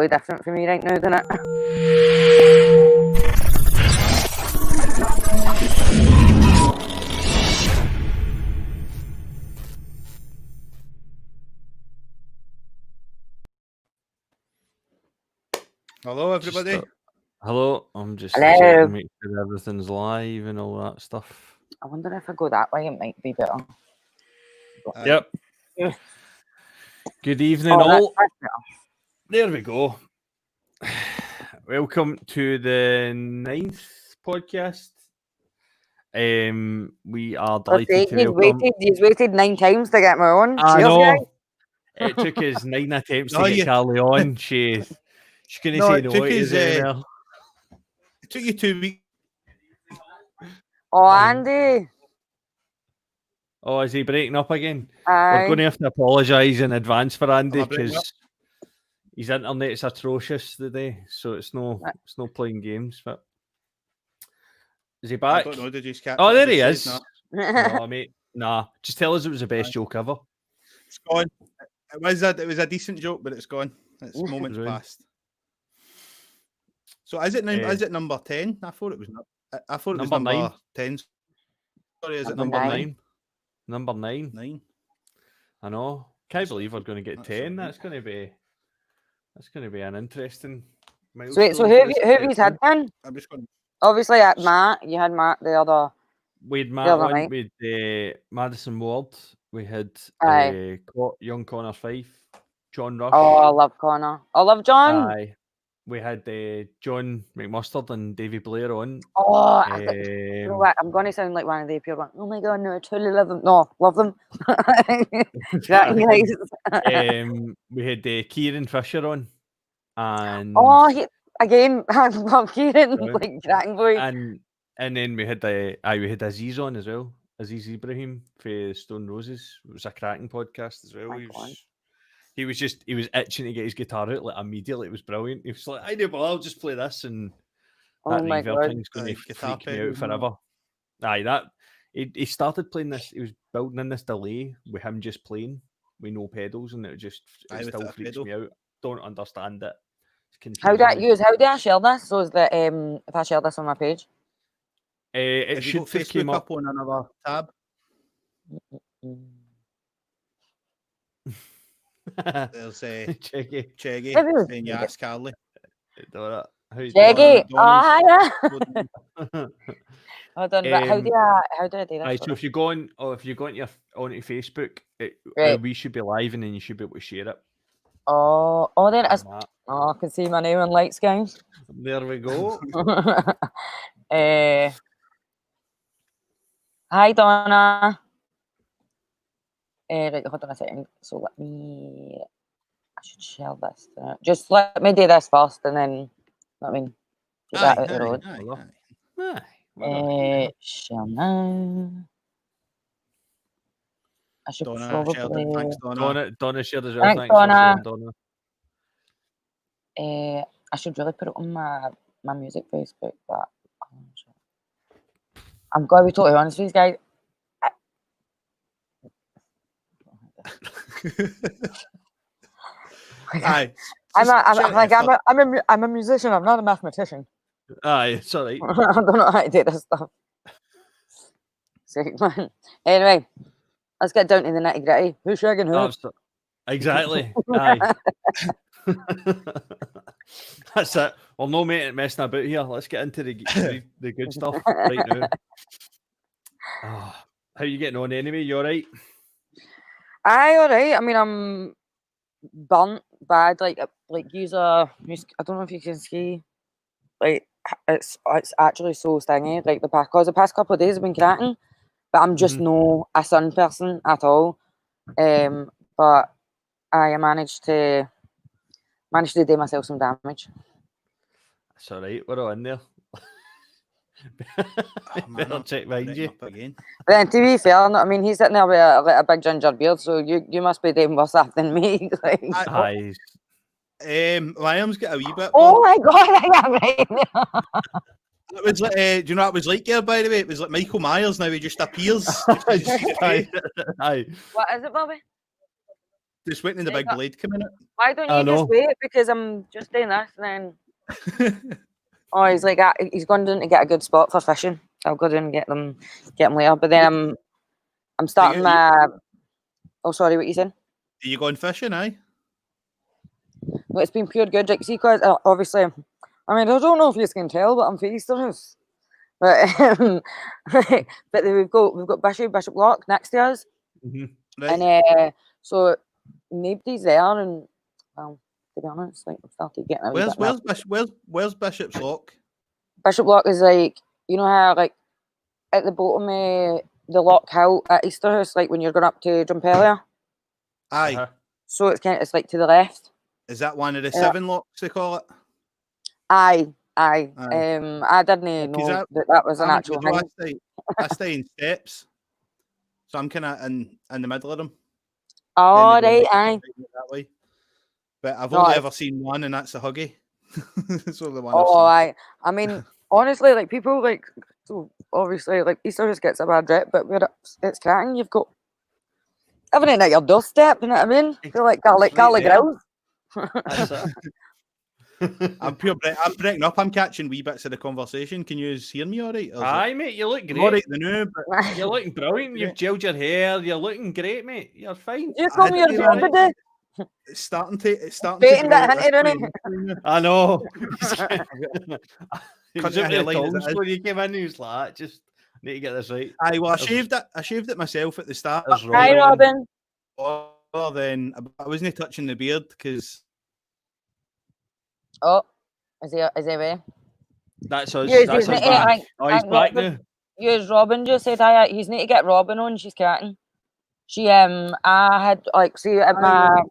totally different for me right now, doesn't it? Hello, everybody. Hello, I'm just Hello. checking to make sure everything's live and all that stuff. I wonder if I go that way, it might be better. Yep. Yeah. Good evening, all. There we go. Welcome to the 9th podcast. We are delighted to welcome. He's waited 9 times to get me on. I Cheers, know. guys. It took us 9 attempts to get Carly on. She couldn't say no to us anymore. It took you 2 weeks. Oh, Andy. Oh, is he breaking up again? Aye. We're going to have to apologise in advance for Andy because his internet's atrocious today, so it's no playing games. But is he back? I don't know. Did you catch? Oh, there he is. No. No, mate. Nah, just tell us it was the best joke ever. It's gone. It was a decent joke, but it's gone. It's moments past. So is it number 10? I thought it was number 10. Sorry, is it number 9? Number 9. 9. I know. Can't believe we're going to get 10. That's going to be an interesting milestone. So who have you had then? I'm just going. Obviously, at Matt, you had Matt the other. We had Matt on. We had Madison Ward. We had young Connor Fife, John Rush. Oh, I love Connor. I love John. Aye. We had John McMustard and Davy Blair on. Oh, you know what? I'm going to sound like one of the people. Oh my God, no, I truly love them. No, love them. Nice. We had Kieran Fisher on. And again, I love Kieran, like cracking boy. And then we had Aziz on as well. Aziz Ibrahim for Stone Roses. It was a cracking podcast as well. He was itching to get his guitar out like immediately. It was brilliant. He was like, I know, well, I'll just play this, and that reverb thing's going to freak me out forever. Aye, he started playing this. He was building in this delay with him just playing with no pedals, and it still freaks me out. Don't understand it. How do I share this? So is that if I share this on my page? It should Facebook up on another tab. There's Cheggy saying you ask Carly. Cheggy, hiya. Hold on, but how do I do that? So if you go on, onto Facebook, we should be live, and then you should be able to share it. Oh, there it is. Oh, I can see my name in lights, guys. There we go. Hi, Donna. Right, hold on a second. So I should share this. Just let me do this first, and then, get that out the road. Share now. I should probably... Thanks, Donna. Donna shared as well. Thanks, Donna. I should really put it on my music Facebook, but I'm going to be totally honest with you guys. Aye. I'm a musician. I'm not a mathematician. Aye, sorry. I don't know how to do this stuff. Sick, man. Anyway, let's get down to the nitty gritty. Who's shagging who? Exactly. Aye. That's it. Well, no messing about here. Let's get into the good stuff right now. Oh, how you getting on anyway? You all right? Aye, all right. I mean, I'm burnt bad. Like user. I don't know if you can see. Like it's actually so stingy. Like the past couple of days have been cracking, but I'm just no a sun person at all. But I managed to do myself some damage. That's all right. We're all in there. Better check behind you. Again. But then, to be fair, I mean, he's sitting there with a big ginger beard, so you must be doing worse off than me. Aye. Liam's got a wee bit. Oh my God, I am right. It was like, do you know what it was like here, by the way? It was like Michael Myers, now he just appears. Aye. What is it, Bobby? Just waiting in the big blade coming out. Why don't I you just know. wait? Because I'm just doing this and then. Oh, he's like he's gone down to get a good spot for fishing. I'll go down and get them later. But then I'm starting my. Oh, sorry, what you saying? Are you going fishing, aye? Well, it's been pure good. Like, see, cause obviously, I mean, I don't know if you can tell, but I'm from Easterhouse. But but then we've got Bishop Lock next to us, Right. and so nobody's there. And well, to be honest, like I've started getting. Where's Bishop's Lock? Bishop Lock is like, you know how like at the bottom of the Lock Hill at Easterhouse, like when you're going up to Drumpelia. Aye. Uh-huh. So it's like to the left. Is that one of the 7 locks they call it? Aye. I didn't know that was an actual thing. I stay in steps, so I'm kind of in the middle of them. Oh, right, aye. That way. But I've only ever seen one, and that's a Huggy. So the one. Oh, I mean, honestly, like people like, so obviously, like Easter just gets a bad rep, but it's cracking. You've got everything at your doorstep. You know what I mean? I feel like Garlic Grove. I'm breaking up. I'm catching wee bits of the conversation. Can you hear me all right? Aye, mate, you look great. All right, the new, but you're looking brilliant. You've gelled your hair. You're looking great, mate. You're fine. You told me your job today. It's starting to I know. He you came in, he was like, just need to get this right. Aye, well, I shaved it myself at the start. Hi, Robin. Well, then I wasn't touching the beard because. Oh, is he away? That's us. Yes, That's us back. He's back now. Yes, Robin just said hi. He's need to get Robin on. She's catting. She I had like see at my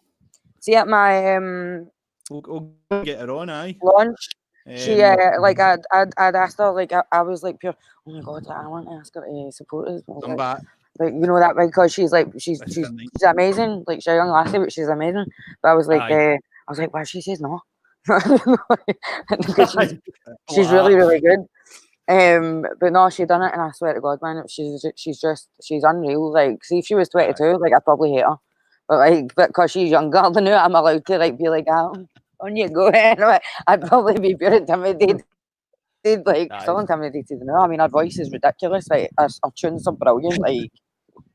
We'll get her on, aye. Launch. She like I'd asked her like I was like pure. Oh my god, I want to ask her to support us. I'm back. Like you know that because she's amazing. Like she's a young lassie, but she's amazing. But I was like well, she says no. she's really, really good. But no, she done it, and I swear to God, man, she's unreal. Like, see, if she was 22, like I'd probably hate her. But because she's younger than her, I'm allowed to like be like, on you go. Anyway, I'd probably be pure intimidated. Like still intimidated than her. I mean, her voice is ridiculous. Like her tunes are brilliant. Like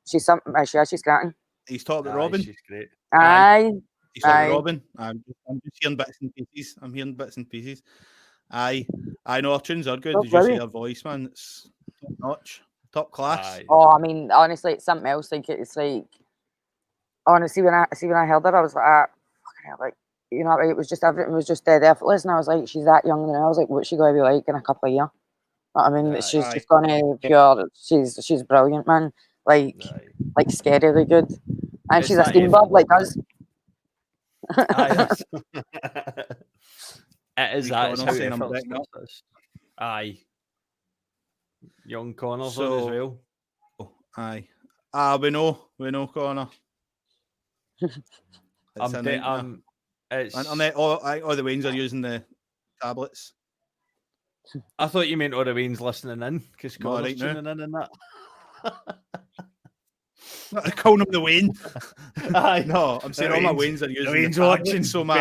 she's something. She's cracking. He's talking about Robin. She's great. Aye. He's talking Robin. I'm just hearing bits and pieces. Aye, I know her tunes are good. Did you see her voice, man? It's top notch, top class. Oh, I mean, honestly, it's something else. Like it's like, honestly, when I heard her, I was like, fucking hell, like, you know, it was just everything was just dead effortless, and I was like, she's that young, and I was like, what's she gonna be like in a couple of years? I mean, she's just gonna pure. She's brilliant, man. Like scarily good, and she's a steamboat like us. It is that. It's how effortless. Aye. Young Connor's on as well. Oh, aye. We know Connor. It's internet. All the Waynes are using the tablets. I thought you meant all the Waynes listening in because Connor's tuning in and that. Not calling him the Wayne. Aye. No, I'm saying all my Waynes are using the Wayne's watching, so much.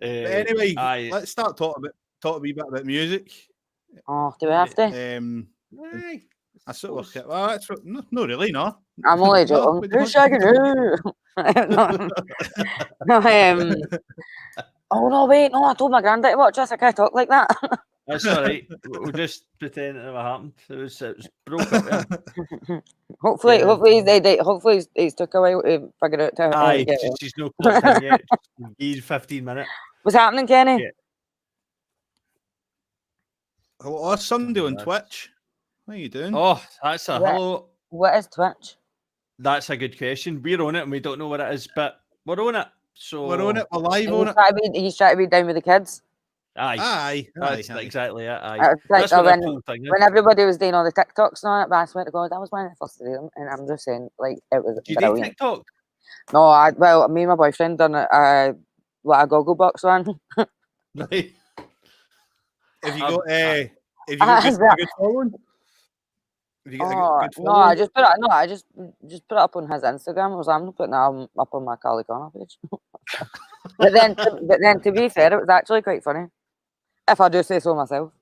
Anyway, let's start talk a wee bit about music. Oh, do we have to? I sort of work it. Well, that's no, really, no. I'm only joking. Who's shagging who? Oh no, wait, no! I told my granddad to watch this. I can't talk like that. That's all right. We'll just pretend it never happened. It was broke up. Yeah. Hopefully, he's took a while to figure it out. Aye, she's no clocked in yet. Give 15 minutes. What's happening, Kenny? Yeah. Hello, somebody on Twitch. What are you doing? Oh, that's a hello. What is Twitch? That's a good question. We're on it and we don't know what it is, but we're on it. So we're on it. We're live on it. He's trying to be down with the kids. Aye. That's exactly it. Aye. Like when everybody was doing all the TikToks on it, but I swear to God, that was when I first did them, and I'm just saying, like, it was brilliant. Do TikTok? No, me and my boyfriend done a Goggle Box one. Right. Have you got good following? Have you got a good No, follow? I just put it. No, I just put it up on his Instagram. I'm not putting that up on my Carly Connor page. but then, to be fair, it was actually quite funny, if I do say so myself.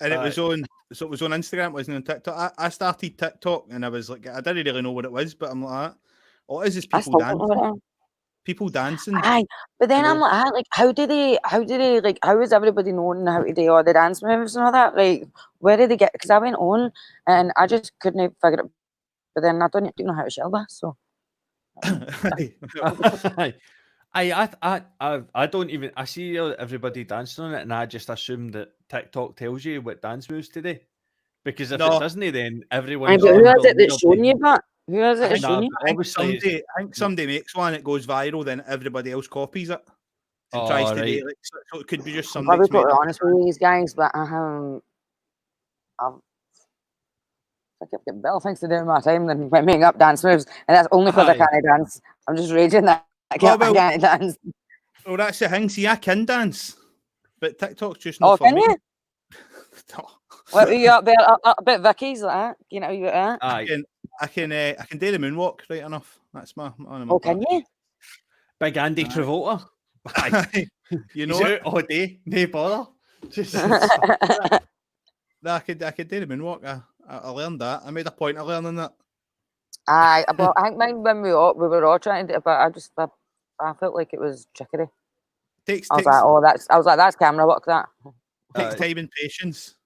And it was on Instagram, wasn't on TikTok. I started TikTok and I was like, I didn't really know what it was, but I'm like, all it is people dancing. People dancing. Aye, but then I'm like, how do they, like, how is everybody knowing how to do all the dance moves and all that? Like, where did they get? Because I went on and I just couldn't figure it. But then I don't know how to shell that, so. I don't even. I see everybody dancing on it, and I just assume that TikTok tells you what dance moves to do. Because if it doesn't, then everyone's. But who is it that's showing you that? Who is it that's showing you? Obviously, I think somebody makes one, it goes viral, then everybody else copies it. And tries to do it. Like, so it could be just somebody. I'll be totally honest with these guys, but I have better things to do in my time than making up dance moves, and that's only because I can't dance. I'm just raging that I can't dance. Well, that's the thing. See, I can dance, but TikTok's just not for can me. You? What were you up there? A bit Vicky's like that. You know, you got that. I can do the moonwalk right enough. That's my can you? Big Andy Travolta. You know, he's out all day, no bother. I could do the moonwalk. I learned that. I made a point of learning that. Well, I think when we were all trying to do it, but I felt like it was trickery. I was like, that's camera work. That takes time and patience.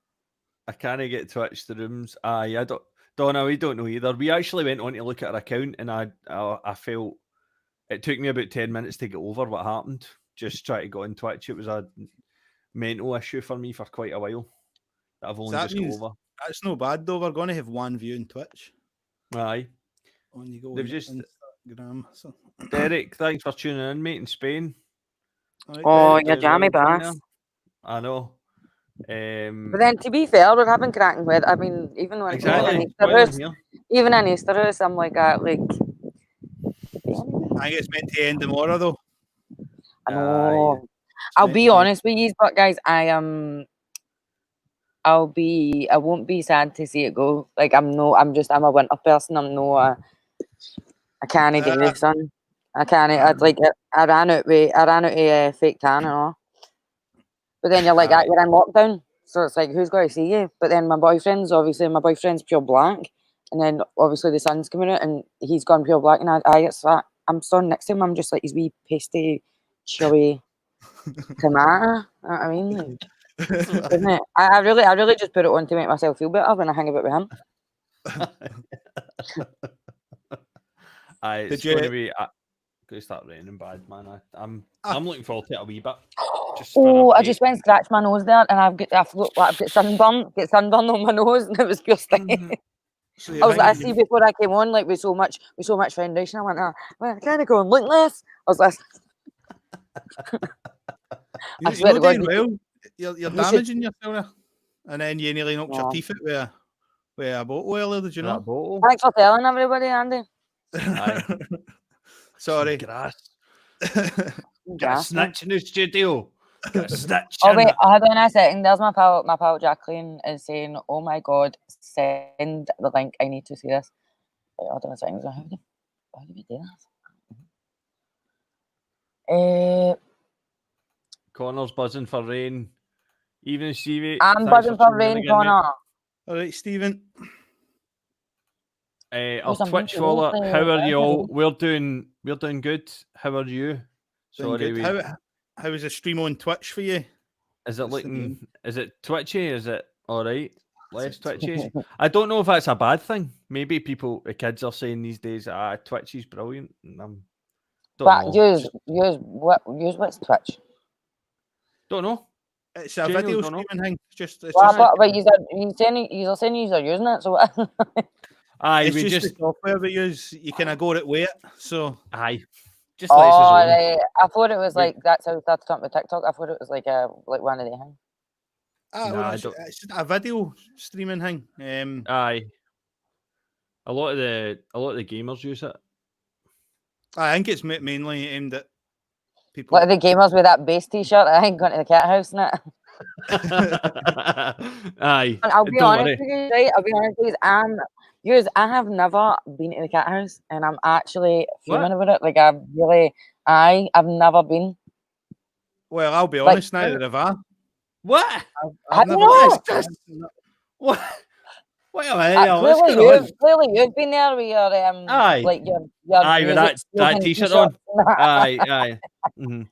I can't get Twitch the rooms. I don't. Donna, we don't know either. We actually went on to look at our account, and I felt it took me about 10 minutes to get over what happened. Just try to go on Twitch. It was a mental issue for me for quite a while. That I've only just got over. That's no bad though. We're going to have one view on Twitch. Aye. On you go. They've just Instagram. So. Derek, thanks for tuning in, mate, in Spain. Right, you're jammy bass. I know. But then, to be fair, we're having cracking weather. I mean, even when even in Easter, I'm like that. Like, I think it's meant to end tomorrow, though. I know. I'll be honest with you, but guys, I won't be sad to see it go. Like, I'm a winter person. I can't do the sun. I can't. I ran out of fake tan and all. But then you're like, you're in lockdown, so it's like, who's going to see you? But then my boyfriend's pure black, and then obviously the sun's coming out, and he's gone pure black, and I'm standing next to him. I'm just like, he's wee pasty, chewy tomato. You know what I mean? Like, isn't it? I really just put it on to make myself feel better when I hang about with him. It's going to be. Going to start raining bad, man. I'm looking forward to it a wee bit. I just went and scratched my nose there, and I've got sunburn on my nose, and it was just like. So I was like, I see before I came on, like with so much foundation. I went, I can't go and look this. I was like, you're doing well. You're damaging yourself, and then you nearly knocked your teeth out with a bottle earlier. Did you know? Thanks for telling everybody, Andy. Sorry. Grass. Got a snitch in the studio. Got a snitch. Oh wait, hold on a second. There's my pal Jacqueline is saying, "Oh my God, send the link. I need to see this." Wait, hold on a second. How do we do that? Connor's buzzing for rain. Even Stevie. I'm buzzing for rain, Connor. All right, Stephen. Our Twitch follower. How are you all? We're doing good. How are you? Sorry. How is the stream on Twitch for you? Is it twitchy? Is it all right? Less twitchy? I don't know if that's a bad thing. Maybe the kids are saying these days, Twitchy's brilliant. Use what's Twitch? Don't know. It's a video streaming thing. But you're saying you're using it, so what? It's just the software we use. You can go it with it. So just right. I thought it was like that's how we started talking about TikTok. I thought it was like one of the things. It's a video streaming thing. A lot of the gamers use it. I think it's mainly aimed at people. Like the gamers with that base T-shirt. I ain't going to the cat house, innit? Aye. And I'll be Don't honest worry. with you, right? I'll be honest with you. I have never been to the cat house, and I'm actually fuming about it. Like I've never been. Well, I'll be Like, honest now that I've What? I've have you never not? What? Wait a minute. What's Clearly, going on? you've been there with your Aye. like your Aye, with music that slogan t-shirt t-shirts. on. Aye. Mm-hmm.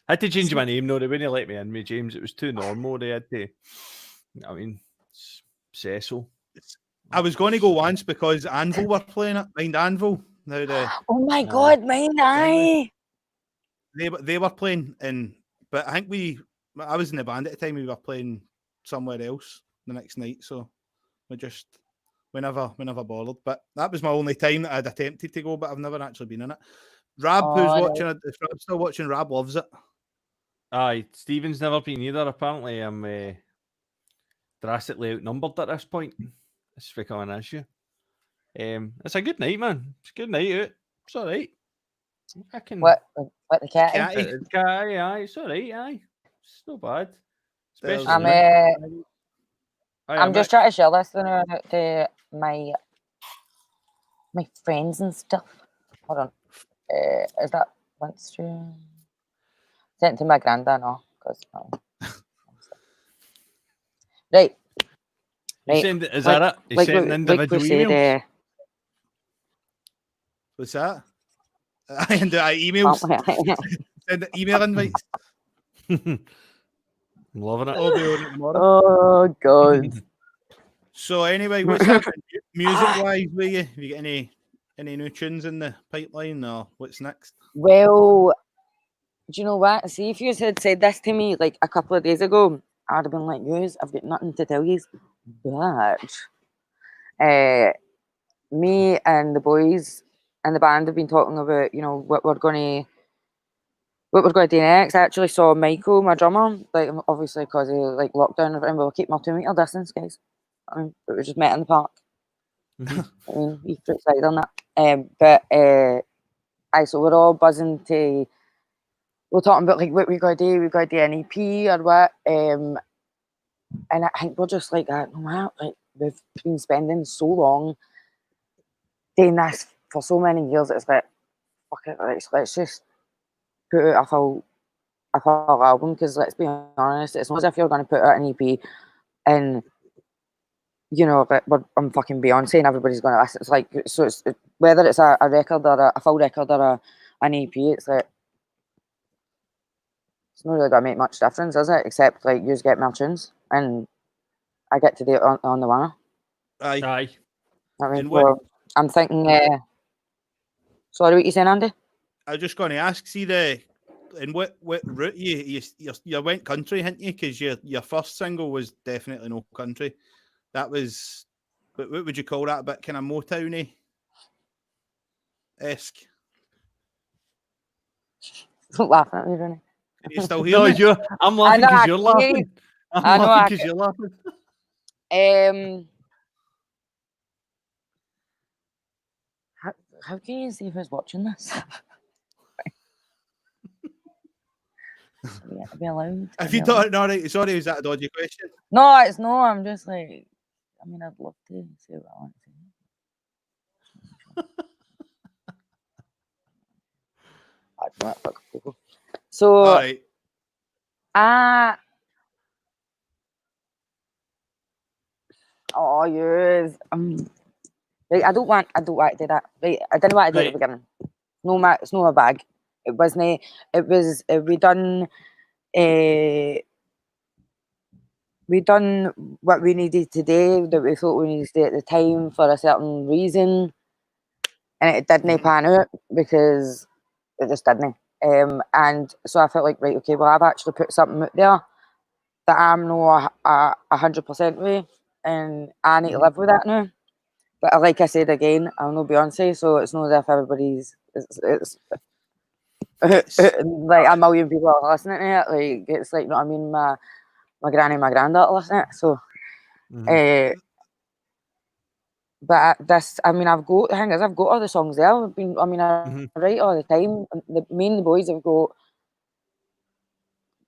I had to change my name. No, they wouldn't let me in with James. It was too normal. They had to. I mean, Cecil. I was going to go once because Anvil were playing it. Mind Anvil? Now Oh my God, mine, aye. they were playing, but I think I was in the band at the time. We were playing somewhere else the next night, so we never bothered. But that was my only time that I'd attempted to go, but I've never actually been in it. Rab, who's watching it, if Rab's still watching, Rab loves it. Aye, Stephen's never been either. Apparently, I'm drastically outnumbered at this point. It's becoming an issue. It's a good night, man. It's a good night out. It's all right. I can. What the cat? Aye, it's all right. Aye, it's not bad. Especially I'm just trying to share this to my friends and stuff. Hold on. Is that once to sent to my granddad? No, because right. Is that it? You send individual emails. What's that? And emails. Send email invites. I'm loving it. I'll be on it tomorrow. Oh God. So anyway, what's happening music-wise with you? Have you got any new tunes in the pipeline, or what's next? Well, do you know what? See, if you had said this to me like a couple of days ago, I'd have been like, "Yous, I've got nothing to tell you." But me and the boys and the band have been talking about, what we're going to do next. I actually saw Michael, my drummer, like obviously because of like lockdown and everything, we'll keep my 2 meter distance, guys. But we just met in the park. Mm-hmm. I mean, he's pretty excited on that. So we're all buzzing to. We're talking about like what we're going to do. We're going to do an EP or what. And I think we're just like that. No matter, like we've been spending so long doing this for so many years. It's like, fuck it, let's just put out a full album, because let's be honest, it's not as if you're going to put out an EP and I'm fucking Beyonce and everybody's going to listen. It's like, so it's whether it's a record or a full record or an EP, it's like it's not really going to make much difference, is it? Except like you just get more tunes and I get to do it on the one. Aye. I mean, I'm thinking. Sorry, what you saying, Andy? I was just going to ask, in what route you went country, hadn't you? Because your first single was definitely no country. That was, what would you call that? A bit kind of Motowny-esque. Don't laugh at me, Rooney. Are you still here? No, I'm laughing because you're laughing. I'm laughing because you're laughing. How can you see who's watching this? Are we allowed? If you don't know, right, sorry, was that a dodgy question? No, it's no. I'm just like, I mean, I'd love to say what I want to say. So, all right. Yes. Right, I don't want to do that. Right, I didn't want to do it at the beginning. It's not my bag. It wasn't. It was. We done what we needed to do, that we thought we needed to do at the time for a certain reason, and it didn't pan out because it just didn't. And so I felt like, right, okay, well, I've actually put something out there that I'm not 100% with, and I need to live with that now. But like I said again, I'm no Beyonce, so it's not as if everybody's it's like a million people are listening to it. Like, it's like, you know what I mean, my granny and my granddad are listening to it. So but this, I mean, I've got all the songs there. I write all the time. Me and the boys have got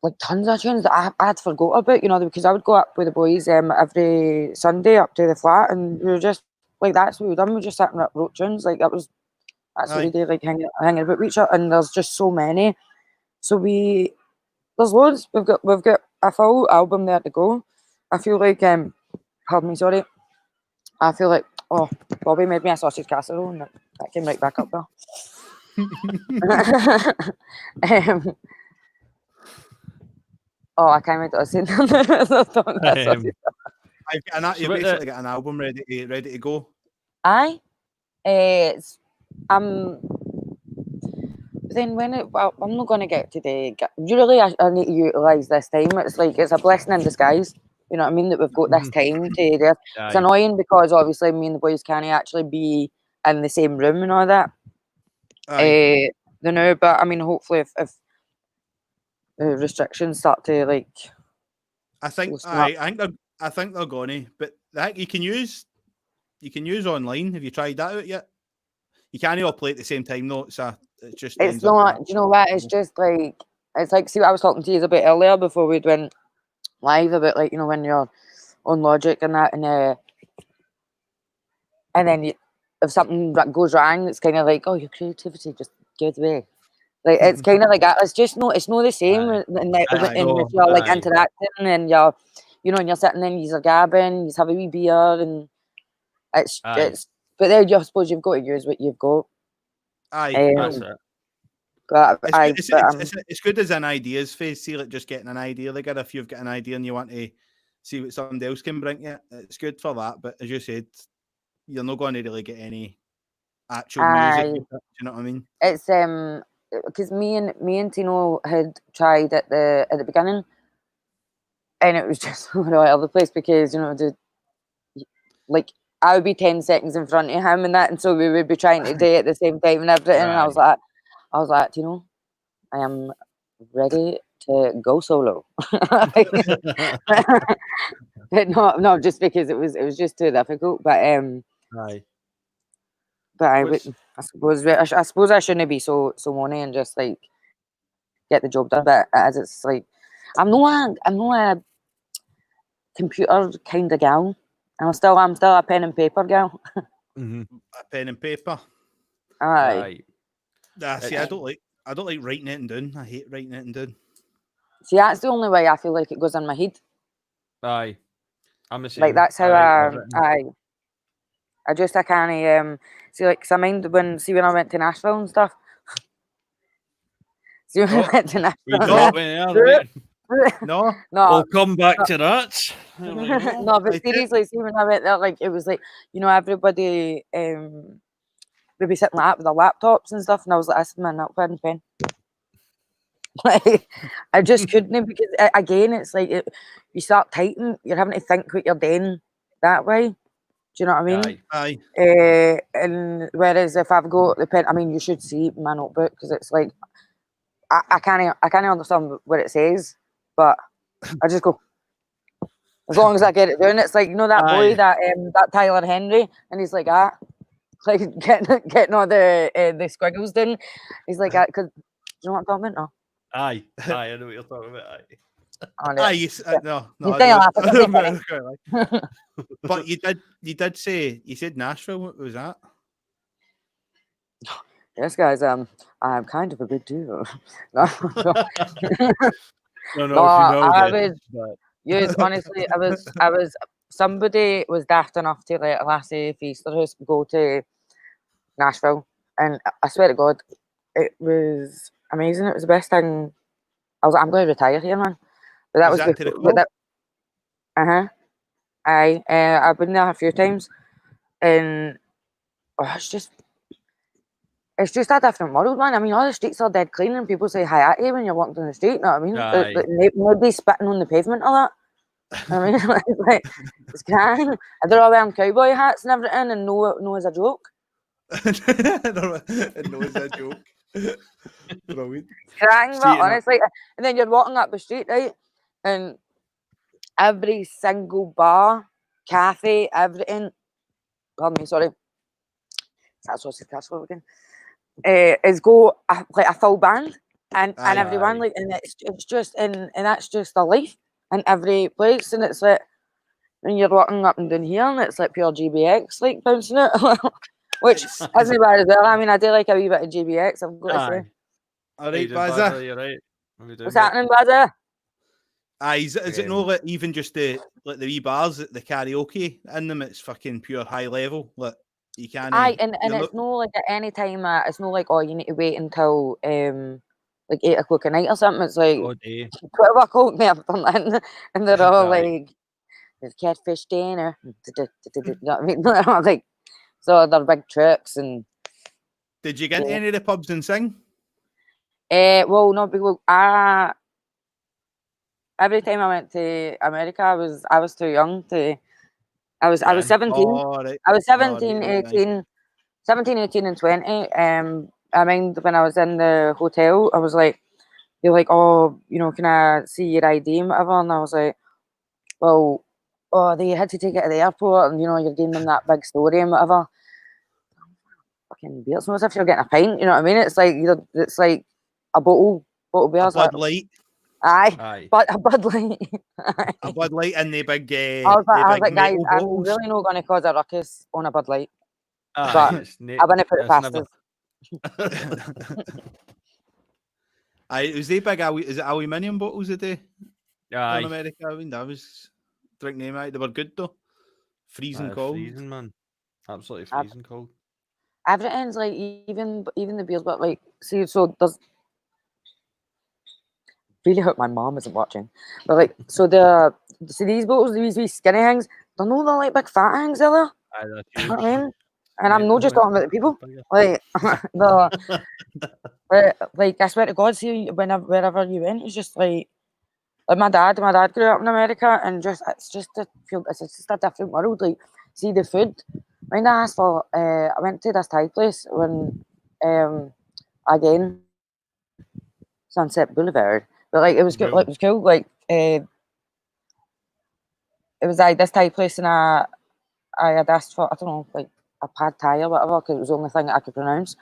like tons of tunes that I'd forgot about, you know, because I would go up with the boys every Sunday up to the flat, and we were just like, that's what we done. We just sat and wrote tunes. Like that's what we did, like hanging about with each other. And there's just so many. So there's loads. We've got a full album there to go. I feel like pardon me, sorry. I feel like Bobby made me a sausage casserole, and that came right back up there. I can't wait to listen. You basically got an album ready to go. Aye, then I'm not going to get to really, I need to utilise this time. It's like it's a blessing in disguise. You know what I mean? That we've got this time to do. It's annoying because obviously me and the boys can't actually be in the same room and all that. But I mean, hopefully, if restrictions start to like, I think they're gonna. But you can use online. Have you tried that out yet? You can't all play at the same time though. It's just. It's not. Do you know what? It's just like see what I was talking to you a bit earlier before we went live about, like, you know, when you're on Logic and that, and then if something goes wrong, it's kind of like, oh, your creativity just gives away. Like it's kind of like that. It's just it's not the same. And if you're like interacting and you're sitting and you're gabbing, you have a wee beer, and it's. But then I suppose you've got to use what you've got. That's it. But it's good as an ideas phase. See, like just getting an idea. Like if you've got an idea and you want to see what somebody else can bring you, it's good for that. But as you said, you're not going to really get any actual music. Do you know what I mean? It's because me and Tino had tried at the beginning, and it was just all over the place because, you know, like I would be 10 seconds in front of him and that, and so we would be trying to do it at the same time and everything. And I was like, Tino, I am ready to go solo. But not just because it was just too difficult. But I suppose I shouldn't be so money and just like get the job done. But as it's like, I'm not a computer kind of gal. I'm still a pen and paper gal. A pen and paper. Aye. See, I don't like writing it and doing. I hate writing it and doing. See, that's the only way I feel like it goes in my head. Aye. I'm the same. Like that's how I can't see, like, 'cause I mind when I went to Nashville and stuff. See when I went to Nashville. No. We'll come back to that. No, but seriously, see when I went there, like it was like, you know, everybody would be sitting like that with their laptops and stuff, and I was like, "That's my notepad and pen." Like I just couldn't, because again, it's like you start typing, you're having to think what you're doing that way. Do you know what I mean? Aye. And whereas if I've got the pen, I mean, you should see my notebook, because it's like I can't understand what it says, but I just go as long as I get it doing. It's like, you know, that boy that Tyler Henry, and he's like that, like getting all the squiggles done. He's like that because, you know what I'm talking about? No. Aye, I know what you're talking about. No. But you did say, you said Nashville. What was that? Yes, guys. I'm kind of a big deal. No. Honestly, I was. Somebody was daft enough to let a lassie Feasterhouse go to Nashville, and I swear to God, it was amazing. It was the best thing. I was like, I'm going to retire here, man. But that was before. I've been there a few times, and it's just a different world, man. I mean, all the streets are dead clean, and people say hi at you when you're walking down the street. You know what I mean? Nobody's spitting on the pavement or that. I mean, like, it's grand. They're all wearing cowboy hats and everything, and no is a joke. No is a joke. Brilliant. Grand, but honestly, and then you're walking up the street, right, and every single bar, cafe, everything. Pardon me, sorry. That's what's the castle again. Is go like a full band. and Aye, everyone aye. like, and it's just and that's just a life in every place, and it's like when you're walking up and down here, and it's like pure GBX like bouncing it, which It's- isn't bad as well. I mean, I do like a wee bit of GBX. I've got to say. Aye. all Hey, right, just Bazza. Bazza, you're right. How we doing, What's mate? happening, Bazza? Aye, is it no Um, like even just the like the wee bars, the karaoke in them? It's fucking pure high level. Like you can't. Aye, and you're it's not, no like at any time. It's no like, oh, you need to wait until like 8 o'clock at night or something. It's like all day. 12 o'clock there or something, and they're all Aye. like, "There's catfish dinner." You know what I mean? Like, so they're big trips and. did you get into Yeah. any of the pubs and sing? Well, no, because every time I went to America, I was too young to. I was Get in. 17. Oh, right. I was Oh, 17, right, 18, 17, 18 and 20. I mean, when I was in the hotel, I was like, they're like, oh, you know, can I see your ID and whatever? And I was like, well, oh, they had to take it to the airport, and you know, you're giving them that big story and whatever. Fucking beer. It's not as if you're getting a pint, you know what I mean? It's like a bottle beer. A It's like, Bud Light, aye, Aye. but a Bud Light. a Bud Light in the big, I was the like, big guys, metal I'm bottles. really not going to cause a ruckus on a Bud Light. Aye, But it's I wouldn't put it it's past never- us. Aye, it was the big, is it aluminium bottles a day in Aye. America? I mean, I was drinking them out. They were good though. Freezing Aye, cold. freezing, man. Absolutely I've- freezing cold. Everything's like even the beers, but like see, so there's. Really hope my mom isn't watching, but like so these bottles, these wee skinny things, they're no the like big fat things, are they? Aye, that's You know huge. what I mean? And I'm not just Mental, talking about the people. bigger. Like like I swear to God, see wherever you went, it's just like my dad grew up in America, and it's just a different world. Like, see the food. When I asked for, I went to this Thai place when, again, Sunset Boulevard, but like it was good. Like, it was cool. Like, it was like this Thai place, and I had asked for, I don't know, like a pad Thai or whatever, because it was the only thing that I could pronounce,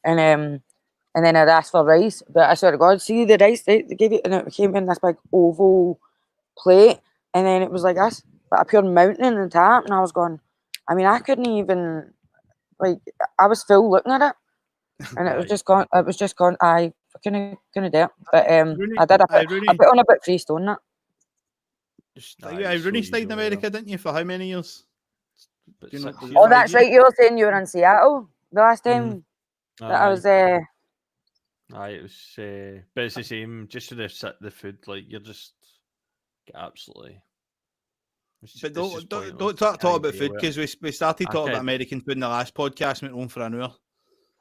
and then I'd asked for rice, but I swear to God, see the rice they gave it, and it came in this big oval plate, and then it was like this, but a pure mountain in the top, and I was going, I mean, I couldn't even, like, I was full looking at it, and it was just gone. I couldn't do it, but Rooney, I did. I Rooney, put on a bit free stone that. Rooney stayed in America, didn't you, for how many years? But Do you know- 6 do you years. Oh, have that's idea? right. You were saying you were in Seattle the last time that I was. Aye, it was. But it's the same. Just for the food, like you're just get absolutely. But don't talk about food, because we started talking about American food in the last podcast, went on for an hour.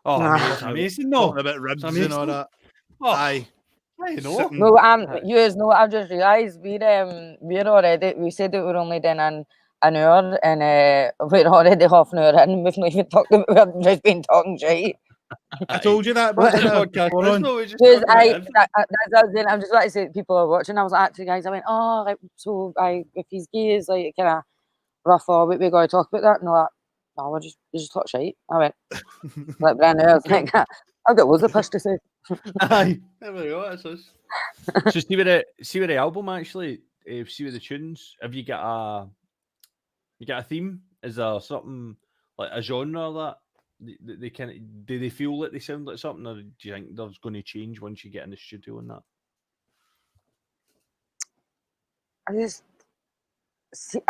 Oh, Nah. mate, it's amazing, no. Talking about ribs and amazing. all that. Oh, Aye. I know. Sitting- No, Aye. you know, I've just realised we're already. We said that we're only done an hour, and we're already half an hour in. We've not even talked about. We've just been talking shit. I told you that, What but the podcast hold is, on. no, we just Because talk about everything. I'm just about to say that people are watching. I was like, actually, guys, I went, oh, like, so if he's gay, is like kind of rough, or we got to talk about that, and they're like, no, we just talk shit. I went, like, brand new. I was like, I've got loads of push to say. Aye, there we go. That's us. So see with the album actually. See with the tunes. Have you got a theme? Is there something like a genre that they kind of do they feel like they sound like something, or do you think there's going to change once you get in the studio and that? I just see,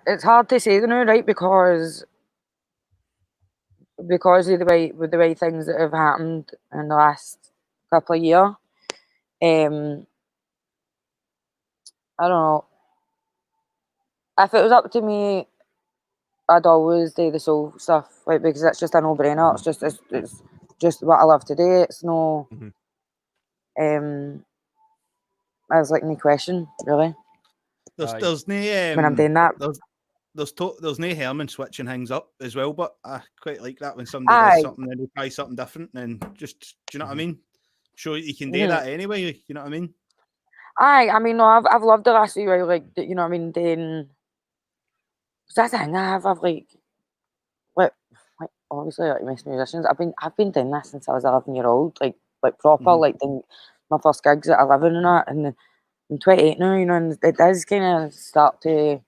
it's hard to say, you know, right? Because of the way things that have happened in the last couple of years. I don't know. If it was up to me, I'd always do the soul stuff, like, because it's just a no-brainer. It's just what I love to do. It's no, it's like no question, really. There's no When I'm doing that, there's no harm in switching things up as well, but I quite like that when somebody does something and they try something different, and just, do you know what I mean? Sure, you can do that anyway. You know what I mean? I mean, no, I've loved the last few while, like, you know what I mean, doing. That's the thing. I've like obviously, like most musicians, I've been doing this since I was 11-year-old, like proper, like doing my first gigs at 11 and that, and I'm 28 now, you know, and it does kind of start to.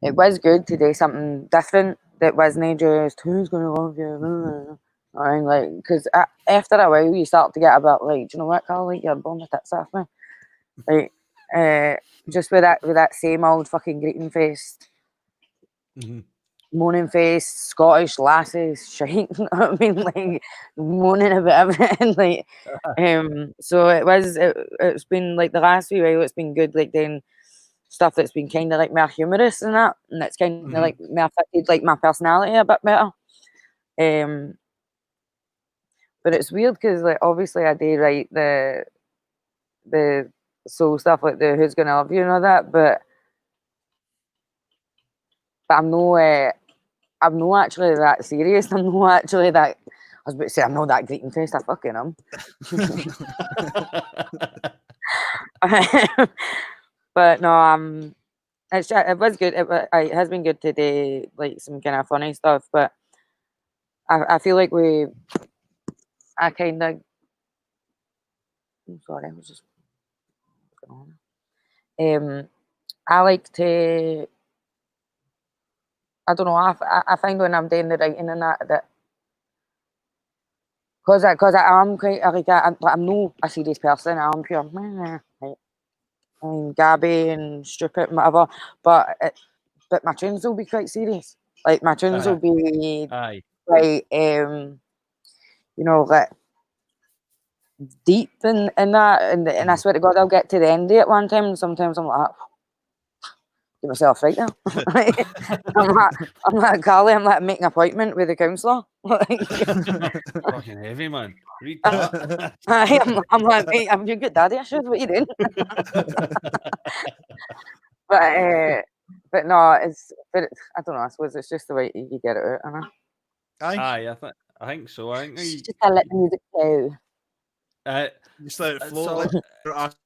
It was good to do something different that wasn't just who's gonna love you, and like, because after a while you start to get a bit like, do you know what, Carl, like you're born with tits off me, like, just with that same old fucking greeting face. Moaning face, Scottish lasses, shite. You know what I mean, like moaning about everything, like. So it's been like the last few while it's been good, like doing stuff that's been kind of like more humorous and that, and that's kind of like more fitted like my personality a bit better. But it's weird because like obviously I do write the soul stuff like the Who's Gonna Love You and all that, but I'm not actually that serious. I'm not actually that. I was about to say I'm not that greeting face. I fucking am. But no, it was good. It has been good to do like some kind of funny stuff. But I feel like I kind of. I'm sorry, I was just. I like to. I don't know. I find when I'm doing the writing and that because I am quite like I'm no a serious person. I'm pure. Like, I'm Gabby and stupid and whatever, but my tunes will be quite serious. Like my tunes will be like you know, like deep in that, and I swear to God, I'll get to the end of it one time, and sometimes I'm like. Get myself right now. I'm like Carly. I'm like making an appointment with the counsellor. Fucking heavy, man. Read that. I'm like, mate, I'm your good daddy issues. What you doing? but no, I don't know. I suppose it's just the way you get it out. I think so. I think just gotta let the music go. Just let it flow.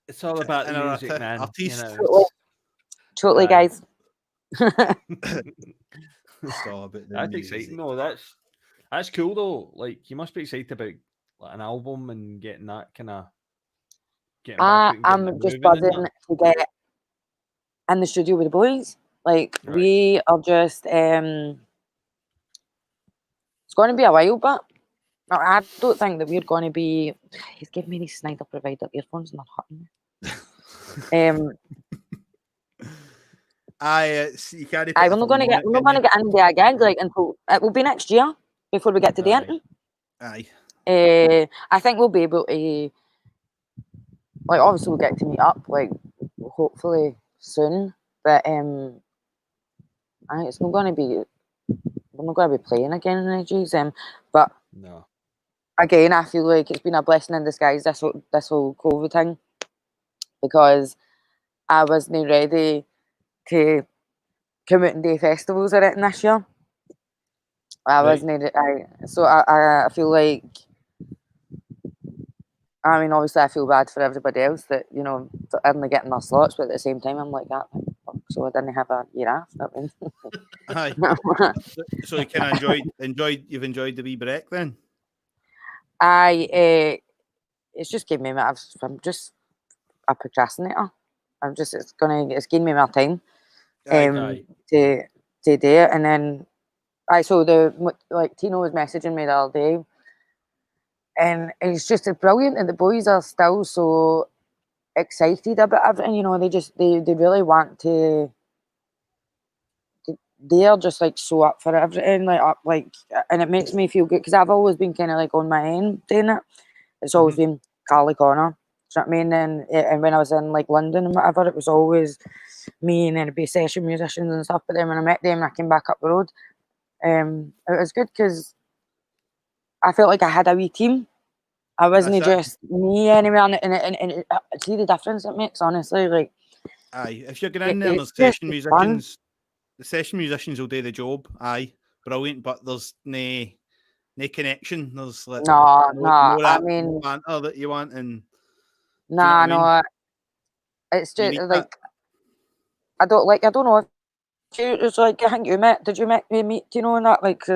It's all about the music, man. Artiste. You know. Totally, guys. That's exciting. No, that's cool though. Like you must be excited about like an album and getting that kind of. I'm just buzzing to get in the studio with the boys. Like we are just. It's going to be a while, but I don't think that we're going to be. He's giving me these Snyder provider earphones and they're hurting me. We're not going to get into a gig like until it will be next year before we get to the end. I think we'll be able to, like, obviously we'll get to meet up, like, hopefully soon. But it's not going to be. We're not going to be playing again in ages. But no. Again, I feel like it's been a blessing in disguise this whole COVID thing, because I wasn't ready to come out and do festivals or anything this year. I feel like, I mean, obviously I feel bad for everybody else that, you know, they're only getting their slots, but at the same time I'm like that. So I didn't have a year after. So you kind of you've enjoyed the wee break then? It's just given me, I'm just a procrastinator. It's giving me more time to do it, and then so Tino was messaging me the other day, and it's just brilliant, and the boys are still so excited about everything. You know, they really want to. They're just like so up for everything, and it makes me feel good because I've always been kind of like on my end doing it. It's always been Carly Connor. Do you know what I mean? And when I was in like London and whatever, it was always me, and then it'd be session musicians and stuff. But then when I met them and I came back up the road, it was good because I felt like I had a wee team. I wasn't just me anymore, and see the difference it makes, honestly. Like, if you're getting in there, there's session musicians. Fun. The session musicians will do the job. Brilliant, but there's no connection. There's like no I mean, banter that you want, and it's just like I don't know if it's like, I think you met. Did you meet Tino and that? Like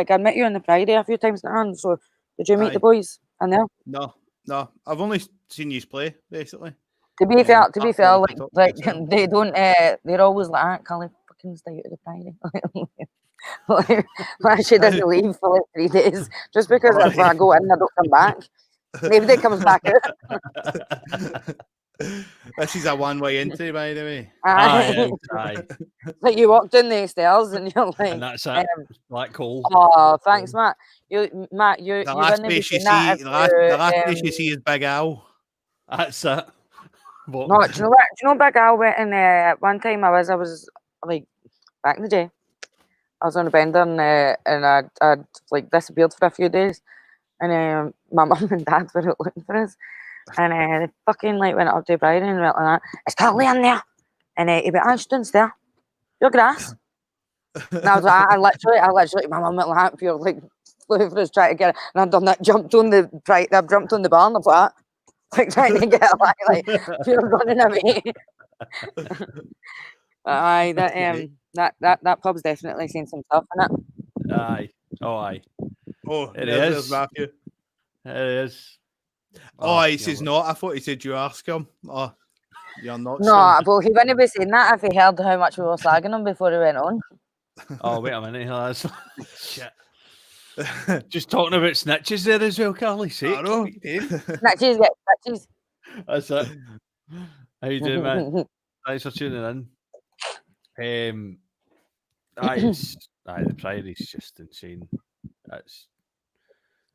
I met you on the Friday a few times now. So did you meet the boys in there? No, No, I've only seen you play, basically. To be fair, apart from like TikTok, they don't. They're always like, "Can't I fucking stay out of the Friday?" Like, she doesn't leave for like 3 days just because if I go in, I don't come back. Maybe it comes back out. This is a one-way entry, by the way. Aye. Like you walked in the stairs and you're like, And that's it. Black hole. oh, thanks, Matt. You The last place you see, the last place you see is Big Al. That's it. No, do you know what? Do you know Big Al went in one time I was like back in the day. I was on a bender and I'd like disappeared for a few days, and my mum and dad were out looking for us, and they fucking like went up to Brian and went like that. Is Carly in there? And he went, she didn't there. Your grass. And I was like, I literally, my mum went like, pure like flew for us trying to get it, and I'd done that, jumped on the barn, of that. Like trying to get like pure running away. Aye, that pub's definitely seen some stuff in it. Aye. Aye. Oh, It there's is. Matthew. It is. He says not. I thought he said you ask him. Oh, you're not. No, but he wouldn't be saying that if he heard how much we were slagging him before he went on. Oh, wait a minute. That's shit. Just talking about snitches there as well, Carly. I know. Snitches get snitches. That's it. How you doing, man? Thanks for tuning in. The Priory's just insane.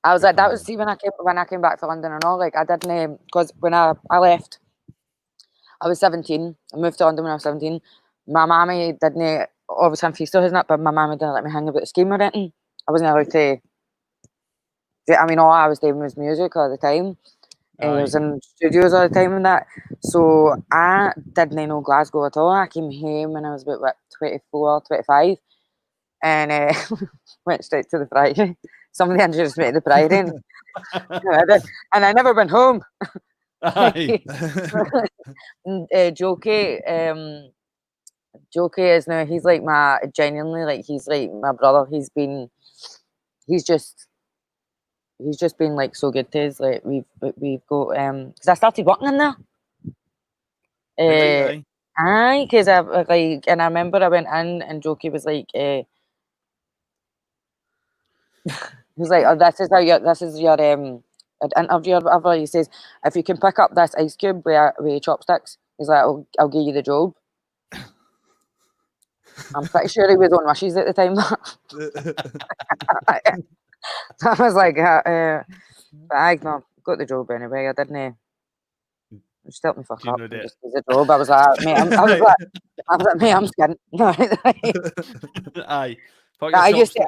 I was like, that was see when I came back to London and all. Like I didn't because when I left, I was 17. I moved to London when I was 17. My mammy didn't. Obviously, I'm still isn't it? But my mammy didn't let me hang about the scheme or anything. I wasn't allowed to. I mean, all I was doing was music all the time. And I was in studios all the time and that. So I didn't know Glasgow at all. I came home when I was about 24, 25. And went straight to the Priory. Somebody introduced me to the Priory. And I never went home. Jokey is now, he's like genuinely, like he's like my brother. He's just been like so good to us. Like we've got because I started working in there. Aye, because I like, and I remember I went in and Jokey was like, he was like, oh, this is your interview or whatever. He says, if you can pick up this ice cube with chopsticks, he's like, I'll give you the job. I'm pretty sure he was on wishes at the time. I was like, but I got the job anyway. I didn't. Just help me fuck up. Just the job. I was like, mate, I'm scared. Aye. I used to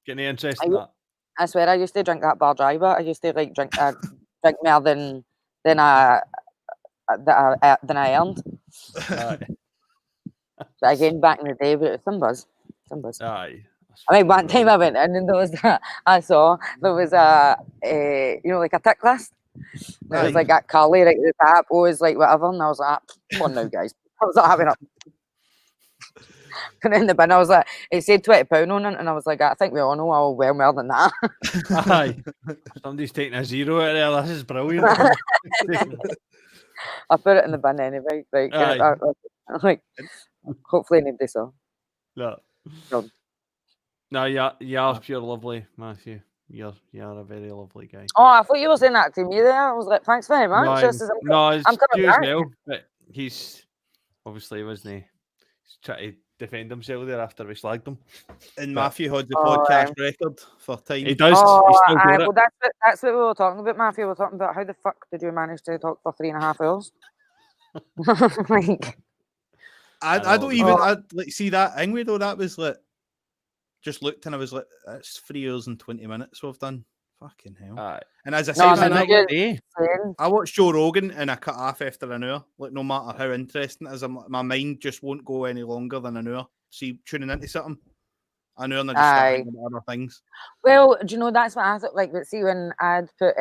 get any interest in that. I swear, I used to drink that bar driver. I used to like drink more than I earned. But again, back in the day, but some buzz. Aye. I mean, one time I went in and there was like a like a tick list. It was like at Carly right at the top, always like whatever, and I was like, come on now, guys. I was like having up. And in the bin, I was like, it said £20 on it, and I was like, I think we all know I'll wear more than that. Aye. Somebody's taking a zero out there. This is brilliant. I put it in the bin anyway. Like, hopefully nobody saw. No. No, you're pure lovely, Matthew. You're a very lovely guy. Oh, I thought you were saying that to me there. I was like, thanks very much. It's you as well. But he's obviously wasn't he? He's trying to defend himself there after we slagged him. And Matthew had the podcast record for time. He does. Well, that's what we were talking about, Matthew. We were talking about how the fuck did you manage to talk for 3.5 hours? Like, I don't even see that thing though. That was like, just looked and I was like, that's 3 hours and 20 minutes we've done. Fucking hell. And as I said, I watched Joe Rogan and I cut off after an hour. Like, no matter how interesting it is, my mind just won't go any longer than an hour. See, tuning into something, an hour and I just start thinking about other things. Well, do you know, that's what I thought. Like, but see, when I'd put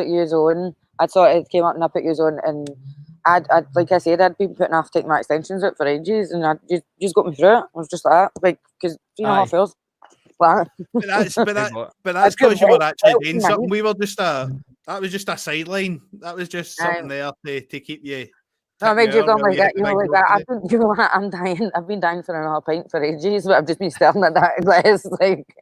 yous on, I saw it came up and I put yous on, and I'd like I said, I'd been putting off taking my extensions out for ages, and I just got me through it. I was just like that, like, because 3.5 hours. But that's because you were actually doing something. We were just a That was just a sideline. That was just something there to keep you. No, I made you go like that. You know, like that. You know what? I'm dying. I've been dying for another pint for ages, but I've just been staring at that glass. Like,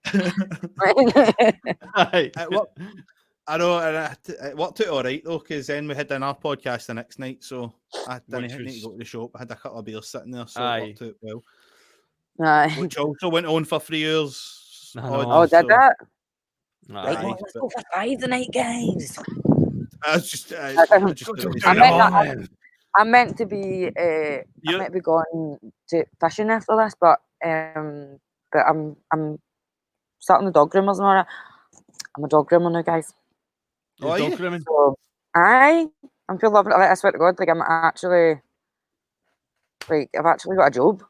I know, and it worked out all right though, because then we had another podcast the next night, so I didn't need to go to the shop. I had a couple of beers sitting there, so it worked out well. Which also went on for 3 years. Oh, did that? Right, let's go for 5 tonight, guys. I'm meant to be going to fishing after this, but I'm starting the dog groomers and all that. I'm a dog groomer now, guys. Dog grooming? So, I'm feeling lovely. Like, I swear to God, like I've actually got a job.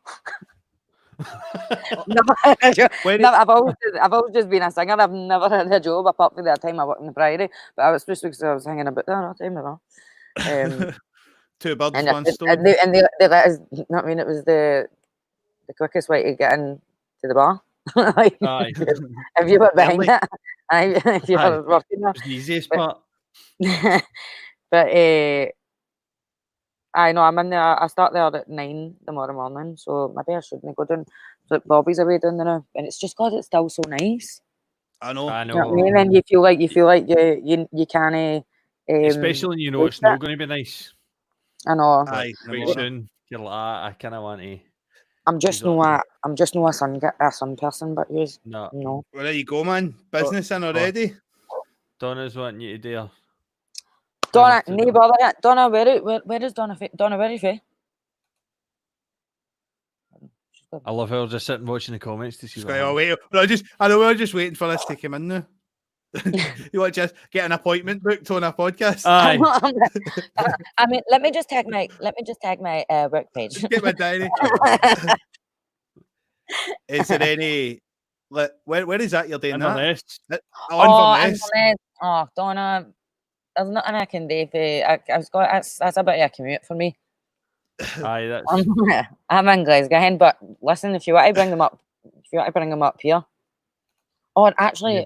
I've always just been a singer. I've never had a job apart from that time I worked on the Friday. But I was supposed to because I was hanging about there all the time. 2 birds, and 1 stone. And they let us. You know what I mean? It was the quickest way to get into the bar. Like, if you were behind that, if you were working there, it was the easiest part. But I know I'm in there. I start there at 9 tomorrow morning, so maybe I shouldn't go down. But Bobby's away down there now, and it's just because it's still so nice. I know. You know what I mean? And you feel like you can't. Especially when you know it's not going to be nice. I know. Quite soon, you're like, I kind of want to. I'm just no a sun person, but yours. No. Well, there you go, man. Business in already. Donna's wanting you to do. Donna, no bother yet. Donna, where is Donna? Donna, where is she? I love her just sitting watching the comments to see. I know we're just waiting for this to come in now. You want to just get an appointment booked on a podcast? I mean, let me just tag my work page. Just get my diary. Is there any? Where is that you're doing Inverness. that? Inverness. Oh, Donna, there's nothing I can do. That's a bit of a commute for me. Aye, I'm in Glasgow, but listen, if you want to bring them up here. Oh, and actually,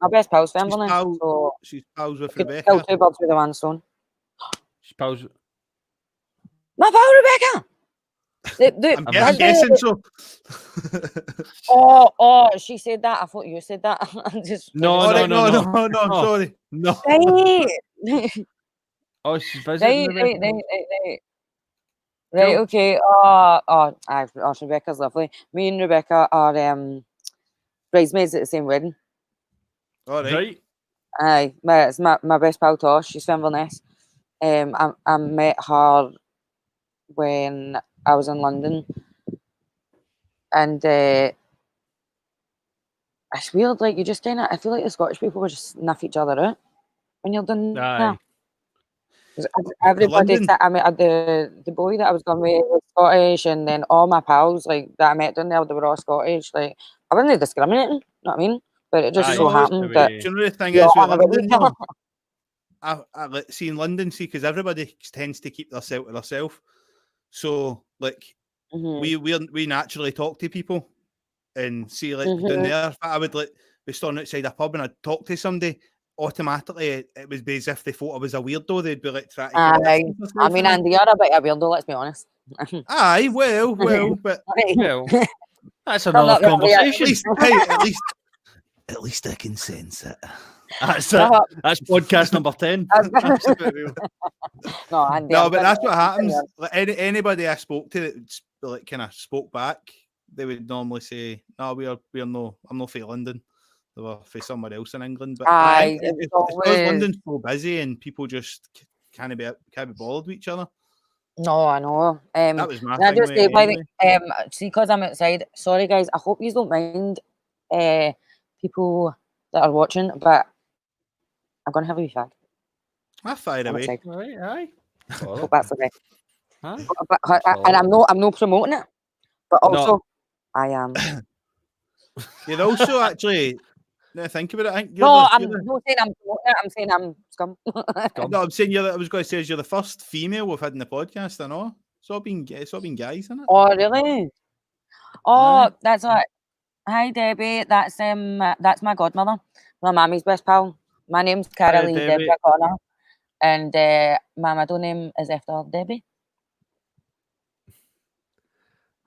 my best pal's from Inverness. So she's pals with Rebecca. Kill 2 birds with 1 stone. She's pals. My pal Rebecca. I'm guessing so. Oh, she said that. I thought you said that. No. Sorry, no. Oh, she's visiting. Right. Okay. Rebecca's lovely. Me and Rebecca are bridesmaids at the same wedding. All right. Aye, it's my best pal Tosh. She's from Inverness. I met her when I was in London, and it's weird. Like, you just I feel like the Scottish people would just sniff each other out when you're done. Aye. Everybody, the boy that I was going with was Scottish, and then all my pals like that I met down there, they were all Scottish. Like, I wasn't discriminating, you know what I mean? But it just so happened that. Do you know the thing is with London? I see in London, because everybody tends to keep themselves to themselves. So, like, we naturally talk to people and see, like, down there. If I would be standing outside a pub and I'd talk to somebody, automatically it would be as if they thought I was a weirdo. They'd be like trying to. I mean, Andy, you're a bit of a weirdo. Let's be honest. Aye, well, but that's another conversation. At least I can sense it. That's That's podcast number 10. No, Andy, but that's what happens. Like, anybody I spoke to that like kind of spoke back, they would normally say, "No, we're no. I'm not for London. They were for somewhere else in England." But it's because London's so busy and people just can't be bothered with each other. No, I know. That was my thing. Just say, see, because I'm outside. Sorry, guys. I hope you don't mind. People that are watching, but I'm gonna have a wee fag. I fire away. Aye. Hope that's okay. Huh? And I'm not promoting it, but also I am. You're also actually. Now think about it. I think I'm not saying I'm promoting it. I'm saying I'm scum. No, I'm saying I was going to say you're the first female we've had in the podcast. I know. It's all been guys, isn't it? Oh really? Oh, that's what. Hi Debbie, that's my godmother, my mommy's best pal. My name's Carolee Debbie. Deborah Connor, and my middle name is after Debbie.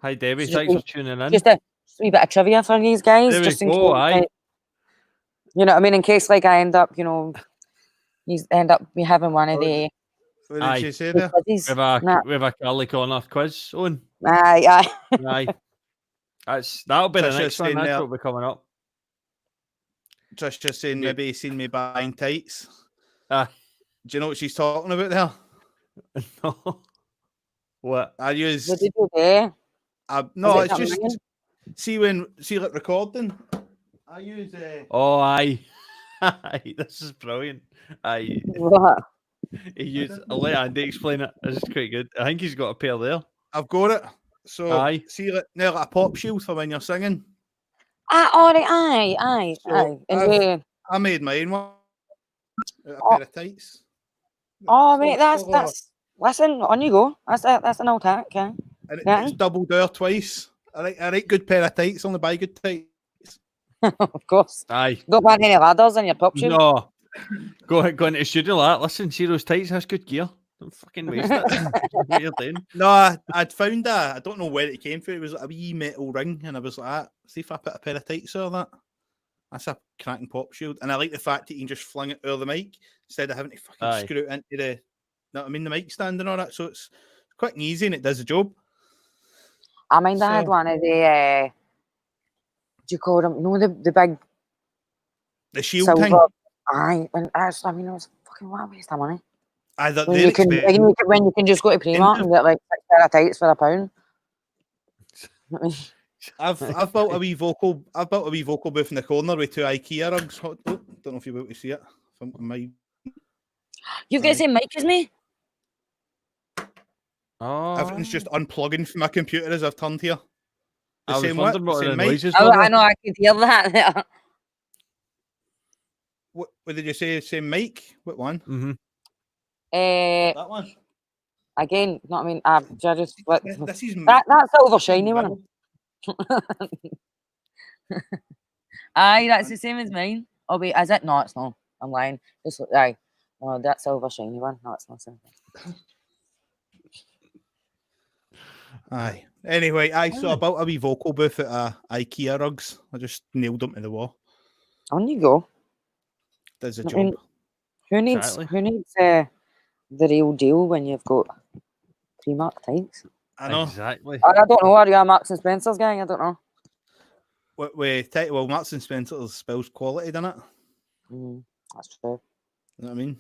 Hi, Debbie. Just Thanks a- for tuning in. Just a wee bit of trivia for these guys, There we just in go, case. aye. Like, you know what I mean? In case, like, I end up, you end up me having one of the What did Aye. you say there? quizzes. We have a Carly Connor quiz on. Aye. Aye. That'll be the Trisha's next one. saying That's there- what will be coming up. Just saying, maybe he's seen me buying tights. Ah. Do you know what she's talking about there? No. What? I use. What did you do? No, Is it it's something just see like recording. I use. Oh, aye. Aye. This is brilliant. Aye. What? I'll let Andy explain it. This is quite good. I think he's got a pair there. I've got it. So Aye. see like a pop shield for when you're singing. All right, aye. So And I made mine one. A pair of tights. mate, that's. Listen, on you go. That's an old hack, okay? And Yeah. it's double door twice. I like good pair of tights. Only buy good tights. Of course. Aye. Don't buy any ladders in your pop shoe. No. Go into the studio like that. Listen, see those tights? That's good gear. Don't fucking waste it. What you're doing. No, I'd found I don't know where it came from. It was a wee metal ring, and I was like, see if I put a pair of tights or that. That's a cracking pop shield. And I like the fact that you can just fling it over the mic instead of having to fucking Aye. screw it into the, you know what I mean, the mic stand and all that. So it's quick and easy, and it does the job. I mind I had one of the, do you call them? No, the big The shield silver. thing. Aye, and it was fucking what a waste of money. Either When they're you, can, expensive. when you can just go to Primark and get like 6 pair of tights for £1. I've built a wee vocal. I've built a wee vocal booth in the corner with 2 IKEA rugs. Don't know if you're able to see it. You've got the same mic as me? Oh. Everything's just unplugging from my computer as I've turned here. I was same wondering what same the mic. noises Oh, were. I know, I could hear that. What did you say? Same mic? What one? Mm-hmm. That one. Again, you know what I mean? This is that silver shiny one. Aye, that's the same as mine. Oh wait, is it? No, it's not. I'm lying. Aye. No, that silver shiny one. No, it's not silver. Aye. Anyway, so I built a wee vocal booth at IKEA rugs. I just nailed them to the wall. On you go. Does the I job. mean, who needs the real deal when you've got Primark tights? I know. Exactly. I don't know. Are you a Marks and Spencer's guy? I don't know. Well, Marks and Spencer spells quality, doesn't it? That's true. You know what I mean?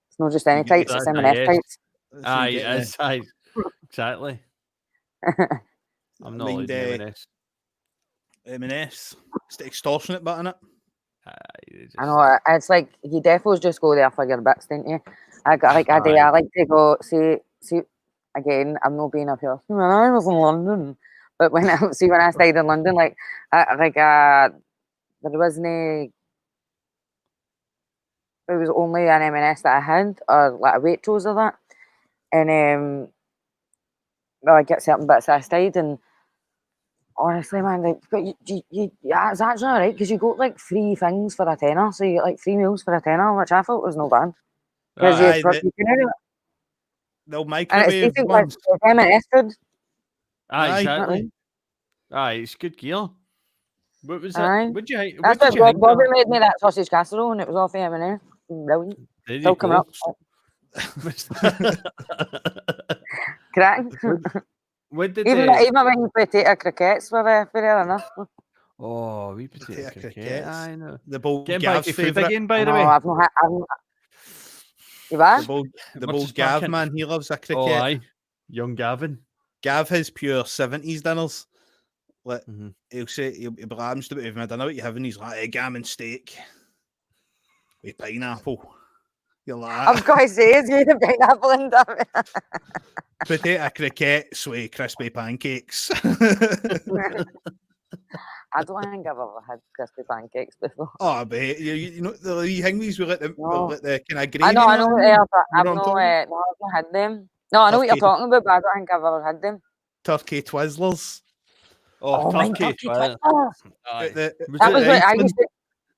It's not just any tights, it's M&S tights. Aye, it is. Aye. Exactly. I'm not like M&S. M&S. It's the extortionate bit, innit? I know. It's like you defos just go there for your bits, don't you? I like to go see. Again, I'm not being up here. When I was in London, but when I stayed in London, there wasn't. It was only an M&S that I had, or like a Waitrose or that, and I get certain bits I stayed, and honestly, man, like, but yeah, it's actually alright because you got like 3 things for a tenner, so you get like 3 meals for a tenner, which I thought was no bad. Because you can do it. They'll And microwave it's decent ones. like M&S food. Aye, exactly. Aye, it's good gear. What was Aye. it? What'd you That's what Bobby made me that sausage casserole, and it was off M&S. Brilliant. Still coming up. Cracking. What did Even when potato crickets were fair enough. Oh, we potato crickets. I know. The bold Getting back Gav's to food favourite. again, by the way. I've not had. You what? The bold Gav, man, he loves a cricket. Oh, aye. Young Gavin. Gav has pure 70s dinners. Like, he'll say, he'll be like, I'm stupid with my dinner, what you having? He's like, egg, ham and steak with pineapple. You're like, Of course, he is. You the pineapple and potato crickets with crispy pancakes. I don't think I've ever had crispy pancakes before. Oh, I bet. You know, the wee hingies with the kind of gravy. I know what they are, but I've not not had them. No, I know what you're talking about, but I don't think I've ever had them. Turkey Twizzlers. Oh, my turkey. Twizzlers. Aye. That was what I used to.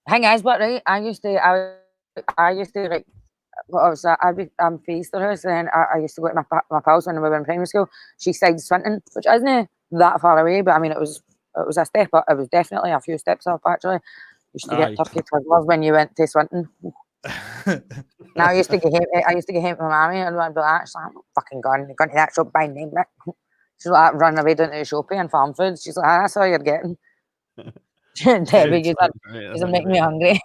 Thing is, but right, I used to like. I'm faced her house, and then I used to go to my pals when we were in primary school. She stayed Swinton, which isn't that far away, but I mean it was a step up. It was definitely a few steps up actually. Used to get turkey twizzlers when you went to Swinton. Now I used to get home to my mammy and I'd be like, I'm not fucking going to that shop buying name that. She's like running away down to the shopping and farm foods. She's like, that's all you're getting. Debbie, you're making me hungry.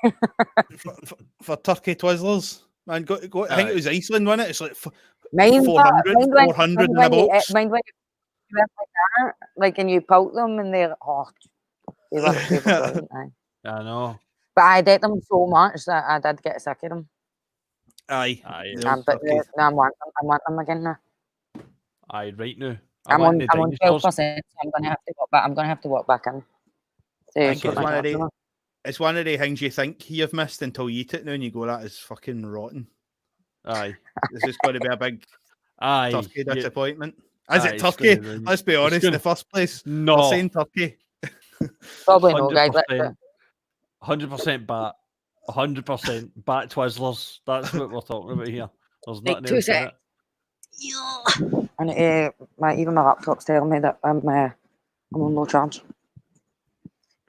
for turkey twizzlers, man, go. I think it was Iceland, wasn't it? It's like 400 in a box. Mind when you went like that, like, and you poke them and they're they were brilliant. I know. But I did them so much that I did get sick of them. Aye. But now I want them again now. Aye, right now. I'm on 12%, so I'm gonna have to walk back in. It's one of the things you think you've missed until you eat it now, and you go, "That is fucking rotten." Aye, this is going to be a big turkey disappointment. Is it turkey? Let's be honest. In the first place, no, we're saying turkey. Probably no, guys. 100% bat. 100% bat Twizzlers. That's what we're talking about here. There's nothing else in it. And even my laptop's telling me that I'm on no charge.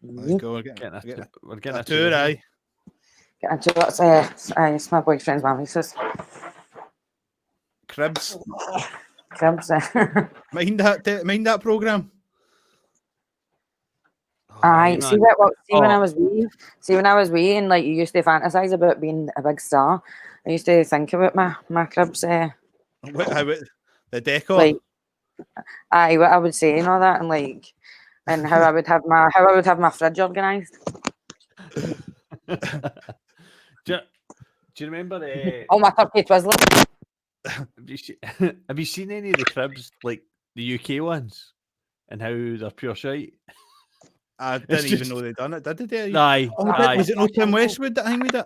Let's go. We're getting a tour, aye. Get into it. It's my boyfriend's mummy says. Cribs. Mind that programme. Aye, when I was wee, and like you used to fantasize about being a big star. I used to think about my cribs. The decor. Like, aye, what I would say and all that, and like, and how I would have my fridge organised. Do you remember? Oh, my turkey twizzler. Have you seen any of the cribs, like the UK ones, and how they're pure shite? I didn't even know they'd done it. Did they? Aye. Was it no Tim Westwood that hung with it?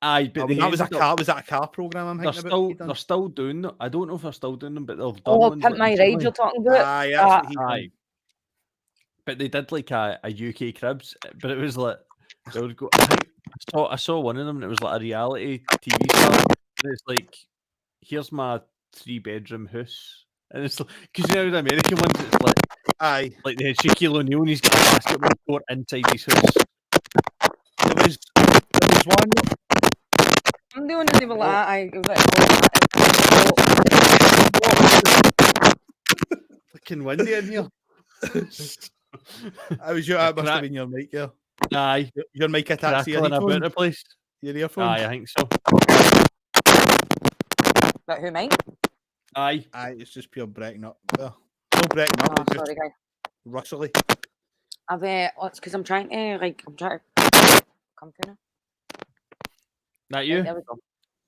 Aye, but was that a car programme? They're still doing them. I don't know if they're still doing them, but they've done ones. Pimp My Ride you're talking about? Aye, that's what he done. But they did like a UK cribs, but it was like they would go. I saw one of them, and it was like a reality TV star. And it's like, here's my 3-bedroom house, and it's like, because you know the American ones, it's like, aye, like they had Shaquille O'Neal, and he's got a basketball court inside his house. There was one. I'm doing it even like that. Fucking windy in here. That must have been your mic, yeah. Aye. Your mic attached to your about the place. Your earphones? Aye, I think so. But who, mine? Aye, it's just pure breaking up. No breaking up. Oh, sorry, guys. Rustly. It's because I'm trying to come to now. That you? There we go.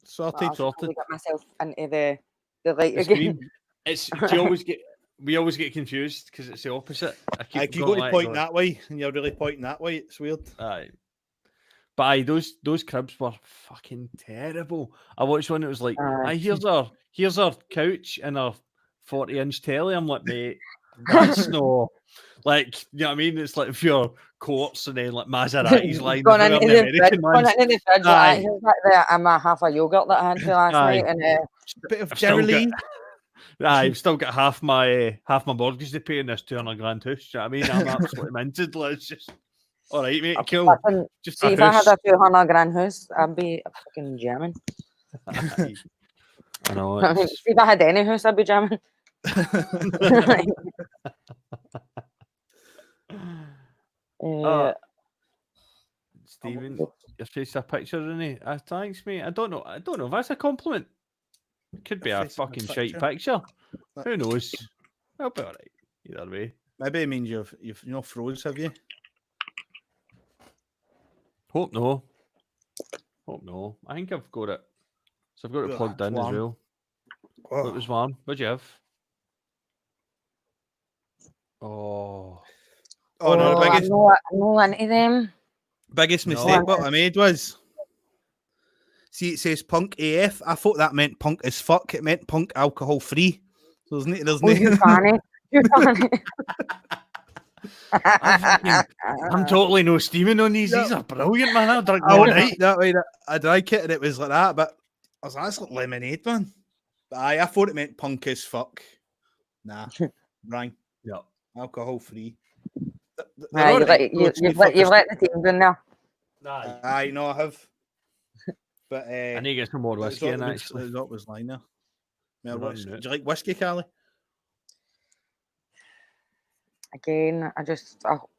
Sorted. Get myself into the light again. We always get confused because it's the opposite. You go to point that way, and you're really pointing that way. It's weird. Aye. But aye, those cribs were fucking terrible. I watched one that was like, here's our couch and our 40-inch telly. I'm like, mate, that's no, like, you know what I mean? It's like pure courts and then like Maseratis lying going into the fridge. Here's like I'm a half a yogurt that I had for last night, and a bit of Geraldine. I've still got half my mortgage to pay in this $200,000 house. You know what I mean? I'm absolutely minted. Let's just. All right, mate. Cool. Just see, if I had a $200,000 house, I'd be a fucking German. I know. See, if I had any house, I'd be German. Stephen, you've faced a picture, Rooney. Thanks, mate. I don't know if that's a compliment. It could be a fucking shite picture. Who knows? I'll be all right. Either way. Maybe it means you've froze, have you? Hope no. I think I've got it. So I've got it plugged in as well. Oh. It was warm. What'd you have? Oh no, the biggest. No, into them. Biggest mistake what I made was. See, it says punk AF. I thought that meant punk as fuck. It meant punk alcohol free. So there's no. You're funny. I'm totally no steaming on these. Yeah. These are brilliant, man. I'll drink I more would night. eat that way. I drank it and it was like that, but I was like, that's like lemonade, man. But I thought it meant punk as fuck. Nah, rang. Yeah. Alcohol free. You've let the team down now. I know I have. But I need to get some more whiskey in, actually. That was lying there. Running Do it. you like whiskey, Callie? Again, I'll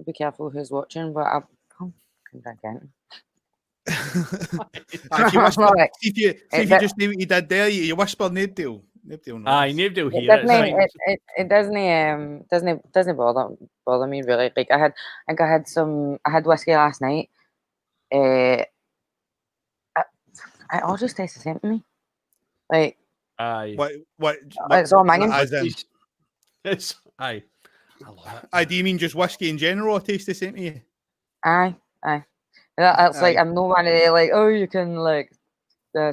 be careful who's watching, but I can drink it. If you whisper, if you just do what you did there, you whisper Nadeal. Aye, Nadeal here. It doesn't bother me really. Like I had whiskey last night. It all just tastes the same to me. Like aye. What it's all manging. It's aye. I love it. Aye, do you mean just whiskey in general or taste the same to you? Aye. That's like I'm no one of the like, oh, you can like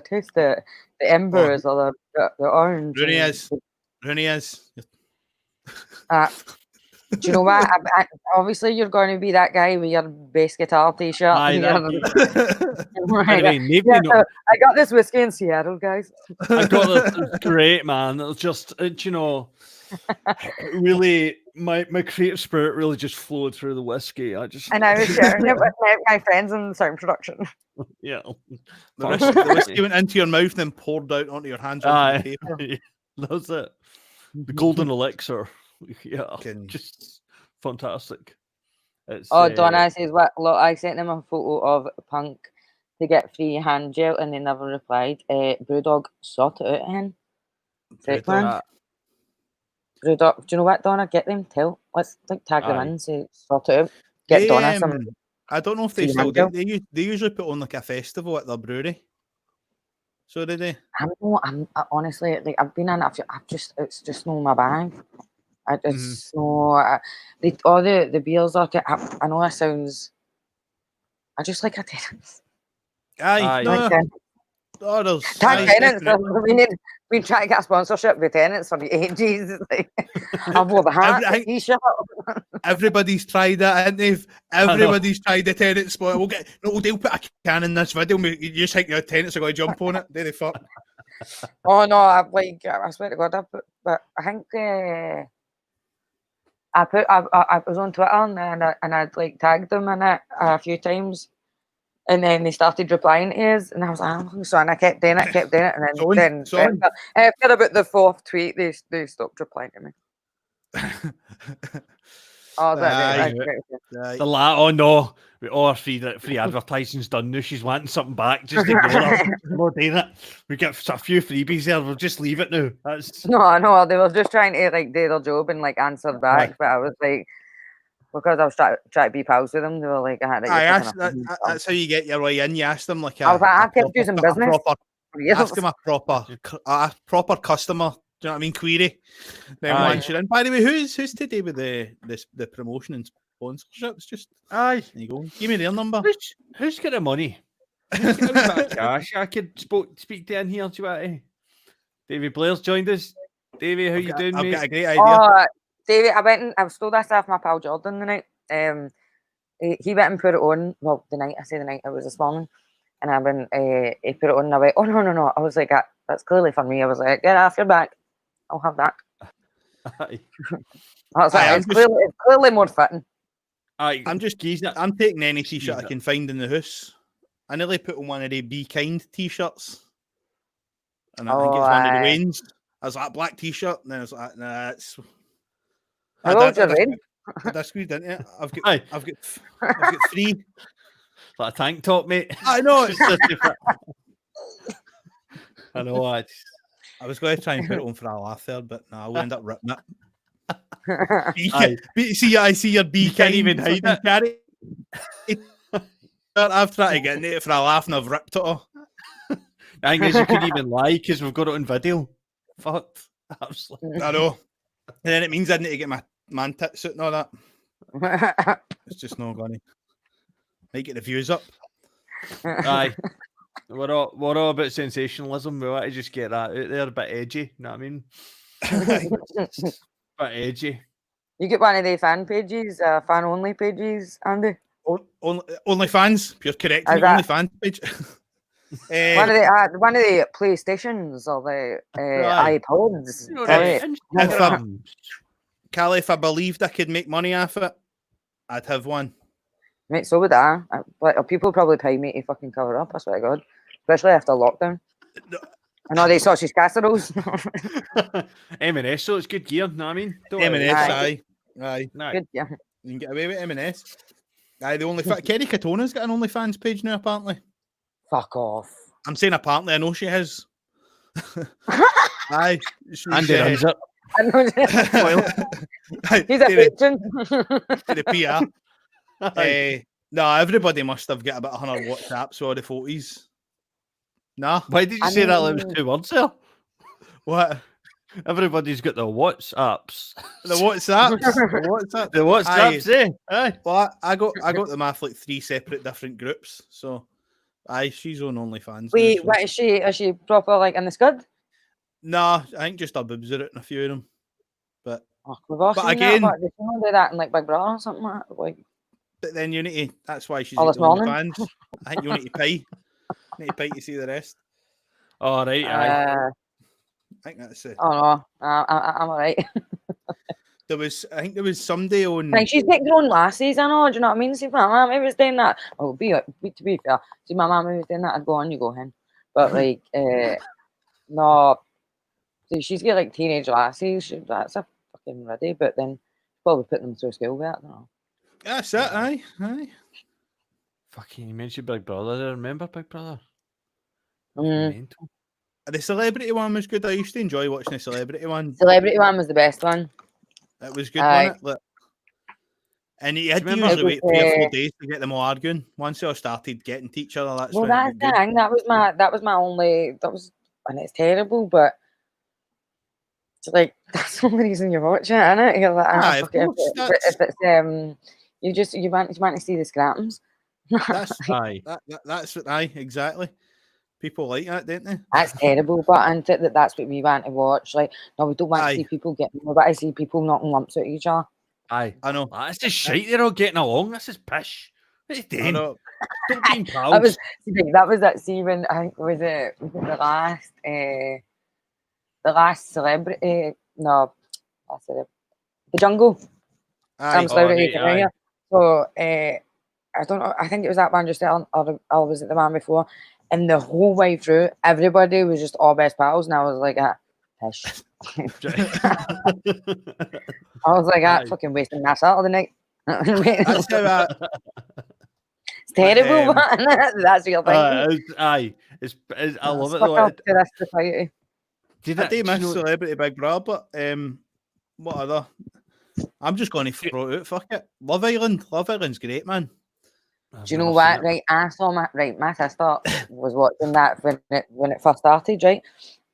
taste the embers or the orange. Rooney is. Do you know what? Obviously, you're going to be that guy with your bass guitar t-shirt. Aye, I got this whiskey in Seattle, guys. I got this great, man. It's just, really, my creative spirit really just flowed through the whiskey. And I was sharing it with my friends in sound production. Yeah. The whiskey went into your mouth and then poured out onto your hands onto the paper. That's it. The golden elixir. Yeah, just fantastic. Donna says, "What? Look, I sent them a photo of Punk to get free hand gel, and they never replied. Brewdog, sort it out, hen. Brewdog, do you know what, Donna? Get them. Let's tag them in. Say sort it out. Get Donna some. I don't know if they still do. They usually put on like a festival at their brewery. So did they? I'm honestly like I've been in. It's just not my bag. It's all the beers are. I know that sounds. I just like a tenants. Aye. Tenants. We've been trying to get a sponsorship with tenants for ages. I've wore the hat, the t-shirt. Everybody's tried that, haven't they? Everybody's tried the tenant spot. They'll put a can in this video. You just think your tenants are going to jump on it. There they fuck. Oh no! I swear to God, but I think. I was on Twitter and I'd like tagged them in it a few times, and then they started replying to us, and I was like, oh, so and I kept doing it, and then after about the fourth tweet, they stopped replying to me. Oh no, all our free advertising's done now. She's wanting something back. Just ignore her. We're doing it. We get a few freebies there. We'll just leave it now. No, they were just trying to like do their job and like answer back, but I was like, because I was trying to be pals with them, they were like, that's how you get your way in. You ask them like I was like, I kept using business. Ask them a proper customer. Do you know what I mean? Query. Then once you're in. By the way, who's today with the promotion and sponsorships? Just there you go. Give me their number. Who's got the money? Who's got a bit of cash? I could speak to in here. Do you want to? David Blair's joined us. Davey, how you doing, mate? I've got a great idea. David, I stole this off my pal Jordan the night. He went and put it on. Well, the night it was this morning, and he put it on. And I went, oh no. I was like, that's clearly for me. I was like, get off your back. I'll have that. It's clearly more fitting. I'm taking any t-shirt I can find in the house. I nearly put on one of the Be Kind t-shirts, and I think it's one of the Wayne's. I was like, black t-shirt, and then I was like, nah, it's. How old's your Wayne? I squeezed into it. I've got 3. Like a tank top, mate. I know. I know. I was going to try and put it on for a laugh there, but no, I'll end up ripping it. I see your B. Can't even hide it. I've tried to get into it for a laugh and I've ripped it off. I think you could even lie because we've got it on video. Fucked. Absolutely. I know. And then it means I need to get my man tits out and all that. It's just not going to make it the views up. Aye. We're all about sensationalism. We want to just get that out there, a bit edgy. You know what I mean? Bit edgy. You get one of the fan pages, fan only pages, Andy. Only fans. You're correct. Is Only that- fans page. One of the PlayStations or the Right. iPods. You know, Sorry. Instagram. Callie, if I believed I could make money off it, I'd have one. Mate, so would I. Like, people probably pay me to fucking cover up, I swear to God. Especially after lockdown. And all these sausage casseroles. M&S, so it's good gear, know what I mean? Don't M&S, Aye. aye. Aye. Good, yeah. You can get away with M&S. Aye, the only Kerry Katona's got an OnlyFans page now, apparently. Fuck off. I'm saying apparently, I know she has. Aye. Andy runs it. I know. He's a patron. To the PR. No, everybody must have got about 100 WhatsApps or the 40s. Nah. Why did you say that? There was 2 words there. What? Everybody's got the WhatsApps. The WhatsApps? The WhatsApps, eh? Aye. Well, I got them off like 3 separate different groups. So, aye, she's on OnlyFans. Wait, now, so. what is she? Is she proper like in the scud? Nah, I think just her boobs are out in a few of them. But Oh, we've all But seen again- that, but they don't do that in like Big Brother or something like that. Like, then you need to. That's why she's Oh, got this morning? OnlyFans. I think you need to pay. You need to pay to see the rest. All right, aye. I think that's it. oh no, I'm alright. I think there was somebody on. Like, she's got grown lasses, I know. Do you know what I mean? See, if my mum was doing that, oh, to be fair, see, my mum was doing that, I'd go on, you go in. But like, no, see, she's got like teenage lasses. That's a fucking ready, but then probably put them through school with it. I don't know. That's it. Aye. Fucking, you mentioned Big Brother there. Remember Big Brother? Mm. Mental. The celebrity one was good. I used to enjoy watching the celebrity one. Celebrity one was the best one. It was good, Aye. wasn't it? Like, and you had to Remember- usually It wait 3 or 4 was, days to get them all arguing. Once they all started getting to each other, that's Well, when that's it the got good. thing. That was my only. That was, and it's terrible, but it's like that's the only reason you watch it, isn't it? You're like, Aye, of fuck it, course, if it's you want to see the scrappings. That's Aye. that's what. Aye, exactly. People like that, don't they? That's terrible, but and that's what we want to watch. Like, no, we don't want Aye. to see people getting. We want to see people knocking lumps at each other. Aye. I know. That's just shite. They're all getting along. This is pish. What are you I doing? know. Don't be pals. That was that. See, when I think was it the last celebrity? No, that's it. The Jungle. Aye. Celebrity right, aye. Kenya. So I don't know. I think it was that one just then, or was it the one before? And the whole way through, everybody was just all best pals, and I was like, pish. I was like, Aye. fucking wasting my Saturday night. That's how It's terrible, um, man. That's your thing. Aye. It's, I love it Fuck though. up to this society. Did I it, do do miss you know- Celebrity Big Brother, but what other? I'm just going to throw it out. Fuck it. Love Island. Love Island's great, man. I've Do you know never what? seen it. Right, I saw my sister was watching that when it first started, right?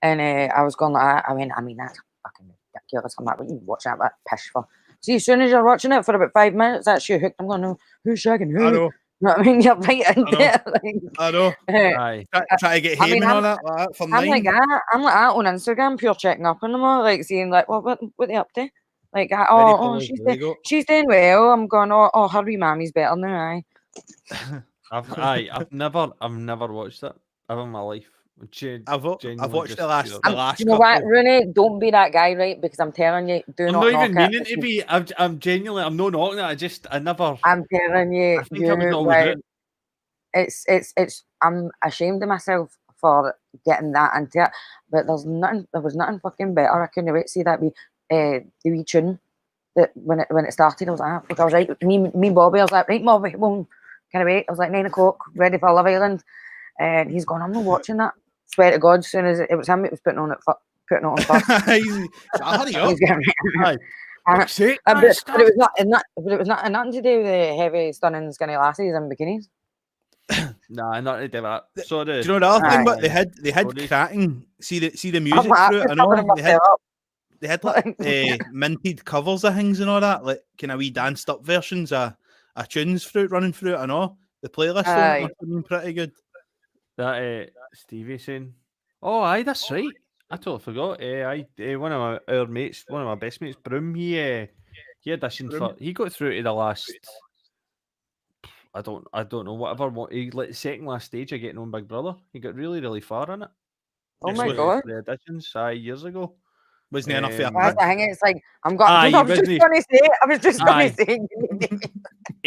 And I was going like, I mean that's fucking ridiculous. I'm like, what are you watching that pish for? See, as soon as you're watching it for about 5 minutes, that's you hooked. I'm going, no, who's shagging who? I know. You know what I mean? You're right into it. Like, I know. Aye. Try to get I him mean, and all that like that for I'm 9. like that. I'm like that on Instagram, pure checking up on them all, like seeing like what they up to. Like, Very oh, close, there you go. she's doing well. I'm going, oh, her wee mammy's better now, aye. I've never watched it ever in my life. I've Genuinely watched just, the last you know. the last You know what, couple. Rooney? Don't be that guy, right? Because I'm telling you, do I'm not not knock even it. meaning to be. I'm genuinely. I'm not knocking it. I never. I'm telling you, I think I was always right, it. it's. I'm ashamed of myself for getting that into it. But there was nothing fucking better. I couldn't wait to see that the wee tune that when it started. I was like, look, I was right. Me and Bobby. I was like, right, Bobby, come on, can I wait? I was like 9 o'clock, ready for Love Island, and he's gone. I'm not watching that. Swear to God, as soon as it was him, it was putting it on first. Hurry up. He's getting Aye. Uh, Fuck's sake, but man, it stop. was nothing to do with the heavy, stunning, skinny lasses and bikinis. Nah, not to do that. So Do you know the other thing? But they had Sorry. cracking. See the I'm music like, through it. I I'm know covering they had myself up. they had like minted covers of things and all that, like kind of wee danced up versions of tunes running through it. I know the playlist on Aye. it must have been pretty good. That Stevie saying, "Oh, aye, that's right. I totally forgot. One of our mates, one of my best mates, Broom, he He auditioned for. He got through to the last. I don't know. Whatever. He like second last stage of getting on Big Brother. He got really, really far on it. Oh my god! The auditions, years ago. Wasn't enough for a That's pick? the thing. It's like I'm got. Aye, I was just going to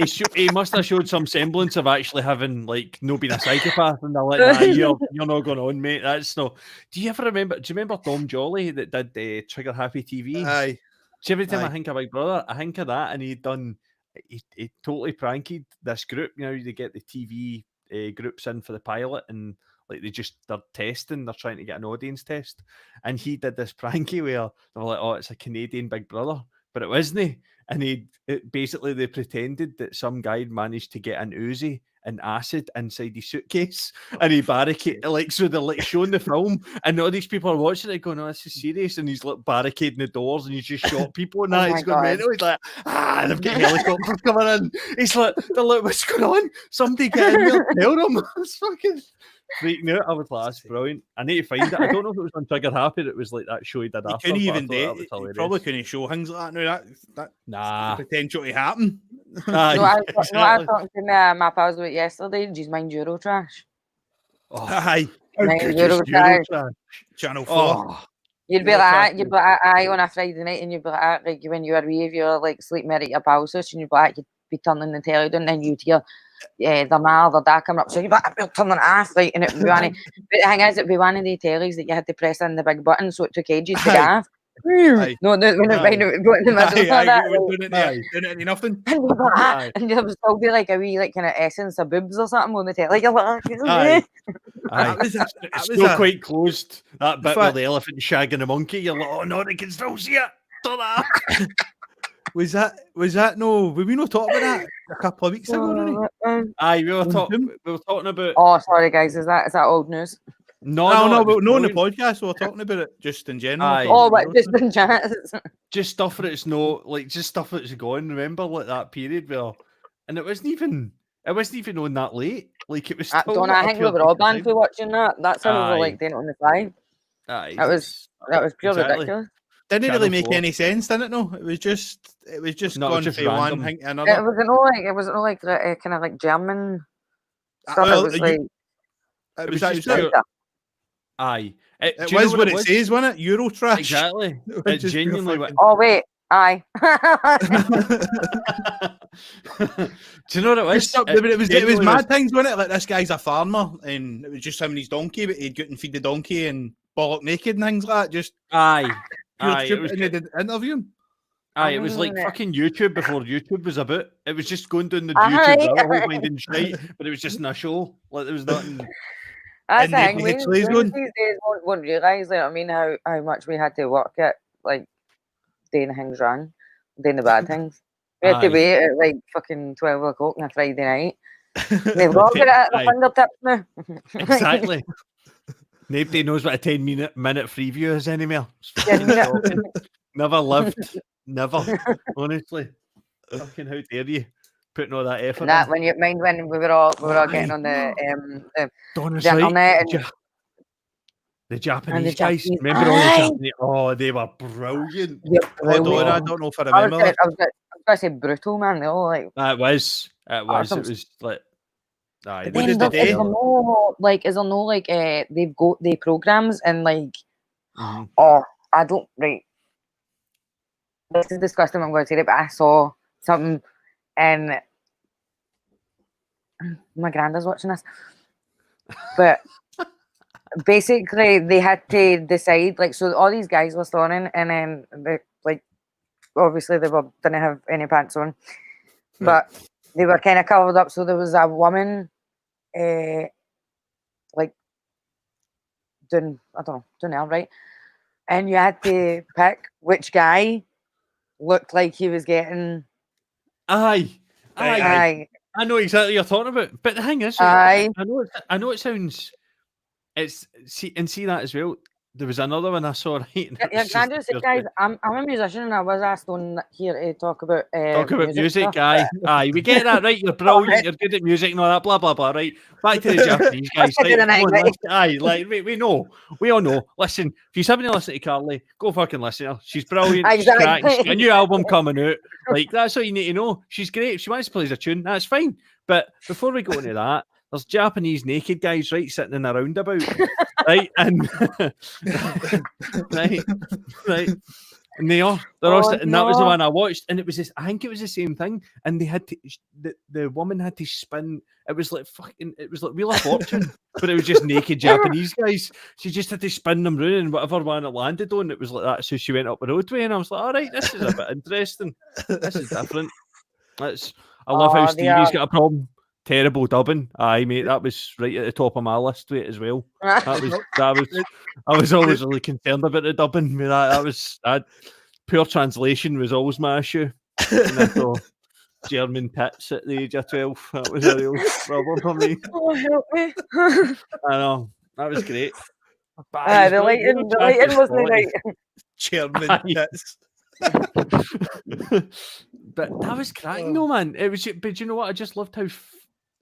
say. He must have showed some semblance of actually having like no being a psychopath, and they're like, nah, you're not going on, mate. That's no. Do you ever remember? Do you remember Dom Jolly that did Trigger Happy TV? Aye. So every time I think of Big Brother, I think of that, and he totally pranked this group. You know, they get the TV groups in for the pilot, and like they're testing, they're trying to get an audience test, and he did this pranky where they were like, "Oh, it's a Canadian Big Brother," but it wasn't. And basically they pretended that some guy had managed to get an Uzi and acid inside his suitcase, and he barricaded, like, so they're like showing the film, and all these people are watching it going, "Oh, this is serious," and he's like barricading the doors, and he's just shot people, and that he's going mental. He's like, they've got helicopters coming in. He's like, they're like, "What's going on? Somebody get in there, tell them." It's fucking freaking out. I was like, that's brilliant. I need to find it. I don't know if it was on Trigger Happy that was like that show he did after. Couldn't even do it. You probably couldn't show things like that now. That potential to happen. I was talking to my pals about yesterday. Just mind Euro trash. Aye. Mind Euro trash. Channel 4. Oh. You'd be like, on a Friday night, and you'd be like when you were wee, if you're like sleeping at your pals' house, and you'd be like, you'd be turning the telly down, and then you'd hear their dad coming up, so you'd be like, I'm turning it off, like, and it'd be one of, but the thing is, it'd be one of the tellies that you had to press in the big button, so it took ages to get off. No, when it go in the middle, doing it nothing. And there would still be like a wee like kind of essence of boobs or something on the telly. You're like, it's still quite closed. That bit where the elephant shagging a monkey, you're like, oh no, they can still see it. Was that no? Were we not talking about that a couple of weeks ago, Rooney? Aye, we were talking about. Oh, sorry guys, is that old news? No, on the podcast. We were talking about it just in general. Aye. Oh, but just in chat. Just stuff that's just stuff that's gone. Remember, like that period where, and it wasn't even on that late. Like it was. I think we were all banned for watching that. That's how we were like doing it on the side. Aye, that was pure ridiculous. Didn't really make any sense, did it? No, it was just going from one thing to another. It wasn't like kind of like German stuff. It was like it was just aye. It was what it says, wasn't it? Euro trash. Exactly. It genuinely went. Oh wait, aye. Do you know what it was? It was mad things, wasn't it? Like this guy's a farmer, and it was just him and his donkey, but he'd go and feed the donkey and bollock naked and things like that. Just aye. It was, and they did interview him. Aye, it was like fucking YouTube before YouTube was about. It was just going down the YouTube rabbit hole finding shit, but it was just in a show. Like there was nothing. That's the thing. We these days won't realise, like, I mean, how much we had to work at, like, doing things wrong, doing the bad things. We had to wait at like fucking 12 o'clock on a Friday night. They've all got it at the fingertips now. Exactly. Nobody knows what a 10-minute Freeview is anymore. Never lived. Never. Honestly. Fucking how dare you putting all that effort that in. When you mind when we were all getting on the internet and the Japanese guys. Remember all the Japanese? Oh, they were brilliant. I don't know if I remember. I was gonna say brutal, man. They all like it was. It was like Is there no they've got the programs and like I don't right. This is disgusting. I'm going to say it, but I saw something, and my granddad's watching this. But basically, they had to decide. Like, so all these guys were starting, and then they like obviously they didn't have any pants on, but they were kind of covered up. So there was a woman, like doing her right, and you had to pick which guy looked like he was getting. Aye. I know exactly what you're talking about, but the thing is, I know it sounds. See that as well. there was another one I saw, right? Yeah, can I just say, guys, I'm a musician and I was asked on here to talk about music, stuff. aye, we get that, right? You're brilliant, you're good at music and all that, blah, blah, blah, right? Back to the Japanese guys, Let's get to right? the Come on, night, aye, like, we all know. Listen, if you haven't listened to Carly, go fucking listen to her. She's brilliant, she's cracking, she's got a new album coming out. Like, that's all you need to know. She's great. If she wants to play a tune, that's fine. But before we go into that, there's Japanese naked guys, right, sitting in a roundabout, right? And right. And they're all sitting, and that was the one I watched, and it was this. I think it was the same thing. And they had to, the woman had to spin. It was like Wheel of Fortune, but it was just naked Japanese guys. She just had to spin them round, and whatever one it landed on, it was like that. So she went up the roadway, and I was like, all right, this is a bit interesting. This is different. I love how Stevie's got a problem. Terrible dubbing. Aye, mate, that was right at the top of my list with it as well. I was always really concerned about the dubbing. That poor translation was always my issue. And I thought German tits at the age of 12. That was a real problem for me. Oh, help me. I know. That was great. The lighting wasn't right. German tits. But that was cracking though, man. It was, but you know what? I just loved how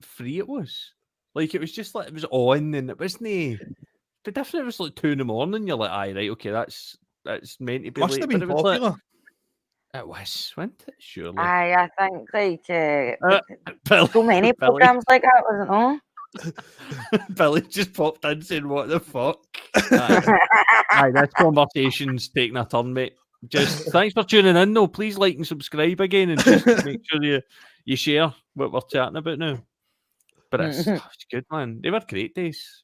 free it was. Like, it was just like, it was on, and it wasn't. But definitely, it was like 2 a.m. You're like, aye, right, okay, that's meant to be. Must late. have been But it was popular. It was, wasn't it? Surely. I think like so many Billy. programs like that, wasn't there? Billy just popped in saying, "What the fuck?" Aye, this conversation's taking a turn, mate. Just thanks for tuning in, though. Please like and subscribe again, and just make sure you share what we're chatting about now. But it's good, man. They were great days.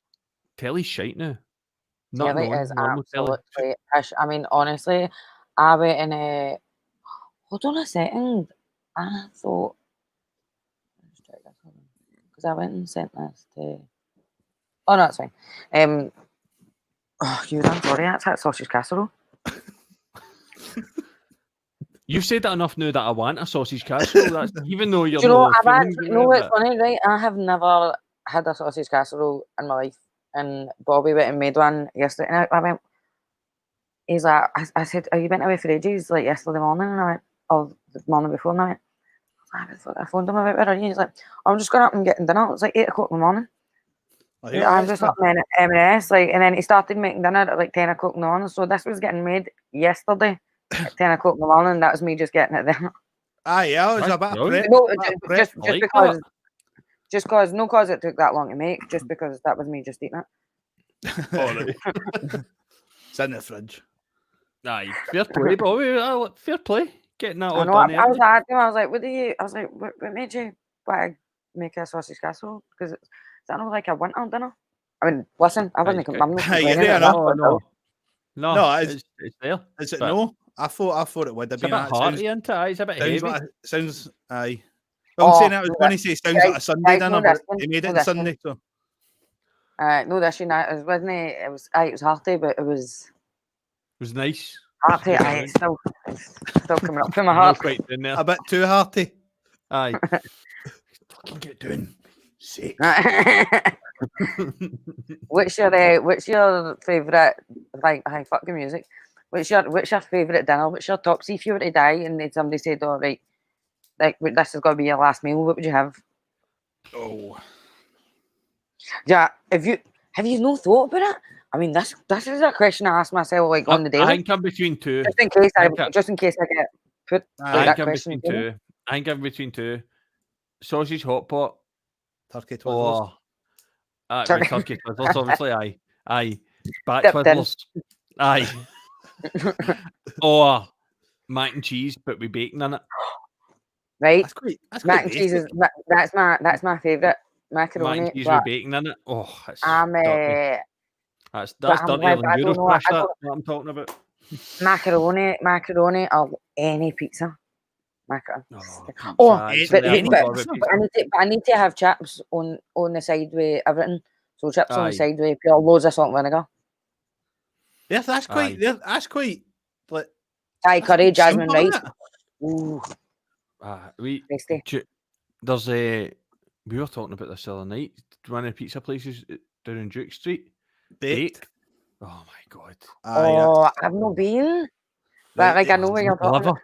Telly's shite now. Telly is absolutely. I mean, honestly, I went in hold on a second. I thought because I went and sent this to. Oh no, it's fine. I'm sorry. That's that sausage casserole. You've said that enough now that I want a sausage casserole. That's, even though you're. Do you know, it's funny, right? I have never had a sausage casserole in my life, and Bobby went and made one yesterday. And I went. He's like, I said, "Are you went away for ages?" Like yesterday morning, and I went, "Oh, the morning before." And I went, I phoned him about where are you? He's like, "I'm just going up and getting dinner." It was like 8 o'clock in the morning. Oh, yeah, I'm just up in M&S, like, and then he started making dinner at like 10 o'clock in the morning. So this was getting made yesterday at 10 o'clock in the morning. That was me just getting it then. Yeah, it was a bit of prep. No, just because, not because it took that long to make, just because that was me just eating it. All right. It's in the fridge. Aye, fair play, Bobby. Fair play. Getting that all done. I was asking him, I was like, what made you want to make a sausage casserole? Because it's not like a winter dinner. I mean, listen, I wasn't complaining. No, it's there. Is it no? I thought it would have been. It's a bit hearty, isn't it? It's a bit heavy. Sounds, aye. Well, I'm saying that was when he says sounds like a Sunday dinner, but he made it Sunday, so. No, this year it wasn't. It was hearty, but it was. It was nice. Hearty, it's still coming up from my heart. Quite in there. A bit too hearty. Aye. Fucking get doing. Sick. What's your favourite? Like, fuck the music. What's your favourite dinner? What's your top? See if you were to die and then somebody said, "All right, like this has got to be your last meal." What would you have? Oh. Yeah. Have you no thought about it? I mean, this is a question I ask myself like on the daily. I think I'm between two. Just in case I get put that question. I think I'm between two. Sausage hot pot. Turkey twizzlers. Turkey twizzlers, obviously. Aye. Back twizzlers. Aye. Or mac and cheese, but with bacon in it. Right. That's mac and cheese is that's my favourite. Macaroni. Mac and cheese with bacon in it. Oh, that's dirty. That's dirtier than Eurocrush, what I'm talking about. Macaroni, or any pizza. Macaroni. But I need to have chips on the side with everything. So chips on the side with pure loads of salt and vinegar. Yeah, that's quite. Like, Thai curry, jasmine rice. Ooh. There's we were talking about this the other night. One of the pizza places down in Duke Street. Baked. Oh my god! I've not been. But like I know what you're talking about.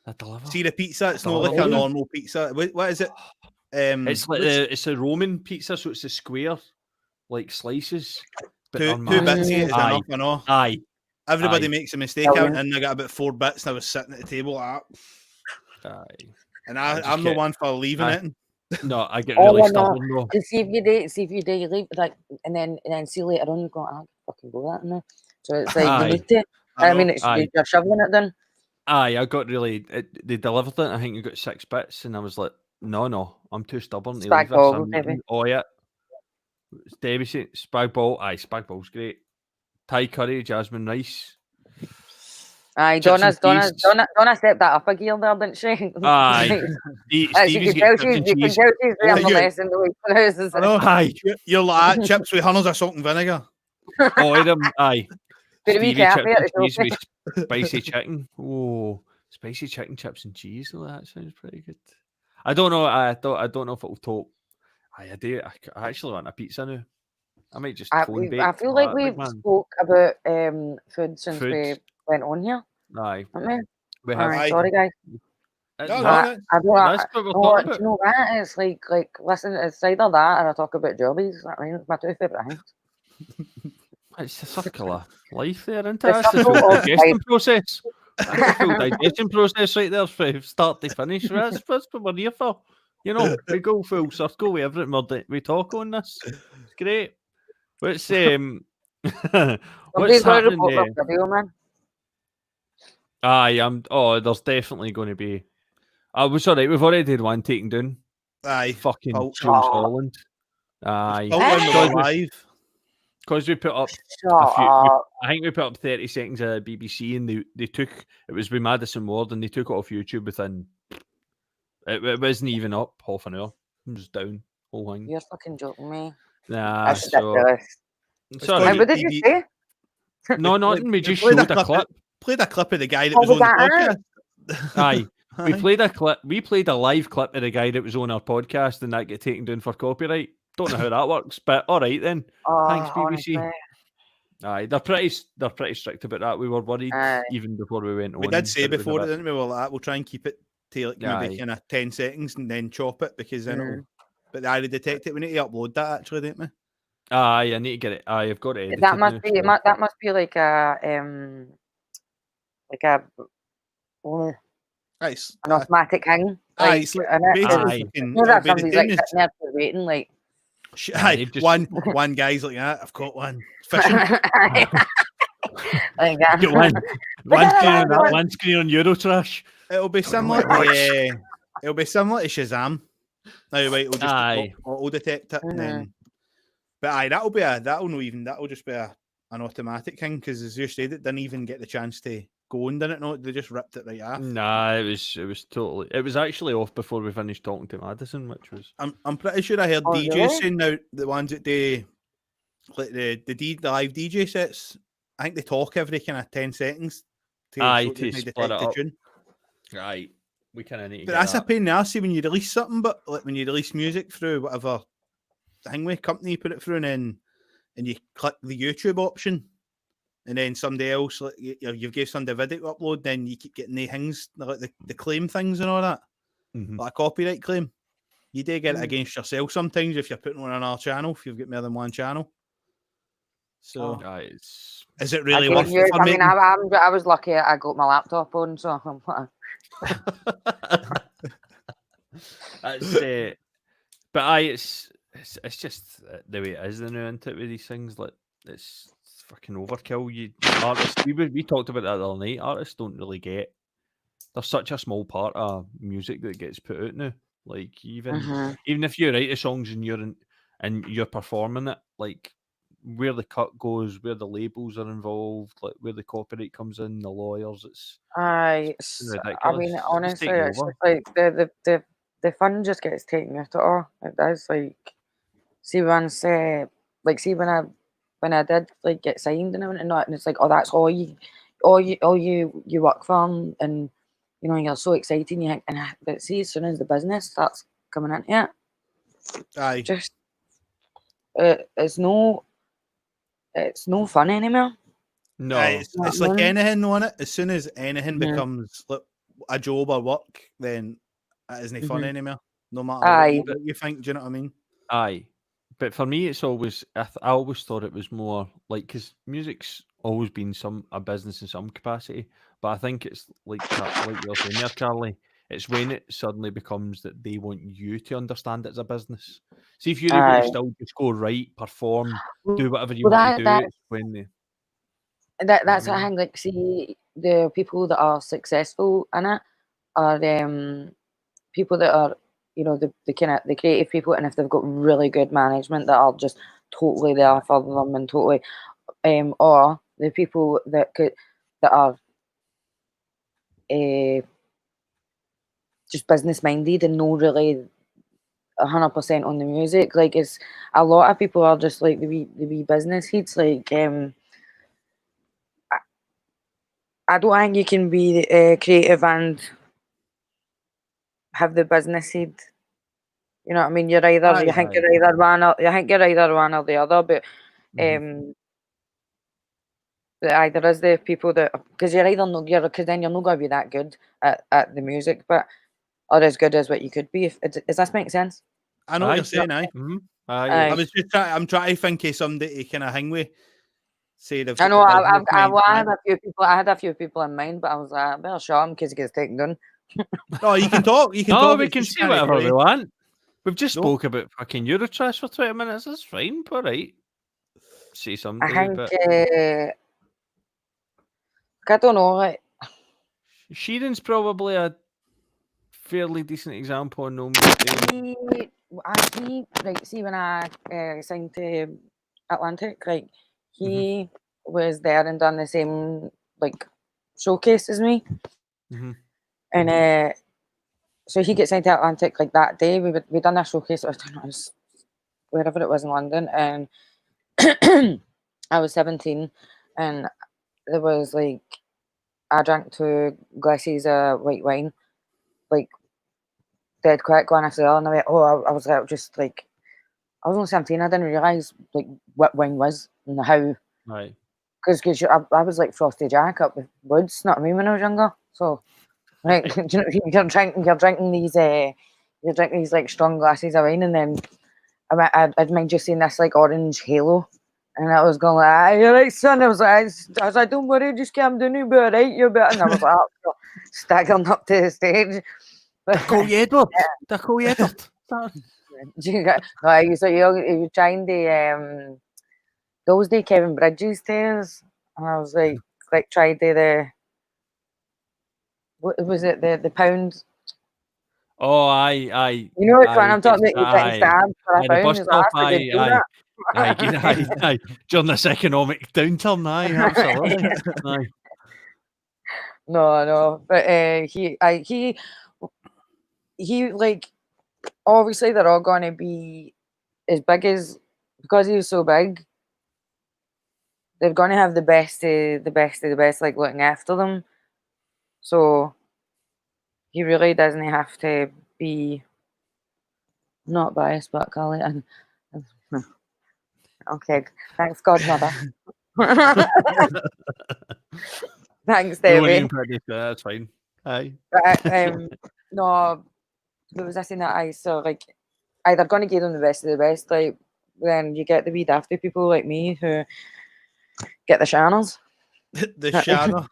I deliver. See the pizza? It's not like a normal pizza. What is it? It's like it's a Roman pizza, so it's a square, like slices. But two bits here is enough, I know. Aye. Everybody makes a mistake out, and I got about 4 bits, and I was sitting at the table like that. Aye. And I'm the one for leaving it. No, I get really stubborn though. And see if you do, you leave like, and then see later on you go, I fucking go that in there. So it's like you need to. I mean, you're shoveling it then. Aye, I got really. They delivered it. I think you got 6 bits, and I was like, no, I'm too stubborn to leave this. Debbie. Oh yeah, Debbie said spag bol. Aye, spag bol's great. Thai curry, jasmine rice. Aye, Donna stepped that up a gear there, didn't she? Aye, you can tell she's doing the lesson the week for houses. Aye, you're like that, chips with hundreds of salt and vinegar. Oh, them, aye. Stevie cheese with spicy chicken. Oh, spicy chicken chips and cheese. Oh, that sounds pretty good. I don't know. I don't know if it'll top. I do. I actually want a pizza now. I might just phone bake. I feel like we've spoke about food since we went on here. Aye. We have. Aye, sorry, guys. I don't know. Do you know that? It's like listen, it's either that or I talk about jobbies. I mean, it's my 2 favourite things. It's a circle of life there, isn't it? That's the full digestion process. That's the full digestion process right there from start to finish. That's what we're here for. You know, we go full circle with everything we talk on this. It's great. What's what's happening there? Man. Aye, there's definitely going to be. I was alright. We've already had one taken down. Aye, fucking Jules Holland. Aye, live. Because we put up I think we put up 30 seconds of BBC, and they took it was with Madison Ward, and they took it off YouTube within. It wasn't even up half an hour. It was down whole thing. You're fucking joking me. Nah, that's ridiculous. Sorry, what did you say? No, nothing. We just showed a clip. Played a clip of the guy that was on the podcast. Aye. We played a clip. We played a live clip of the guy that was on our podcast, and that get taken down for copyright. Don't know how that works, but all right then. Thanks, BBC. Honestly. Aye, they're pretty strict about that. We were worried even before we went on. We did say before, didn't we? Well, we'll try and keep it to like maybe kind of 10 seconds and then chop it because then but I detect it. We need to upload that actually, don't we? Aye, I need to get it. I've got it. That must be like a nice an automatic thing. Aye, that somebody's like sitting there waiting like. Aye, one guy's like that. I've got one fishing. One screen on Eurotrash. It'll be similar to Shazam. Now, right, it'll just auto detect it, and then. But that'll just be an automatic thing because, as you said, it didn't even get the chance to go on, didn't it? No, they just ripped it right off. Nah, it was totally. It was actually off before we finished talking to Madison, which was. I'm pretty sure I heard DJs saying now the ones that they like the live DJ sets. I think they talk every kind of 10 seconds. To split it up. Right, we kind of need. But that's a pain in the arse when you release something. But like when you release music through whatever thing with company, you put it through, and you click the YouTube option. And then somebody else, like you've gave somebody a video to upload, then you keep getting the things, like the claim things and all that. Like a copyright claim. You do get it against yourself sometimes if you're putting on another channel, if you've got more than one channel. So, is it really worth it? I mean, I was lucky I got my laptop on, so I'm that's but it's just the way it is the new into it with these things. Like it's fucking overkill. Artists, we talked about that the other night. Artists don't really get. There's such a small part of music that gets put out now. Like even if you write the songs and you're performing it, like where the cut goes, where the labels are involved, like where the copyright comes in, the lawyers. It's ridiculous. I mean, honestly, it's just like the fun just gets taken out of it all. It does. Like, see when I did like get signed and everything, and it's like, oh, that's all you work for, and you know you're so excited. And you think, but see, as soon as the business starts coming into it, it's no fun anymore. No, it's like anything on it. As soon as anything Mhm. becomes like a job or work, then it isn't fun Mhm. anymore. No matter Aye. what you think. Do you know what I mean? aye. But for me, it's always I always thought it was more like because music's always been a business in some capacity. But I think it's like you're saying there, Charlie. It's when it suddenly becomes that they want you to understand it as a business. See if you're able to Aye. still just go right, perform, do whatever you Well, want to do. It's when they. that's I what I mean? think. Like, see, the people that are successful in it are people that are, the kind of the creative people, and if they've got really good management that are just totally there for them and totally, or the people that are just business minded and no really 100% on the music. Like, it's a lot of people are just like the wee business heads. Like, I don't think you can be creative and have the business head. You know what I mean? You're either Aye, you think aye. you're either one or the other, but Mhm. there is the people that, because you're either no, because then you're not going to be that good at the music, but or as good as what you could be. Does this make sense? I know what you're Aye. saying. Aye. Mhm. Aye. Aye. I was just I'm trying to think of somebody to kind of hang with. Say they've I got know. the I business mind. had a few people. I had a few people in mind, but I was like, I better shut him in case he gets taken down. No, you can talk. You can No, talk. we It's can just see kinda whatever we great. want. We've just No. spoke about fucking Eurotrash for 20 minutes. That's fine. All right. See I someday, think but I don't know. Like, Sheeran's probably a fairly decent example of no mistake. see when I signed to Atlantic, like Mm-hmm. he was there and done the same like showcase as me, Mm-hmm. and so he gets signed to Atlantic like that day. We done a showcase. I don't know, it was wherever it was in London, and I was 17, and there was like I drank 2 glasses of white wine, like dead quick going after the other, and I went, I was like just like. I was only 17. I didn't realise like what wine was and how, Right. because I was like Frosty Jack up with Woods. Not me when I was younger. So like you're drinking these like strong glasses of wine, and then I'd mind just seeing this like orange halo, and I was going like, "Ah, you're right, son." I was like, "Don't worry, just calm down, you'll be alright, you'll be." And I was like, staggering up to the stage. They call you Edward. They call you Edward. No, you trying the those day Kevin Bridges tears, and I was like tried the what was it, the pound? Oh, aye. You know which one Aye, I'm talking about? You're getting aye. stabbed for a Aye, the pound. bus He's stop, like, that's a good deal, aye. that. Aye. During this economic downturn, aye, absolutely. Aye. No, but he like obviously they're all going to be as big as, because he was so big. They're going to have the best of the best, like looking after them. So he really doesn't have to be not biased, but Carly. And okay, thanks, Godmother. Thanks, We won't even Debbie. put this, that's fine. Aye. But, no, what was I saying that so like either going to give them the best of the best, like then you get the wee dafty people like me who get the shanners. The shadow.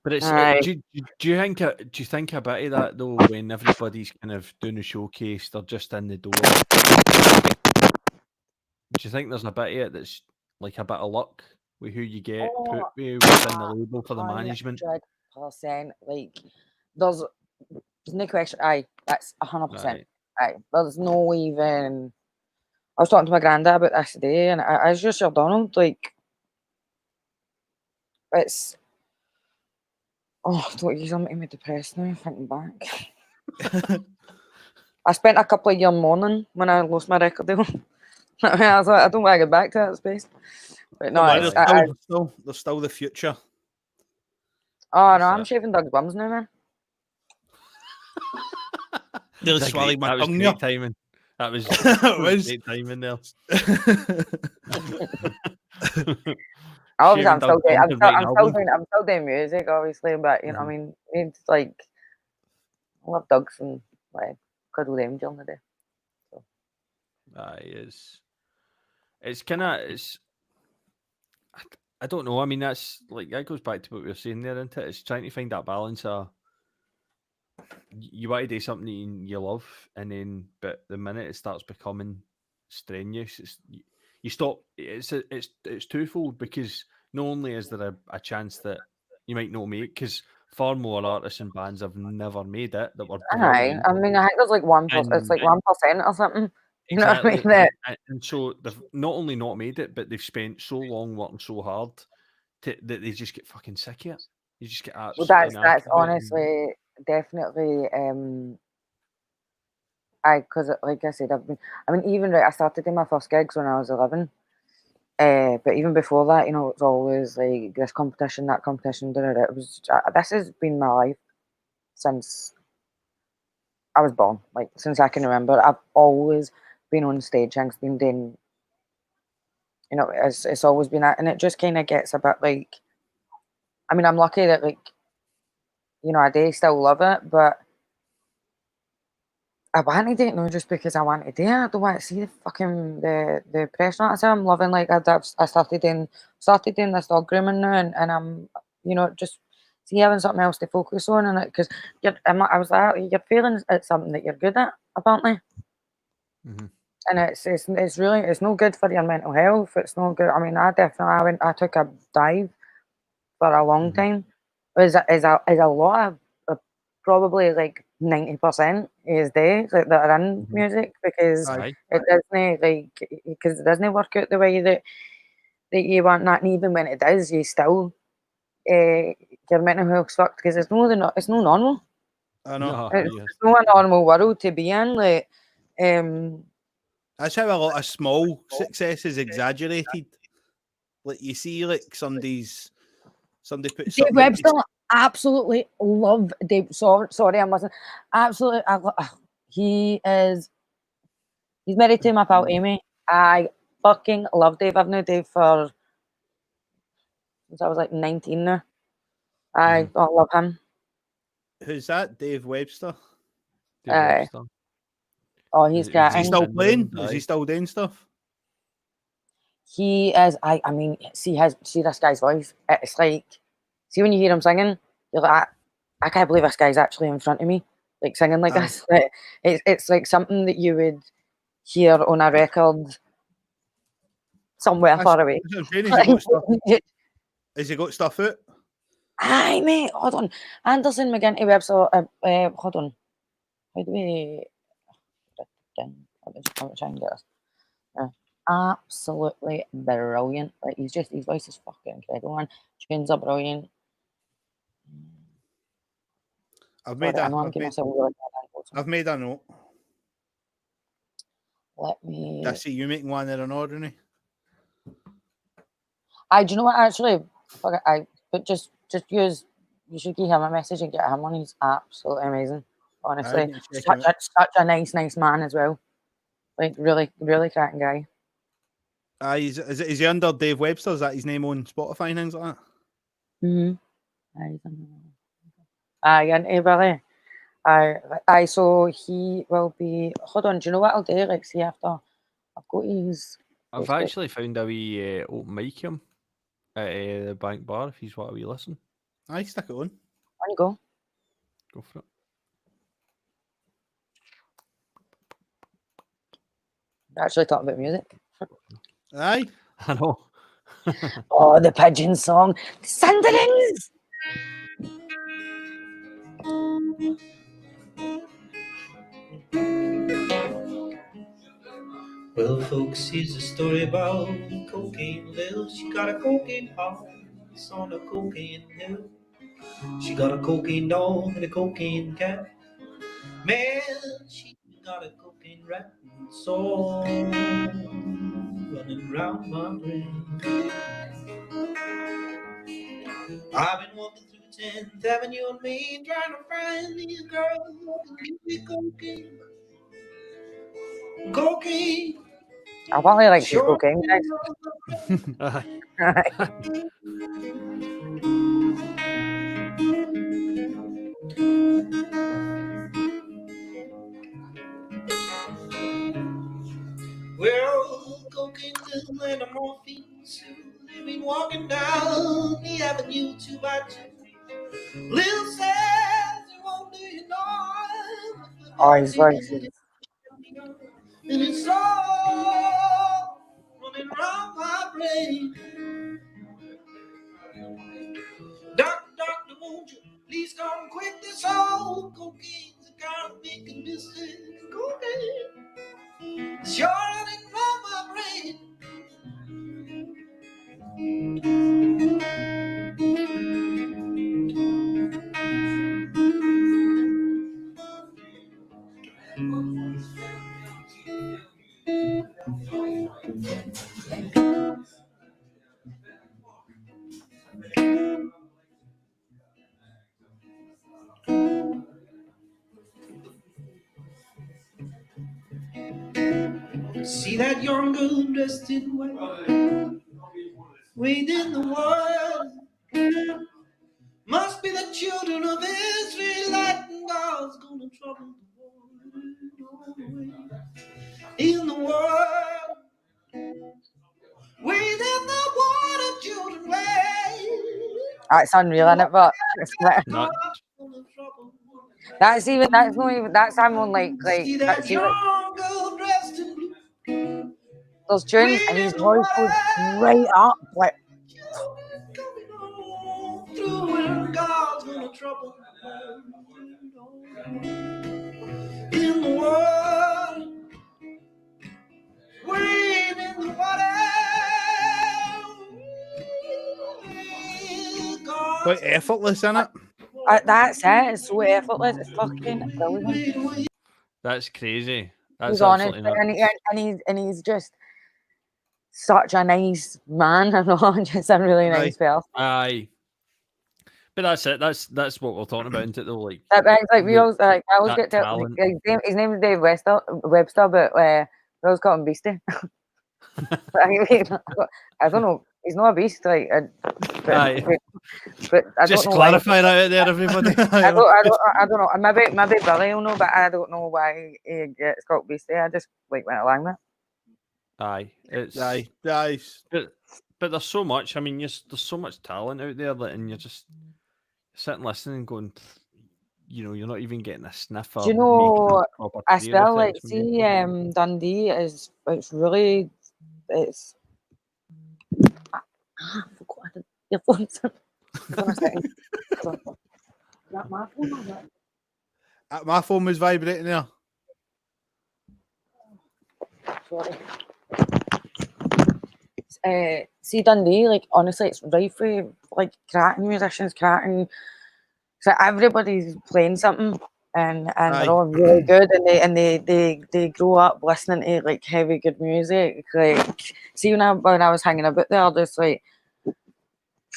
But it's Aye. do you think a bit of that though when everybody's kind of doing a showcase, they're just in the door? Do you think there's a bit of it that's like a bit of luck with who you get put within the label for the management? 100%. Like there's no question. Aye, that's 100%. Right. Aye, there's no even. I was talking to my granddad about this today, and I was just your Donald. Like it's. Oh, don't you make me depressed now thinking back. I spent a couple of years mourning when I lost my record deal. I was like, I don't want to get back to that space. But no, Don't worry, there's still the future. Oh no, I'm shaving Doug's bums now, man. Nearly That swallowed my was tongue great there. timing. That was It was. great timing there. Obviously, Shaving Doug Johnson writing album. I'm still doing music, obviously, but you know, what I mean, it's like I love dogs and like cuddle them during the day. So. It's kind of I don't know. I mean, that's like that goes back to what we were saying there, isn't it? It's trying to find that balance of you want to do something you love, and then but the minute it starts becoming strenuous, you stop. It's twofold because not only is there a chance that you might not make, because far more artists and bands have never made it that were brilliant. I mean, I think there's like 1%. It's like 1% or something. You know what I mean? And so they've not only not made it, but they've spent so long working so hard that they just get fucking sick of it. You just get absolutely. Well, that's honestly definitely. Because like I said, even I started in my first gigs when I was 11. But even before that, you know, it's always like this competition, that competition. It was this has been my life since I was born. Like since I can remember, I've always been on stage and been doing. You know, it's always been that, and it just kind of gets a bit like. I mean, I'm lucky that like, you know, I do still love it, but I wanted to do it not just because I wanted to do it. I don't want to see the fucking the pressure. That's how I'm loving. Like I started doing this dog grooming now, and I'm, you know, just see having something else to focus on, and because I was like, you're feeling it's something that you're good at apparently, and it's really no good for your mental health. It's no good. I mean, I took a dive for a long time. Is a lot of probably like 90% is days that are in music because it doesn't work out the way that you want that, and even when it does, you still your mental health's fucked because it's no normal. I know. It's not a normal world to be in. Like, that's how a lot of small success is exaggerated. Like you see, like somebody puts Dave Webster, absolutely love Dave. Sorry, I'm listening. Absolutely, he's married to my pal Amy. I fucking love Dave. I've known Dave since I was like 19 now. I love him. Who's that? Dave Webster. Oh, he's got. Is he still playing? Is he still doing stuff? He is. I mean, see this guy's voice. It's like, see when you hear him singing, you're like, I can't believe this guy's actually in front of me, like singing like this. It's like something that you would hear on a record somewhere far away. Has he got stuff out? Aye, mate. Hold on. Anderson McGinty Webster. Hold on. How do we? Let me try and get this. Absolutely brilliant. Like his voice is fucking incredible, man. Tunes are brilliant. I've made a note. Let me. I see you making one there on Ordinary. Do you know what? Actually, but just use. You should give him a message and get him on. He's absolutely amazing. Honestly, such a nice man as well. Like really, really cracking guy. Is he under Dave Webster? Is that his name on Spotify and things like that? So he will be. Hold on. Do you know what I'll do? Like, see after I've got his. I've actually found a wee open mic him at the Bank Bar. If he's what a wee listen. Aye, stick it on. On you go. Go for it. Actually, talking about music. Aye, I know. Oh, the pigeon song, Sanderings. Well, folks, here's a story about Cocaine Lil. She got a cocaine house on a cocaine hill. She got a cocaine dog and a cocaine cat. Man, she got a cocaine rat so running round my brain. I've been walking through 10th Avenue and Main trying to find these girls who can give me cocaine. Cocaine. I probably like his Sure. cocaine, guys. Well, cocaine and a morphine suit. They've been walking down the avenue 2 by 2. Lil says he won't do you no. Oh, his voice is... And it's all running around my brain. Doctor, won't you please come quick? This old cocaine's a kind of making business. Cocaine, it's sure running around my brain. See that young girl dressed in white, waiting the world. Must be the children of Israel, and God's gonna trouble the world. In the world, waiting the water, children wait. That's unreal, isn't it? But it's like- Nuts. that's not even that's someone like See that that's even, young girl dressed in blue. those tunes and his voice goes right up like Through and God's gonna trouble in the world, wait in the water. Quite effortless, isn't it? that's it. It's so effortless. It's fucking brilliant. That's crazy. That's He's honest, absolutely nuts. and he's just such a nice man. I know, just a really nice person. Aye. But that's it. That's what we're talking about, isn't it? Though, like, Like we always like I always that get to talent. his name is Dave Webster, but we always call him Beastie. I don't know. He's not a beast, like. Aye. But I Just don't know clarify that out there, everybody. I don't know. Maybe Billy will know, but I don't know why he gets called Beastie. I just like went along with it. Aye, it's Aye. but there's so much. I mean, there's so much talent out there, and you're just sitting listening, going, you're not even getting a sniff of. Do you know? making a proper I career spell of like things from you. see Dundee is it's really it's. I forgot I did earphones. Hold on a second. Is that my phone or what? My phone was vibrating there. Sorry. See Dundee, like honestly, it's right for like cracking musicians, cracking. So everybody's playing something, and they're all really good, and they grow up listening to like heavy good music. Like see when I was hanging about there, just like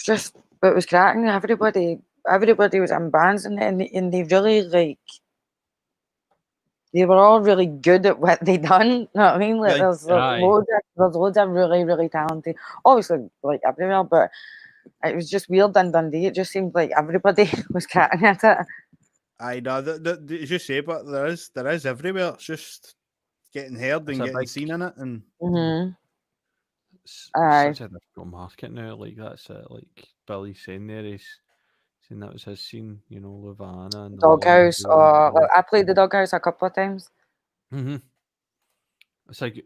just it was cracking. Everybody was in bands, and they really like. They were all really good at what they done. You know what I mean? Like, there's loads of really, really talented. Obviously, like everywhere, but it was just weird in Dundee. It just seemed like everybody was cracking at it. I know. As you say, but there is everywhere. It's just getting heard and getting seen in it, and it's such a difficult market now. Like that's it. Like Billy's saying there, he's saying that was his scene. Lavana and Doghouse, or I played the Doghouse a couple of times. It's like,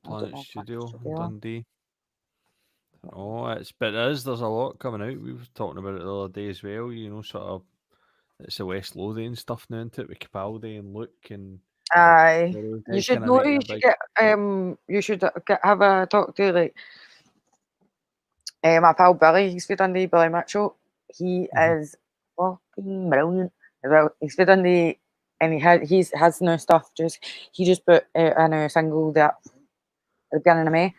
Planet Studio, Dundee. There's a lot coming out. We were talking about it the other day as well. Sort of, it's the West Lothian stuff now, isn't it? With Capaldi and Luke and. Aye, you should know. You should get. You should have a talk to like. My pal Billy, he's for Dundee. Billy Mitchell. He is fucking brilliant. He's for Dundee, and he has new stuff. He just put a new single that at the beginning of May.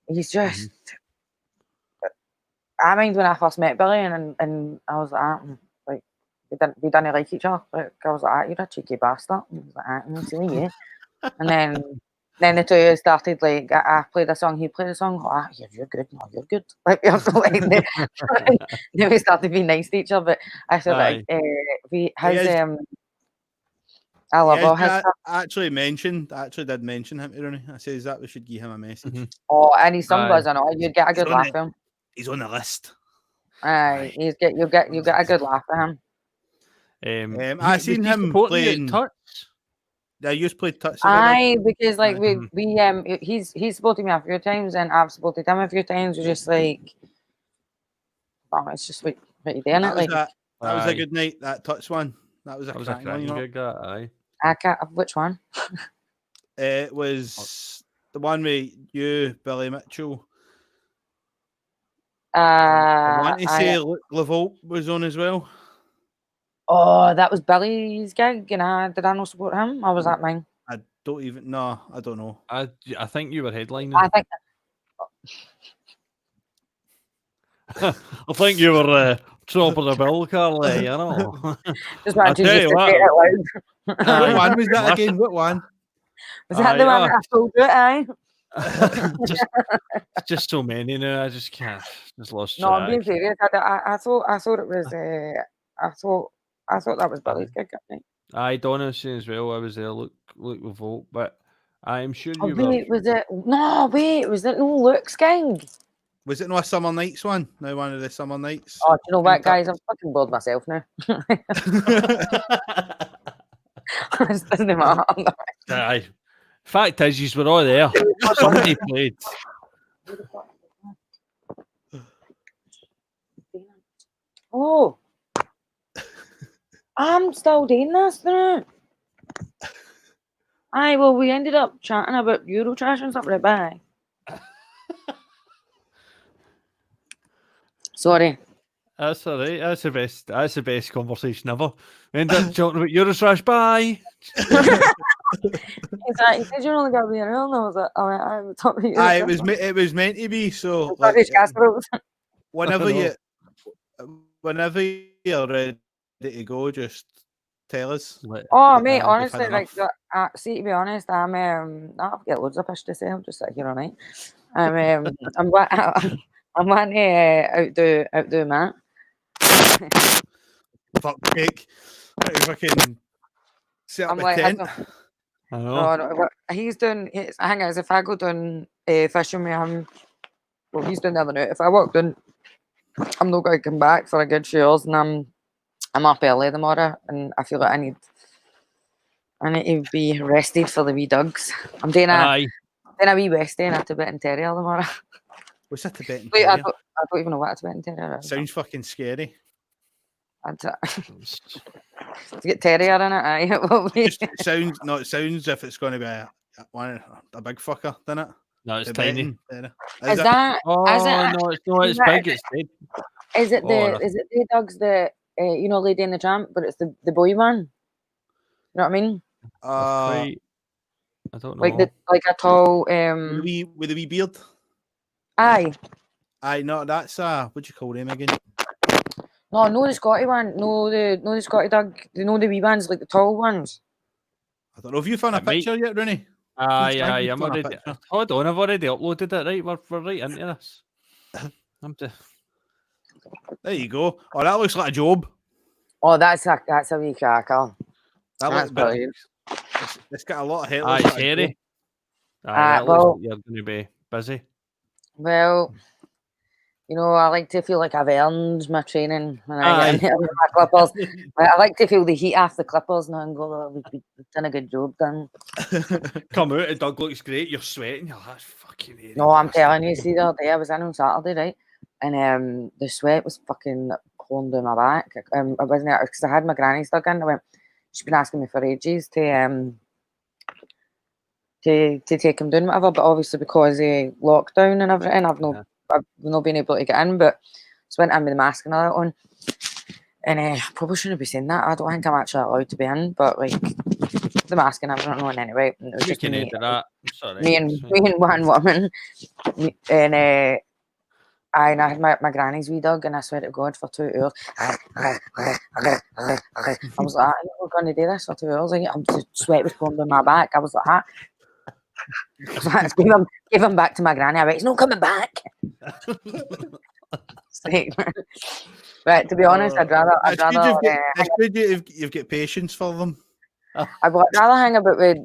He's just. I mind when I first met Billy, and I was like, we didn't like each other. Like, I was like, you're a cheeky bastard. He was like, I'm seeing you. And then the two of us started, like, I played a song, he played a song. Oh, you're good. No, you're good. Like, we have to, like, then we started being nice to each other. But I feel like I love all his stuff. I actually did mention him to Rooney. I says that we should give him a message. Oh, and his song goes on. You'd get a good laugh at him. He's on the list. Aye, you get a good laugh at him. I seen him playing Tuts. Yeah, you played Tuts. Aye, because like he's supported me a few times and I've supported him a few times. We're just like, oh, it's just what you're doing. That was a good night. That Tuts one. That was a cracking gig. Aye. I can't. Which one? It was the one with you, Billy Mitchell. I want to say Luke Levolt was on as well. Oh, that was Billy's gig, and did I not support him? Or was that mine? I don't know. I think you were headlining. I think. I think you were top of the bill, Carly. You know. Just want to say it loud. What one was that again? What one? Was that the one that I told you? Aye. just so many now. I just can't. Just lost track. No, I'm being serious. I thought it was. I thought that was Billy's gig. Aye, Donna saying as well. I was there. Look, Revolt, but I'm sure you were. Was it? No, wait. Was it no Luke's gig? Was it no a Summer Nights one? No, one of the Summer Nights. Oh, do you know what, guys? I'm fucking bored myself now. It doesn't matter. Aye. Fact is, you were all there. Somebody played. Oh, I'm still doing this now. Aye, well, we ended up chatting about Eurotrash and stuff right back. Sorry. That's all right. That's the best conversation ever. We ended up talking about Eurotrash. Bye. He said you're only gonna be around. I was like, I'm talking. It was meant to be so. Like, whenever you're ready to go, just tell us. Oh, mate, honestly, like, see, to be honest, I've got loads of fish to say. I'm just sitting here all night. I'm wanting to outdo Matt. Fuck cake. Fucking set up a tent. I know. No, he's doing. I think as if I go down fishing with him, well, he's doing the other night. If I walk down, I'm not going to come back for a good few hours, and I'm up early tomorrow, and I feel like I need to be rested for the wee dogs. I'm doing a wee Westie and a Tibetan Terrier tomorrow. What's a Tibetan Terrier? I don't even know what a Tibetan Terrier is. Sounds fucking scary. To get terrier in it, aye. It sounds if it's going to be a big fucker, doesn't it? No, it's tiny. Is that? Oh, no, it's big. It's big. Is it the dogs that Lady and the Tramp, but it's the boy one? You know what I mean? I don't know. Like a tall with a wee beard. Aye. No, that's what do you call them again? No, the Scotty one. No, the Scotty dog. You know the wee ones, like the tall ones. I don't know if you found a picture yet, Rooney. Aye, I'm already. Hold on, I've already uploaded it. Right, we're right into this. There you go. Oh, that looks like a job. Oh, that's a wee cracker. That's brilliant. It's got a lot of hair. Aye, it's hairy. Well, you're going to be busy. Well, I like to feel like I've earned my training when I get into my clippers. I like to feel the heat off the clippers now and go, we've done a good job done. Come out, the dog looks great, you're sweating, that's fucking hairy. No, I'm telling you, see the other day I was in on Saturday, right? And the sweat was fucking pouring down my back. I wasn't there because I had my granny stuck in. She's been asking me for ages to take him down, whatever, but obviously because of lockdown and everything, I've not been able to get in, but just went in with the mask and all that on. And I probably shouldn't be saying that. I don't think I'm actually allowed to be in, but like the mask and everything on anyway. And it was just me and one woman. And And I had my granny's wee dog, and I swear to God, for 2 hours, I was like, we're going to do this for 2 hours. Like, sweat was pouring down my back. I was like, give him back to my granny. I went, he's not coming back. Right, to be honest, I'd rather you've got patience for them. I'd rather hang about with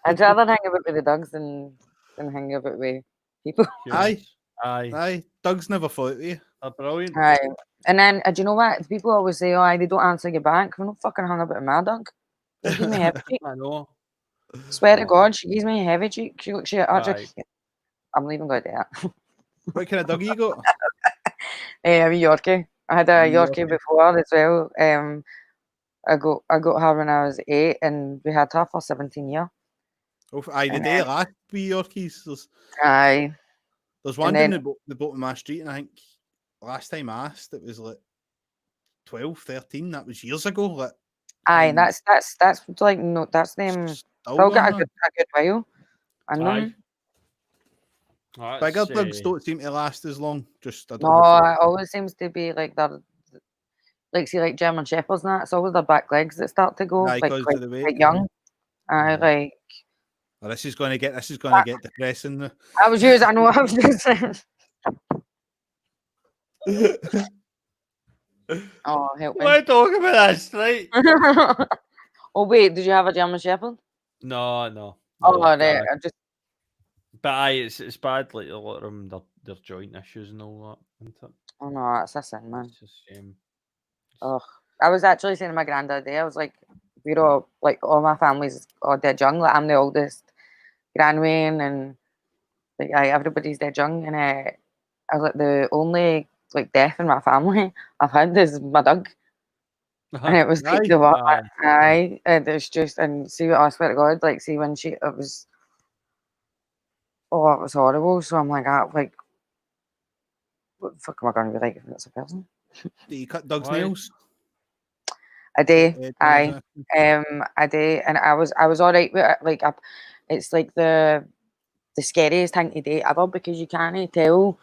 I'd rather hang about with the dogs than hang about with people. Aye. Doug's never fought with you. They're brilliant. Right. And then, do you know what? People always say, oh, they don't answer you back. I'm not fucking hung about with my dog. She gives me a heavy cheek. I know. Swear to God, she gives me a heavy cheek. Aye. I'm leaving going to that. What kind of dog you got? A Yorkie. I had a Yorkie before as well. I got her when I was 8, and we had her for 17 years. Oh, aye, the day last wee Yorkies. Aye. There's one down the bottom of my street, and I think last time I asked, it was like 12, 13. That was years ago. Like, aye, that's like no, that's them. Still got a good while. I know. Bigger dogs don't seem to last as long. Just it always seems to be like that. Like see, like German Shepherds and that. It's always their back legs that start to go like quite young. Like. Well, this is going to get depressing. I was using. I know. I was using. Oh, help me! We're talking about this, right? Oh wait, did you have a German Shepherd? No. Oh, right. But aye, it's bad. Like a lot of them, their joint issues and all that. Isn't it? Oh no, that's a sin, man. It's a shame. Oh, I was actually saying to my granddad there, I was like, we're all like all my family's all dead young. Like I'm the oldest, Granwayne, and like everybody's dead young. And I was like the only like death in my family I've had is my dog. And it was like and it's just and see what I swear to God, like see when it was it was horrible. So I'm like, what the fuck am I gonna be like if it's a person? Do you cut dogs' nails? A day, a day, and I was all right with it. Like it's like the scariest thing to do ever because you can't tell.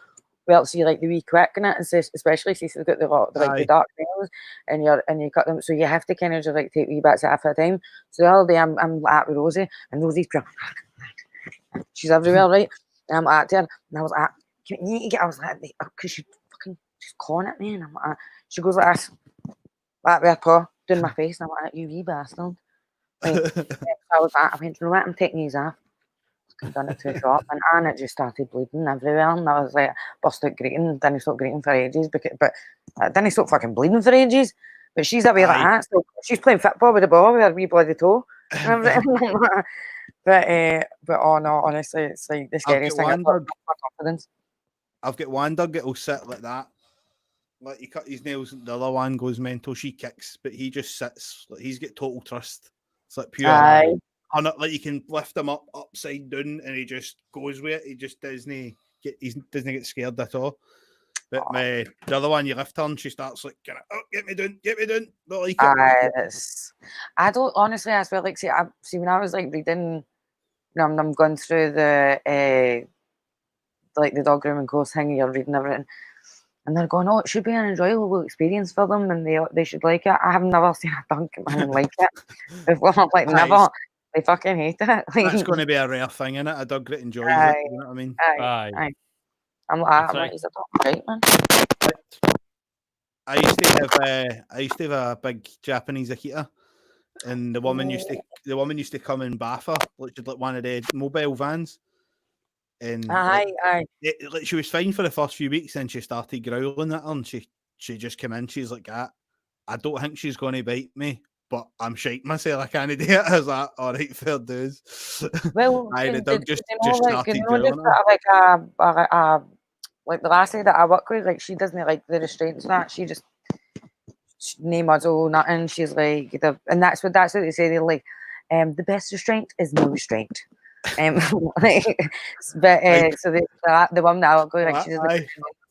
Well, see, like the wee quick in it, especially since they've got the dark nails, and you cut them, so you have to kind of just like take wee bits at a time. So the other day, I'm at with Rosie, and Rosie's she's everywhere, right? And I'm at her, and I was like, you need to get. I was like, because she's clawing at me, and I'm like, she goes like this, like with her paw, doing my face, and I'm like, you wee bastard. Like, I was like, I went, you know what? I'm taking these off. I've done it too short, and it just started bleeding everywhere, and I was like, burst out greeting, didn't stop greeting for ages, but I didn't stop fucking bleeding for ages. But she's away like that, so she's playing football with the ball with her wee bloody toe. But oh no, honestly, it's like the scariest thing. I've got confidence. I've got one dog that'll sit like that. Like he cut his nails, the other one goes mental. She kicks, but he just sits. Like he's got total trust. It's like pure. Like you can lift him up upside down, and he just goes with it. He just doesn't get scared at all. But the other one, you lift her, and she starts like, get me down. Not like it. I don't honestly. I feel like see when I was like reading, I'm going through the like the dog grooming course thing. You're reading everything. And they're going, oh, it should be an enjoyable experience for them, and they should like it. I have never seen a dog like it before. Like never. They fucking hate it. Like, that's going to be a rare thing, isn't it? A dog that enjoys it. You know what I mean? Aye. I'm like, he's a dog, right, man. I used to have a big Japanese Akita, and the woman used to come and bath her, like one of the mobile vans. And she was fine for the first few weeks, and she started growling at her, and she just came in. She's like, I don't think she's going to bite me, but I'm shaking myself. I can't do it. I was like, all right, fair dues. Well, the dog just started growling. Like the lassie that I work with, like she doesn't like the restraints and that. She just no muzzle, nothing. She's like and that's what they say. They're like, the best restraint is no restraint. But so the one that I work with, like she doesn't.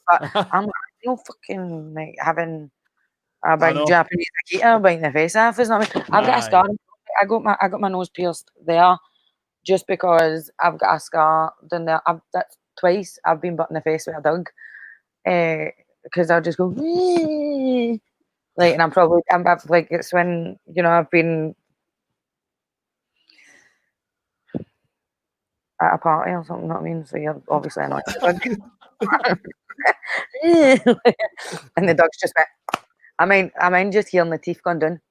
But I'm fucking like having a big Japanese Akita biting the face off. Is not. I've got a scar. I got my nose pierced there, just because I've got a scar. Then there, twice I've been butt in the face with a dog, because I'll just go like, and I'm like, it's when I've been at a party or something. You know what I mean? So you're obviously annoyed. And the dog's just went. I mean, just hearing the teeth going down,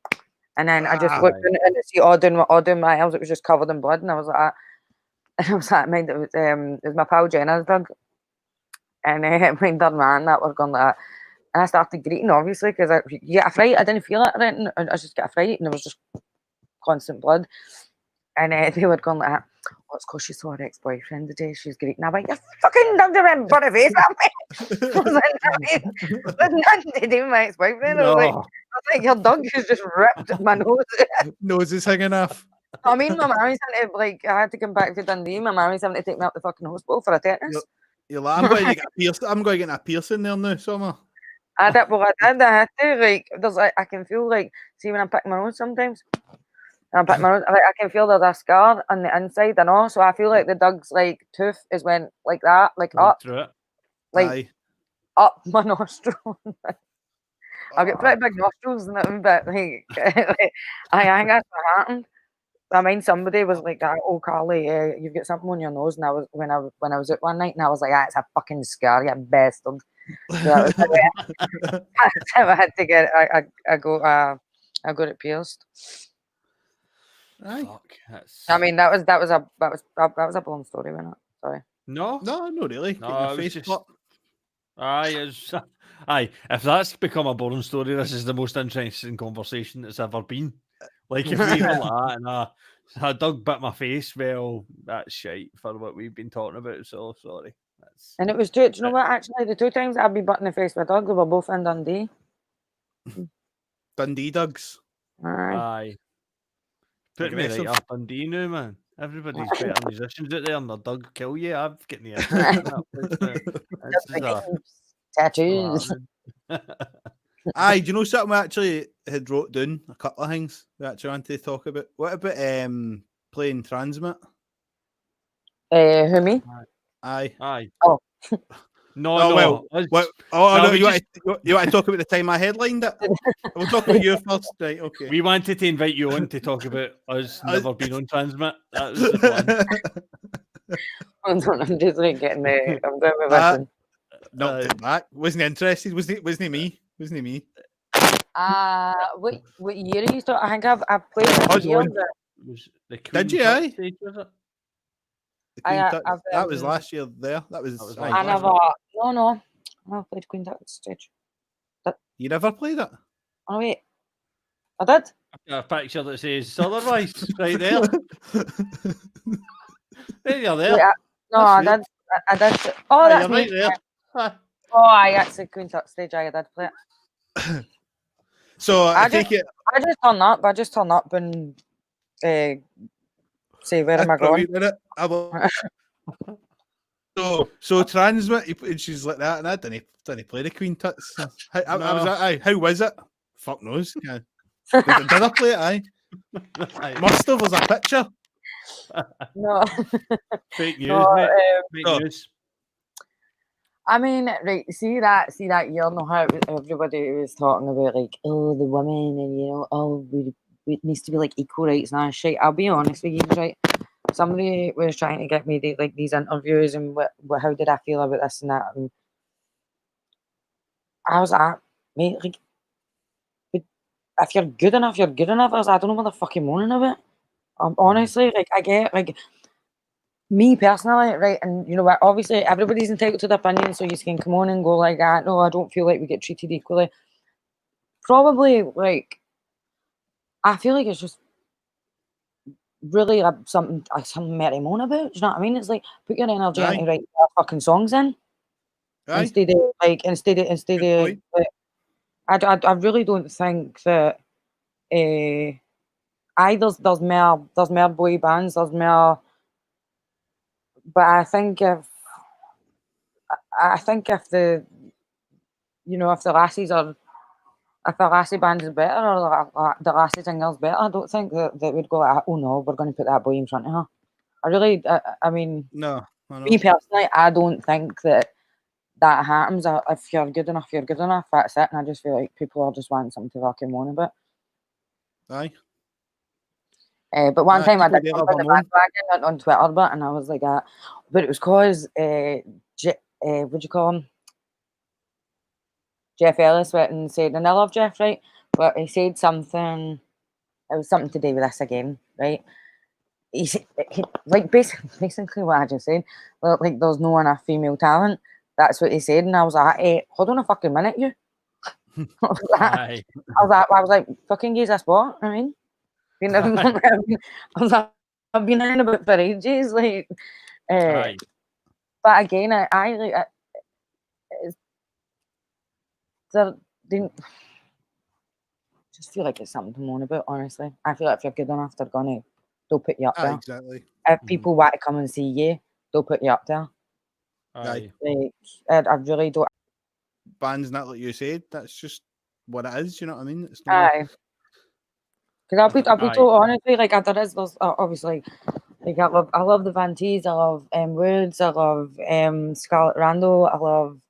and then I just looked in and see all down my nails. It was just covered in blood, and I was like, mind, it was my pal Jenna's dog, and mine done man that was going like that, and I started greeting obviously because you get a fright. I didn't feel it or anything. I just get a fright, and there was just constant blood, and they were going like that. Oh, it's because she saw her ex-boyfriend today. She's greeting. I'm like, you fucking dog around body face at me. There's nothing to do with my ex-boyfriend. No. I was like, your dog has just ripped my nose. Nose is hanging off. I mean, my mommy's having to, like, I had to come back to Dundee. My mommy's having to take me up the fucking hospital for a tetanus. You're like, I'm going to get a piercing. I'm going to get a piercing there now, Summer. I had to, like, there's like, I can feel like, see when I'm picking my nose sometimes. I can feel there's a scar on the inside and all, so I feel like the dog's like tooth is went like that, like up, like up my nostril. I've got pretty big nostrils and everything, but like, I think that's what happened. I mean, somebody was like, "Oh, Carly, you've got something on your nose." And I was when I was out one night, and I was like, "It's a fucking scar, you bastard." So that was I had to get. I got it pierced. Fuck, I mean, that was a blown story, wasn't it? Sorry. No, not really. No, it was just... Aye, if that's become a boring story, this is the most interesting conversation that's ever been. Like, if we were like that and a dog bit my face, well, that's shite for what we've been talking about, so sorry. And it was two, do you know what, actually, the 2 times I've been butting the face with a dog, they were both in Dundee. Dundee dogs. Aye. Put me right up Dundee now, man. Everybody's better musicians out there and their dog kill you. I've got the tattoos. Aye, do you know something we actually had wrote down? A couple of things we actually wanted to talk about. What about playing Transmit? Who, me? Aye. Oh. No. You want to talk about the time I headlined it? We'll talk about you first, right? Okay. We wanted to invite you on to talk about us never been on Transmit. That was the plan. I'm just like getting the. I'm going with this one. Not back. Wasn't interested. Wasn't me. What year are you starting? I think I've played this year. Did you? Aye. Stage, was it? That was last year. There. That was. I never. No. I never played Queen Tut stage. You never played it? Oh wait, I did. I've got a picture that says otherwise right there. There you're there. Wait, I did. Oh, that's right me. there. Oh, I actually Queen Tut stage. I did play it. So I take it. I just turn up and say where am I going? So Transmit, and she's like that, and I didn't play the Queen Tuts. How was it? Fuck knows. Did I play it? Aye. Must have. Was a picture. No. Fake news, mate. Fake news. I mean, right, see that year, no, how everybody was talking about, like, oh, the women, and, it needs to be, like, equal rights and that shit. I'll be honest with you, right? Somebody was trying to get me these interviews and how did I feel about this and that, and I was like, mate, like, if you're good enough, you're good enough. I was like, I don't know what the fuck you're moaning about. Honestly, like, I get, like, me personally, right, and you know what, obviously everybody's entitled to their opinion, so you can come on and go like that, no, I don't feel like we get treated equally. Probably, like, I feel like it's just really something to moan about, do you know what I mean? It's like, put your energy into write fucking songs in. Instead of like, I really don't think that there's more boy bands, there's more. But I think if the lassies are, if the lassie band is better or the lassie singer's better, I don't think that we'd go like, oh no, we're going to put that boy in front of her. I mean, no. I know. Me personally, I don't think that happens. If you're good enough, you're good enough. That's it. And I just feel like people are just wanting something to fucking moan about. Aye. But one time I people did get jump on the overmoan. bandwagon on Twitter, and I was like, but it was because, what'd you call him? Jeff Ellis went and said, and I love Jeff, right? But he said something, it was something to do with this again, right? He like basically what I just said, like there's no enough female talent. That's what he said, and I was like, hey, hold on a fucking minute, you. I was like, fucking use this what? I mean, I've been in about for ages, like. But again, I like. They just feel like it's something to moan about. Honestly, I feel like if you're good enough, they'll put you up there. Exactly. If people want to come and see you, they'll put you up there. Aye. Like, I really don't. Bands not like you said. That's just what it is. You know what I mean? It's Aye. Because I'll be told honestly, like there's obviously, like I love the Van Tees, I love Woods, I love Scarlet Randall, I love,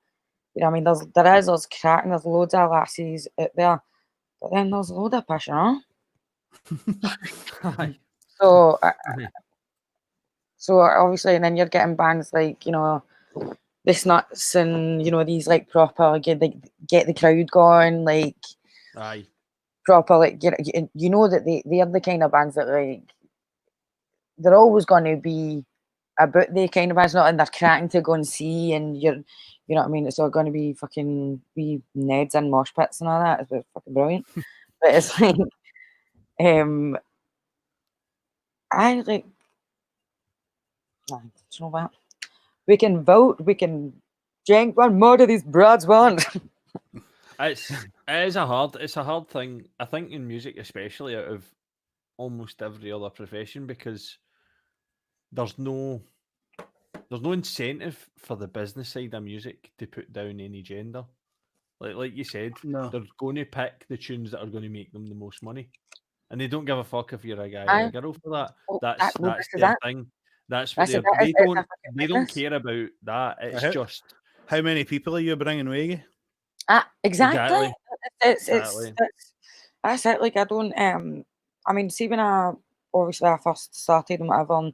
you know what I mean, there's cracking, there's loads of lassies out there, but then there's a load of passion, huh? So obviously, and then you're getting bands like, you know, the Snuts and, you know, these like proper get the crowd going, like proper, like, you know that they are the kind of bands that, like, they're always going to be about the kind of bands, not and they're cracking to go and see, and you know what I mean, it's all going to be fucking wee Neds and mosh pits and all that. It's fucking brilliant. But it's like, I like, you know what, we can vote, we can drink one more of these broads want. It's a hard thing, I think, in music, especially out of almost every other profession, because there's no incentive for the business side of music to put down any gender. Like you said, they're going to pick the tunes that are going to make them the most money, and they don't give a fuck if you're a guy or a girl for that. That's their thing. That's what they don't care about that. It's just how many people are you bringing with you? Exactly. That's it. Like, I don't. I mean, see, when I first started and whatever,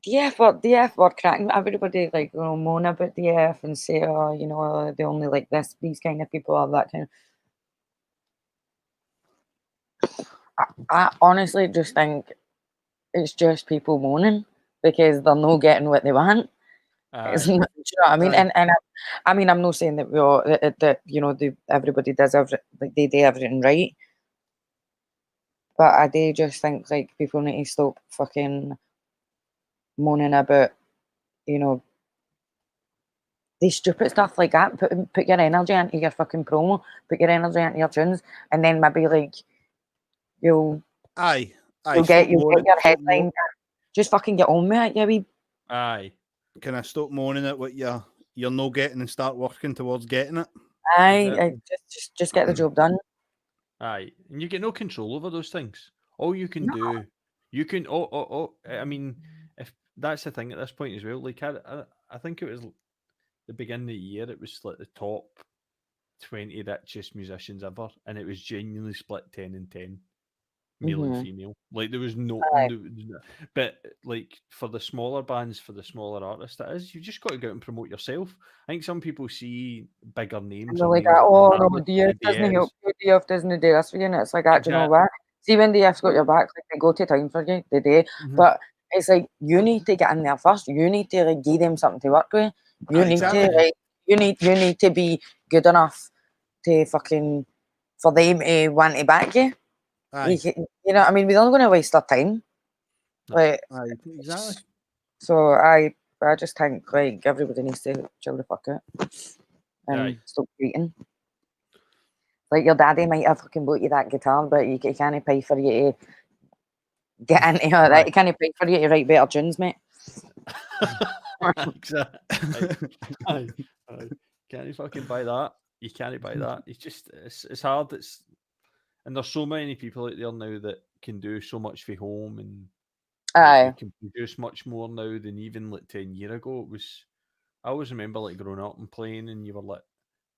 the F word cracking. Everybody, like, you know, moan about the F and say, oh, you know, they only like these kind of people or that kind of. I honestly just think it's just people moaning because they're not getting what they want. Do you know what I mean? And I mean, I'm not saying that that you know, everybody does they do everything right, but I do just think, like, people need to stop fucking moaning about, you know, these stupid stuff like that. Put your energy into your fucking promo, put your energy into your tunes, and then maybe, like, you'll get your headline. Just fucking get on with it, yeah, wee. Aye. Can I stop moaning at what you're not getting and start working towards getting it? Aye, just get the job done. Aye, and you get no control over those things. All you can do, you can. I mean, if that's the thing at this point as well. Like, I think it was the beginning of the year. It was like the top 20 richest musicians ever, and it was genuinely split 10 and 10. Male and female, like there was no, but like for the smaller bands, for the smaller artists, that is, you just got to go out and promote yourself. I think some people see bigger names. And they're like, oh no, DF doesn't help you, DF doesn't do this for you, and it's like, do you know what? See, when DF's got your back, like, they go to town for you, they do. But it's like, you need to get in there first. You need to, like, give them something to work with. You need to, like, you need to be good enough to fucking, for them to want to back you. You know what I mean? We're not going to waste our time. Like, exactly. So I just think, like, everybody needs to chill the fuck out and stop cheating. Like, your daddy might have fucking bought you that guitar, but you can't pay for you to get into it. Right? You can't pay for you to write better tunes, mate. Exactly. Can't you fucking buy that? You can't buy that. It's just it's hard. And there's so many people out there now that can do so much for home, and Aye. we can produce much more now than even like 10 years ago. It was. I always remember like growing up and playing, and you were like,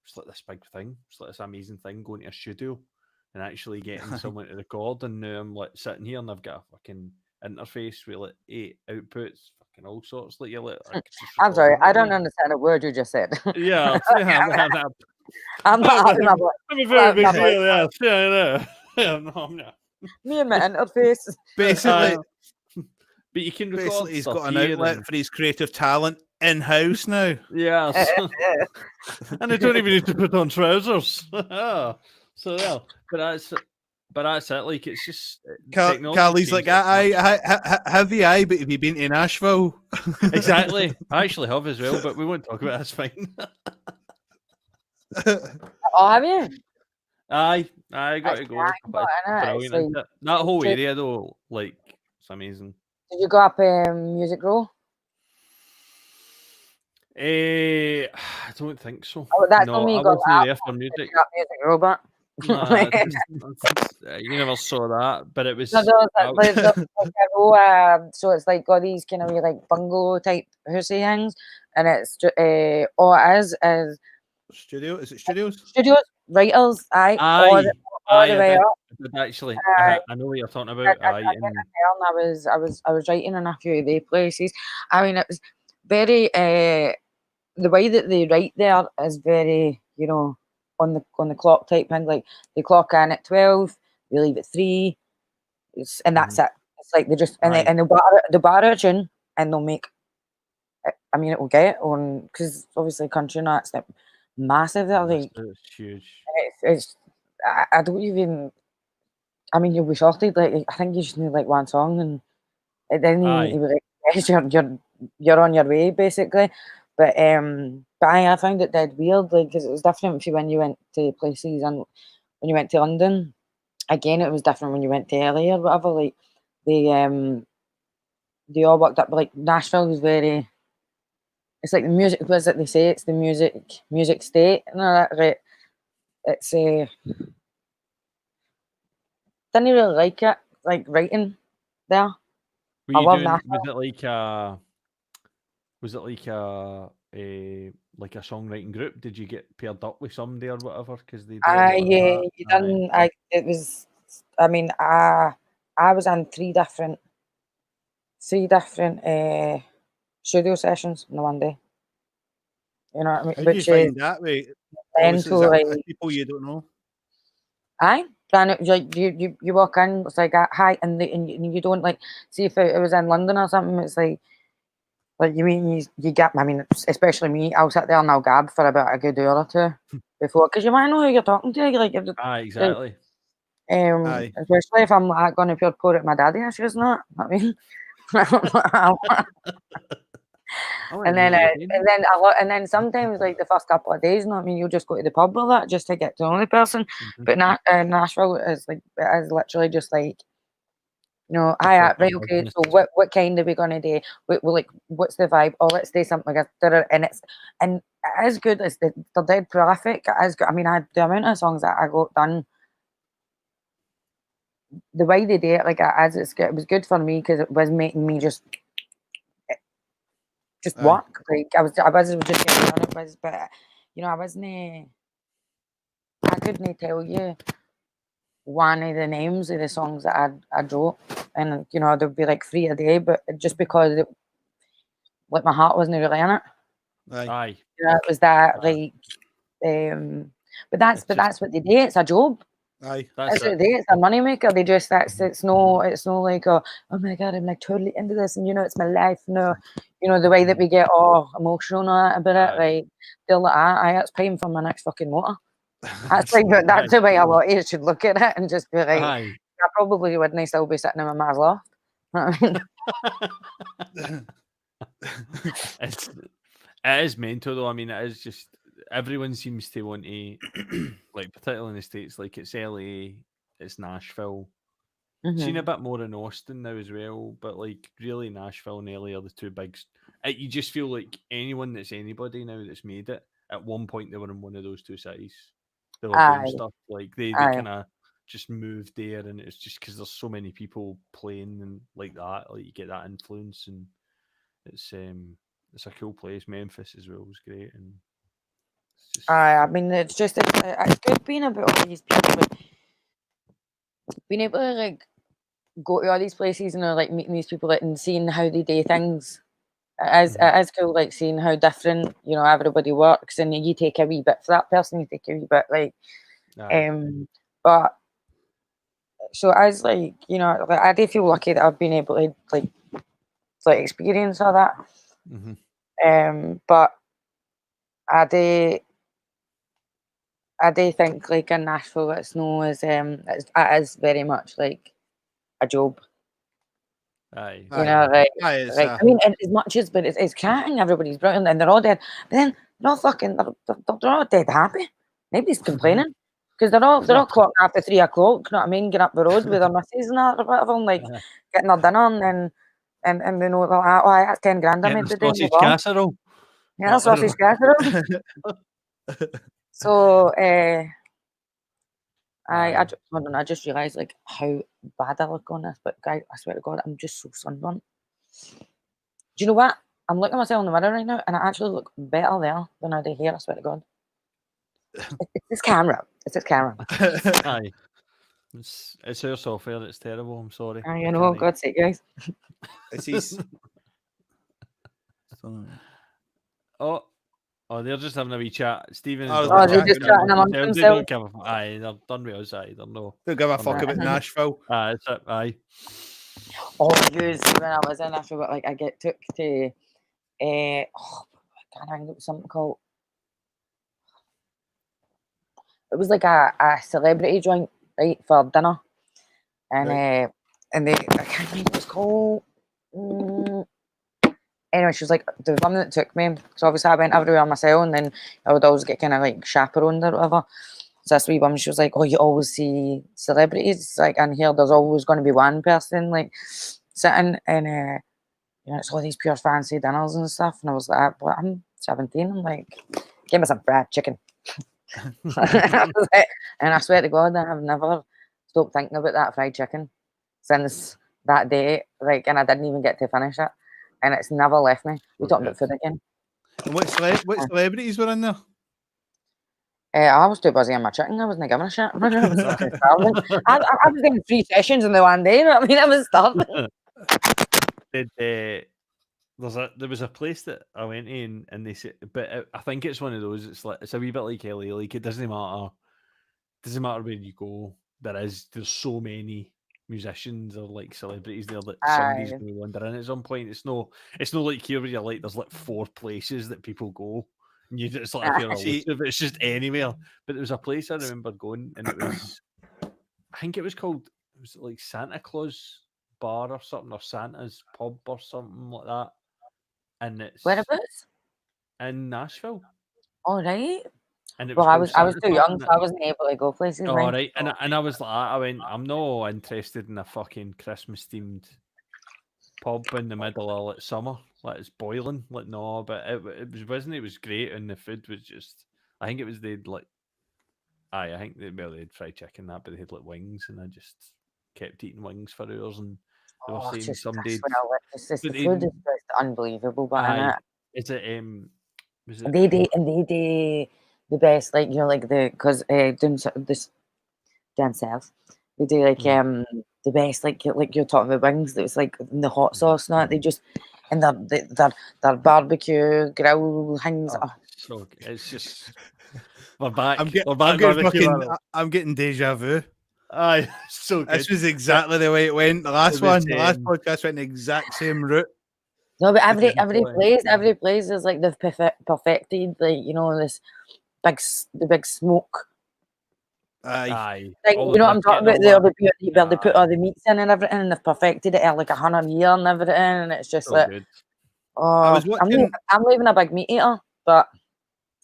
it's like this big thing, it's like this amazing thing going to a studio and actually getting someone to record. And now I'm like sitting here and I've got a fucking interface with like 8 outputs, fucking all sorts. Like you're like, I could just I'm record sorry, I don't anything. understand a word you just said. Yeah, I'm not having a I'm a very big my deal. Yeah, I know. Yeah, no, I'm not. me and my interface. Basically, But you can record basically, he's stuff got an here outlet and- for his creative talent in house now. Yeah, and I don't even need to put on trousers. So yeah, but that's it. Like it's just technology Carly's changed like, it so much. have you? But have you been to Nashville? Exactly. I actually have as well, but we won't talk about it. That's fine. Oh, have you? I got It's to go. cracking, But but it's innit? brilliant, It's like, isn't it? That whole true. area though, like it's amazing. Did you go up Music Row? I don't think so. Oh, that's No, when we I got wasn't up. there for music. Up Music Row, but Nah, you never saw that, but it was. no, there's like a row, so it's like got these kind of wee, like bungalow type housey things, and it's all it is Studio? Is it studios? studios, writers, all the I way did. up. I did actually. Aye. I know what you're talking I about. get Aye, the film. I was writing in a few of the places. I mean, it was very the way that they write there is very, on the clock type thing. Like they clock in at 12, they leave at 3, and that's it. It's like they just and Aye. they'll bar a tune and they'll make. I mean, it will get on because obviously country and that's like massive. There, like It's huge. it's I don't even. I mean, you'll be shocked. Like I think you just need like one song, and then Aye. you like, yes, you're on your way basically. But I found it dead weird, like because it was different for when you went to places and when you went to London. Again, it was different when you went to LA or whatever. Like they all worked up. But like Nashville was very. It's like the music. What is it they say? It's the music state and all that. Right? It's didn't really like it, like writing there. Were I you love doing? Nashville. Was it like a songwriting group? Did you get paired up with somebody or whatever? Because they do a lot of Yeah, that. you done. It was. I mean, I was on three different studio sessions in the one day. You know what I mean? How do you Which is find that way? Obviously, mental. is that Like, people you don't know? aye, and it was like you walk in, it's like hi, and you don't like see if it was in London or something. It's like you mean you get. I mean, especially me, I'll sit there and I'll gab for about a good hour or two before, because you might know who you're talking to. Like, Aye, exactly. Aye. Especially if I'm like going to pour it my daddy issues, not. I mean, and then sometimes like the first couple of days, I mean, you'll just go to the pub with that just to get to know the person. But Nashville is literally just like, right, okay. So what kind are we gonna do? Like, what's the vibe? Oh, let's do something like that. And it is good. They're dead prolific. It is good. I mean, the amount of songs that I got done. The way they do it, like it was good for me because it was making me just work. Like I was just getting on it with, but I wasn't. I couldn't tell you one of the names of the songs that I wrote, and there'd be like 3 a day, but just because like my heart wasn't really in it. Aye. It was that like, but that's what they do. It's a job. Aye, That's what they do. It's a money maker. They just it's no like oh my god, I'm like totally into this, and it's my life. No, the way that we get all emotional about it, like they're like, it's paying for my next fucking motor. That's like that's the way a lot of you should look at it and just be like, I probably wouldn't still be sitting in my ma's loft. It is mental though. I mean, it is just everyone seems to want to, like, particularly in the States, like it's LA, it's Nashville. Seen a bit more in Austin now as well, but like really Nashville and LA are the two big. You just feel like anyone that's anybody now that's made it, at one point they were in one of those two cities. They were doing stuff like they kind of just moved there, and it's just because there's so many people playing and like that, like you get that influence, and it's a cool place. Memphis as well was great, and it's just I mean, it's good being about all these people, like, being able to like go to all these places and like meeting these people, like, and seeing how they do things. It is cool, like seeing how different everybody works, and you take a wee bit for that person, you take a wee bit, like, but so as like like, I do feel lucky that I've been able to like experience all that. But I do think like in Nashville it is very much like a job. Aye. Like I mean, and as much as it's cracking, everybody's brilliant and they're all dead, but then they're all they're all dead happy. Nobody's complaining because they're all clocking after 3 o'clock. You know what I mean? Get up the road with their missus and that or whatever, and like getting their dinner and they know they're like, oh, that's 10 grand I made today. Sausage casserole. Yeah, sausage casserole. So I don't know, I just realised like how bad I look on this, but guys, I swear to God, I'm just so sunburnt. Do you know what? I'm looking at myself in the mirror right now, and I actually look better there than I do here. I swear to God. It's this camera. Aye. It's our software. It's terrible. I'm sorry. I know. God's sake, guys. It's his. Oh, they're just having a wee chat. Stephen. They're just chatting amongst themselves. Aye, they're done with us. Aye, they're no. Don't give a fuck about Nashville. That's it. Aye. Oh, when I was in Nashville, like I took to I can't remember, it was something called. It was like a celebrity joint, right, for dinner, and I can't remember what it's called. Anyway, she was like, there was one that took me, so obviously I went everywhere on myself, and then I would always get kind of like chaperoned or whatever. So this wee woman, she was like, oh, you always see celebrities, like in here, there's always going to be one person like sitting, and it's all these pure fancy dinners and stuff. And I was like, well, I'm 17, I'm like, give me some fried chicken. And I swear to God, I've never stopped thinking about that fried chicken since that day, like, and I didn't even get to finish it. And it's never left me. We're talking about food again. And what celebrities were in there? I was too busy on my chicken. I wasn't giving a shit. I was getting 3 sessions in the one day. You know what I mean? I was starving. There was a place that I went in, and they said, but I think it's one of those. It's a wee bit like LA. Like, it doesn't matter where you go. There's so many musicians or like celebrities there that somebody's going to wander in at some point. It's no like here where you're like there's like 4 places that people go, and you just like feel elusive. It's just anywhere. But there was a place I remember going, and it was, I think it was called, was it like Santa Claus Bar or something, or Santa's Pub or something like that. And it's whereabouts? In Nashville. All right. And I was too young, so I wasn't able to go places. All right, and I was like, I went, I'm not interested in a fucking Christmas themed pub in the middle of like summer, like it's boiling, like no, but it was great, and the food was just, I think it was they'd like, I think they had fried chicken that, but they had like wings, and I just kept eating wings for hours, and they were saying some days the food is just unbelievable, but is it was it they do the best, like like because down south they do like the best, like you're talking about wings. It was like in the hot sauce and that they just, and their barbecue grill things. So it's just we're back. I'm getting deja vu. Aye, so good. This was exactly the way it went. The last podcast went the exact same route. No, but every place is like they've perfected, like this big smoke. Aye. Like, you know what I'm talking about? They put all the meats in and everything, and they've perfected it at like 100 years and everything, and it's just so like good. I'm leaving a big meat eater, but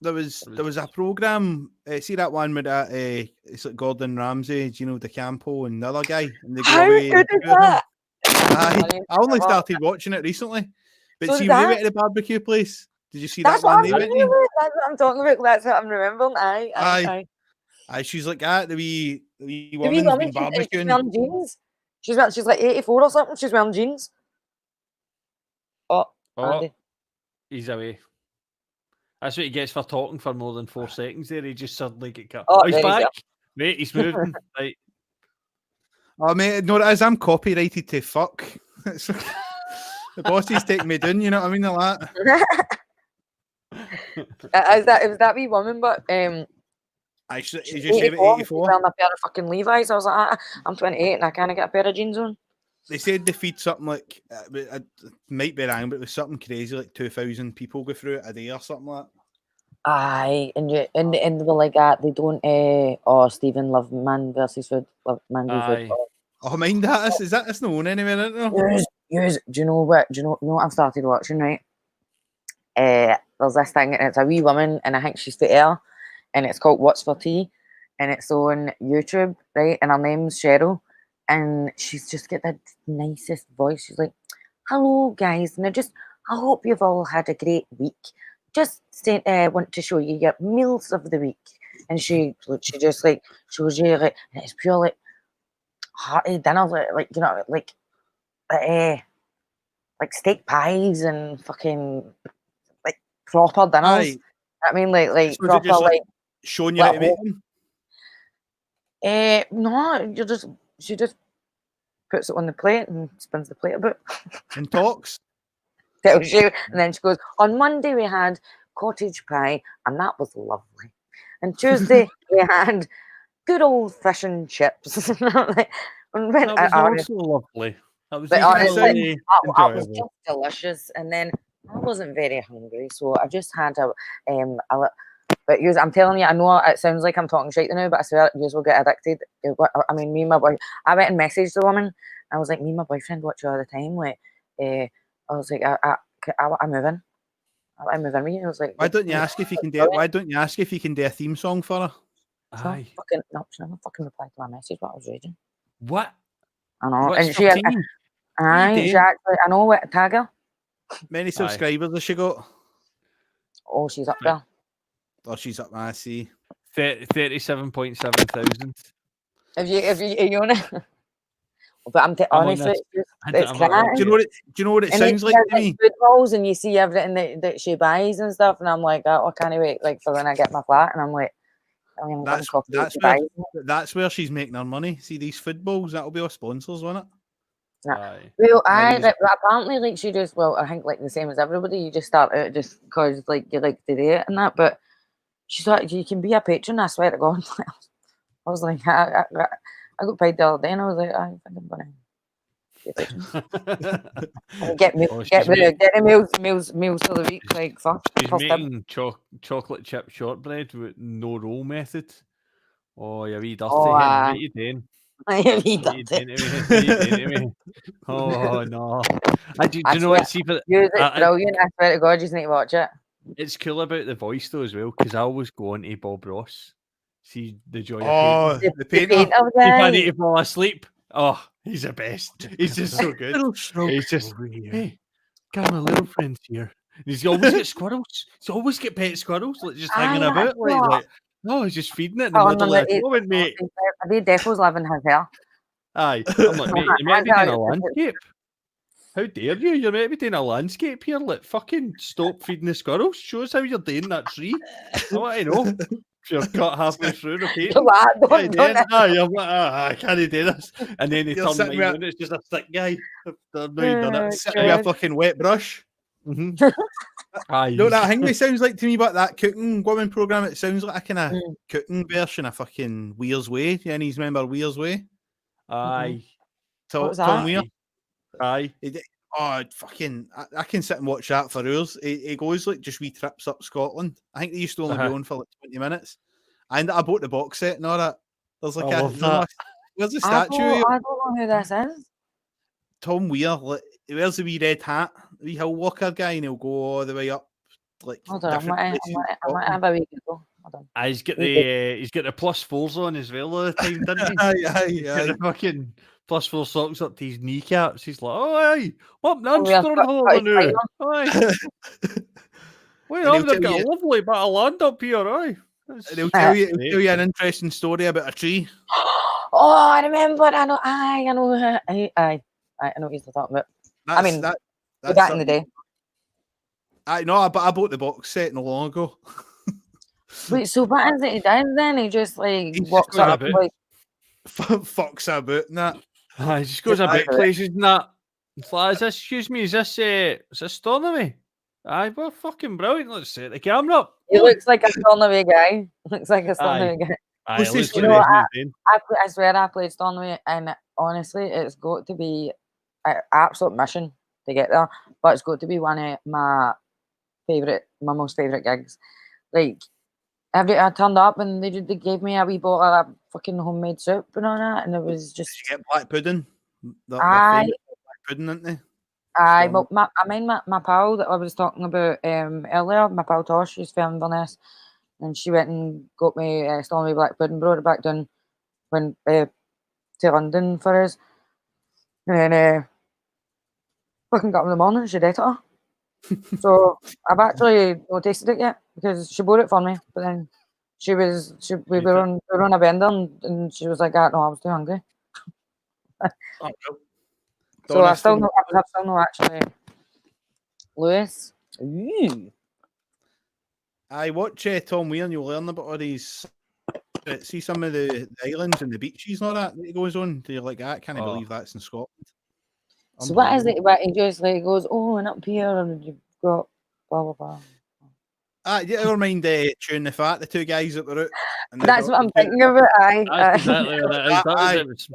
there was a program. See that one with that? It's like Gordon Ramsay, DeCampo and the other guy. And they go how away good is that? I only started watching it recently. But so see, when they went to the barbecue place, did you see that's that one? That's what I'm talking about. That's what I'm remembering. Aye. Aye, she's like that. The wee The wee woman's woman, been she's barbecuing. wearing jeans. She's like 84 or something. She's wearing jeans. Oh, Andy. He's away. That's what he gets for talking for more than 4 seconds there. He just suddenly get cut. Oh, He's there he's back. there. Mate, he's moving. Right. Oh, mate, no, it is. I'm copyrighted to fuck. The bosses take me down, you know what I mean? Like that. It was that wee woman, but Actually, she's you say 84, she's 84? wearing a pair of fucking Levi's. I was like, I'm 28 and I can't get a pair of jeans on. They said they feed something like, I might be wrong, but it was something crazy, like 2,000 people go through it a day or something like that. Aye, and they were like that. They don't. Stephen Love Man versus Food. Love Man v Aye. Food. Oh, mind that is that it's known anywhere, isn't it? Yes. Do you know what? You know what I've started watching, right? There's this thing, and it's a wee woman, and I think she's the heir, and it's called What's for Tea, and it's on YouTube, right? And her name's Cheryl, and she's just got the nicest voice. She's like, "Hello, guys, and I hope you've all had a great week. Just want to show you your meals of the week." And she just like shows you like, and it's pure like hearty dinner, like you know, like steak pies and fucking like proper dinners. Aye. I mean, like So is it proper just, like showing you how to like, make them? no, she just puts it on the plate and spins the plate about. And talks? Tells you, and then she goes, on Monday we had cottage pie and that was lovely, and Tuesday we had good old fish and chips. That was also lovely. That was But honestly, really that was enjoyable. just delicious. And then I wasn't very hungry, so I just had but I'm telling you, I know it sounds like I'm talking shit now, but I swear you will get addicted. I mean, me and my boy, I went and messaged the woman. I was like, me and my boyfriend watch you all the time. Like, I was like, I'm moving. I'm moving with you. I was like, Why don't you ask if you can do? Why don't you ask if you can do a theme song for her? Aye. She never fucking replied to my message. What I was reading. What? I know. What's And she, her team? she actually, I know what tag her. Many subscribers has she got? Oh, she's up there. Oh, she's up. I see. 37.7 thousand. If you want to. But honestly, it's cracking. Do you know what it sounds like to me? Food halls and you see everything that she buys and stuff, and I'm like, oh, I can't wait like for when I get my flat, and I'm like, that's where she's making her money. See these food bowls, that'll be our sponsors, won't it? Aye. Well, apparently like she just I think like the same as everybody. You just start out just because like you like to do it and that, but she's like, you can be a patron. I swear to God, I was like, I got paid the other day, and I was like, I think I'm gonna be a patron. Get meals for the week, like fuck. She's making chocolate chip shortbread with no roll method. Oh, you wee dirty. What you doing? What you doing to me? Oh no! Do you know what? See, but it's brilliant. I swear to God, you just need to watch it. It's cool about the voice though as well, because I always go on to Bob Ross. See the joy of painting. The painter. If I need to fall asleep, oh, he's the best. He's just so good. He's just, hey, got my little friends here. He's always get squirrels. He's always get pet squirrels, like just hanging about, like no, he's just feeding it in the middle of the moment, mate. They definitely live in his hair. Aye, I'm like, mate, you might be doing a landscape. How dare you? You're meant to be doing a landscape here. Like, fucking stop feeding the squirrels. Show us how you're doing that tree. I want to know. If you're cut halfway through the paint. I can't do this. And then they turn me on. It's just a stick guy. They've done it. Sitting with a fucking wet brush. Mm-hmm. You know what that thing sounds like to me, but that cooking woman program, it sounds like a kind of cooking version of fucking Weir's Way. You any remember Weir's Way? Aye. Tom Weir. Aye. Fucking! I can sit and watch that for hours. He goes like just wee trips up Scotland. I think they used to only go on for like 20 minutes. And I bought the box set and all that. There's like there's a statue. I don't know who this is. Tom Weir. Like, he wears the wee red hat, the wee hill walker guy, and he'll go all the way up. Like, hold on, I might have a wee go. He's got the +4s on as well all the time, doesn't he? Aye. Got the fucking +4 socks up to his kneecaps. He's like, oh, aye, what Aye. Wait, I've got a lovely bit of land up here, aye. They'll tell you an interesting story about a tree. Oh, I remember. I know. I know. I know what you're talking about. That's back in the day. I know, but I bought the box set not long ago. Wait, so what is it he does then? He just like walks goes up about. like fucks about and that. He just goes about places and that. It's like, excuse me, is this Stornoway? Aye, well, fucking brilliant. Let's set the camera up. he looks like a Stornoway guy. Looks like a Stornoway guy. Aye, it looks You like know, what he's doing. I swear I played Stornoway, and honestly, it's got to be an absolute mission to get there. But it's got to be one of my most favourite gigs. Like, I turned up and they gave me a wee bottle of fucking homemade soup and all that, and it was just. Did you get black pudding? Aye. Black pudding, didn't they? Aye, but my pal that I was talking about earlier, my pal Tosh, she's from Inverness, and she went and got me Stormy black pudding, brought it back down to London for us, and then fucking got up in the morning, she ate it all. So I've actually not tasted it yet because she bought it for me, but then we were on a bender and she was like, "No, I was too hungry." So I still know actually Lewis. Ooh. I watch Tom Weir and you'll learn about all these. See some of the islands and the beaches and all that he goes on. You're like, I can't believe that's in Scotland. So what is it? What he just like goes, oh, and up here, and you've got blah blah blah. Never mind Chewing the Fat, the two guys that were out. That's what I'm thinking about. That's exactly what that is.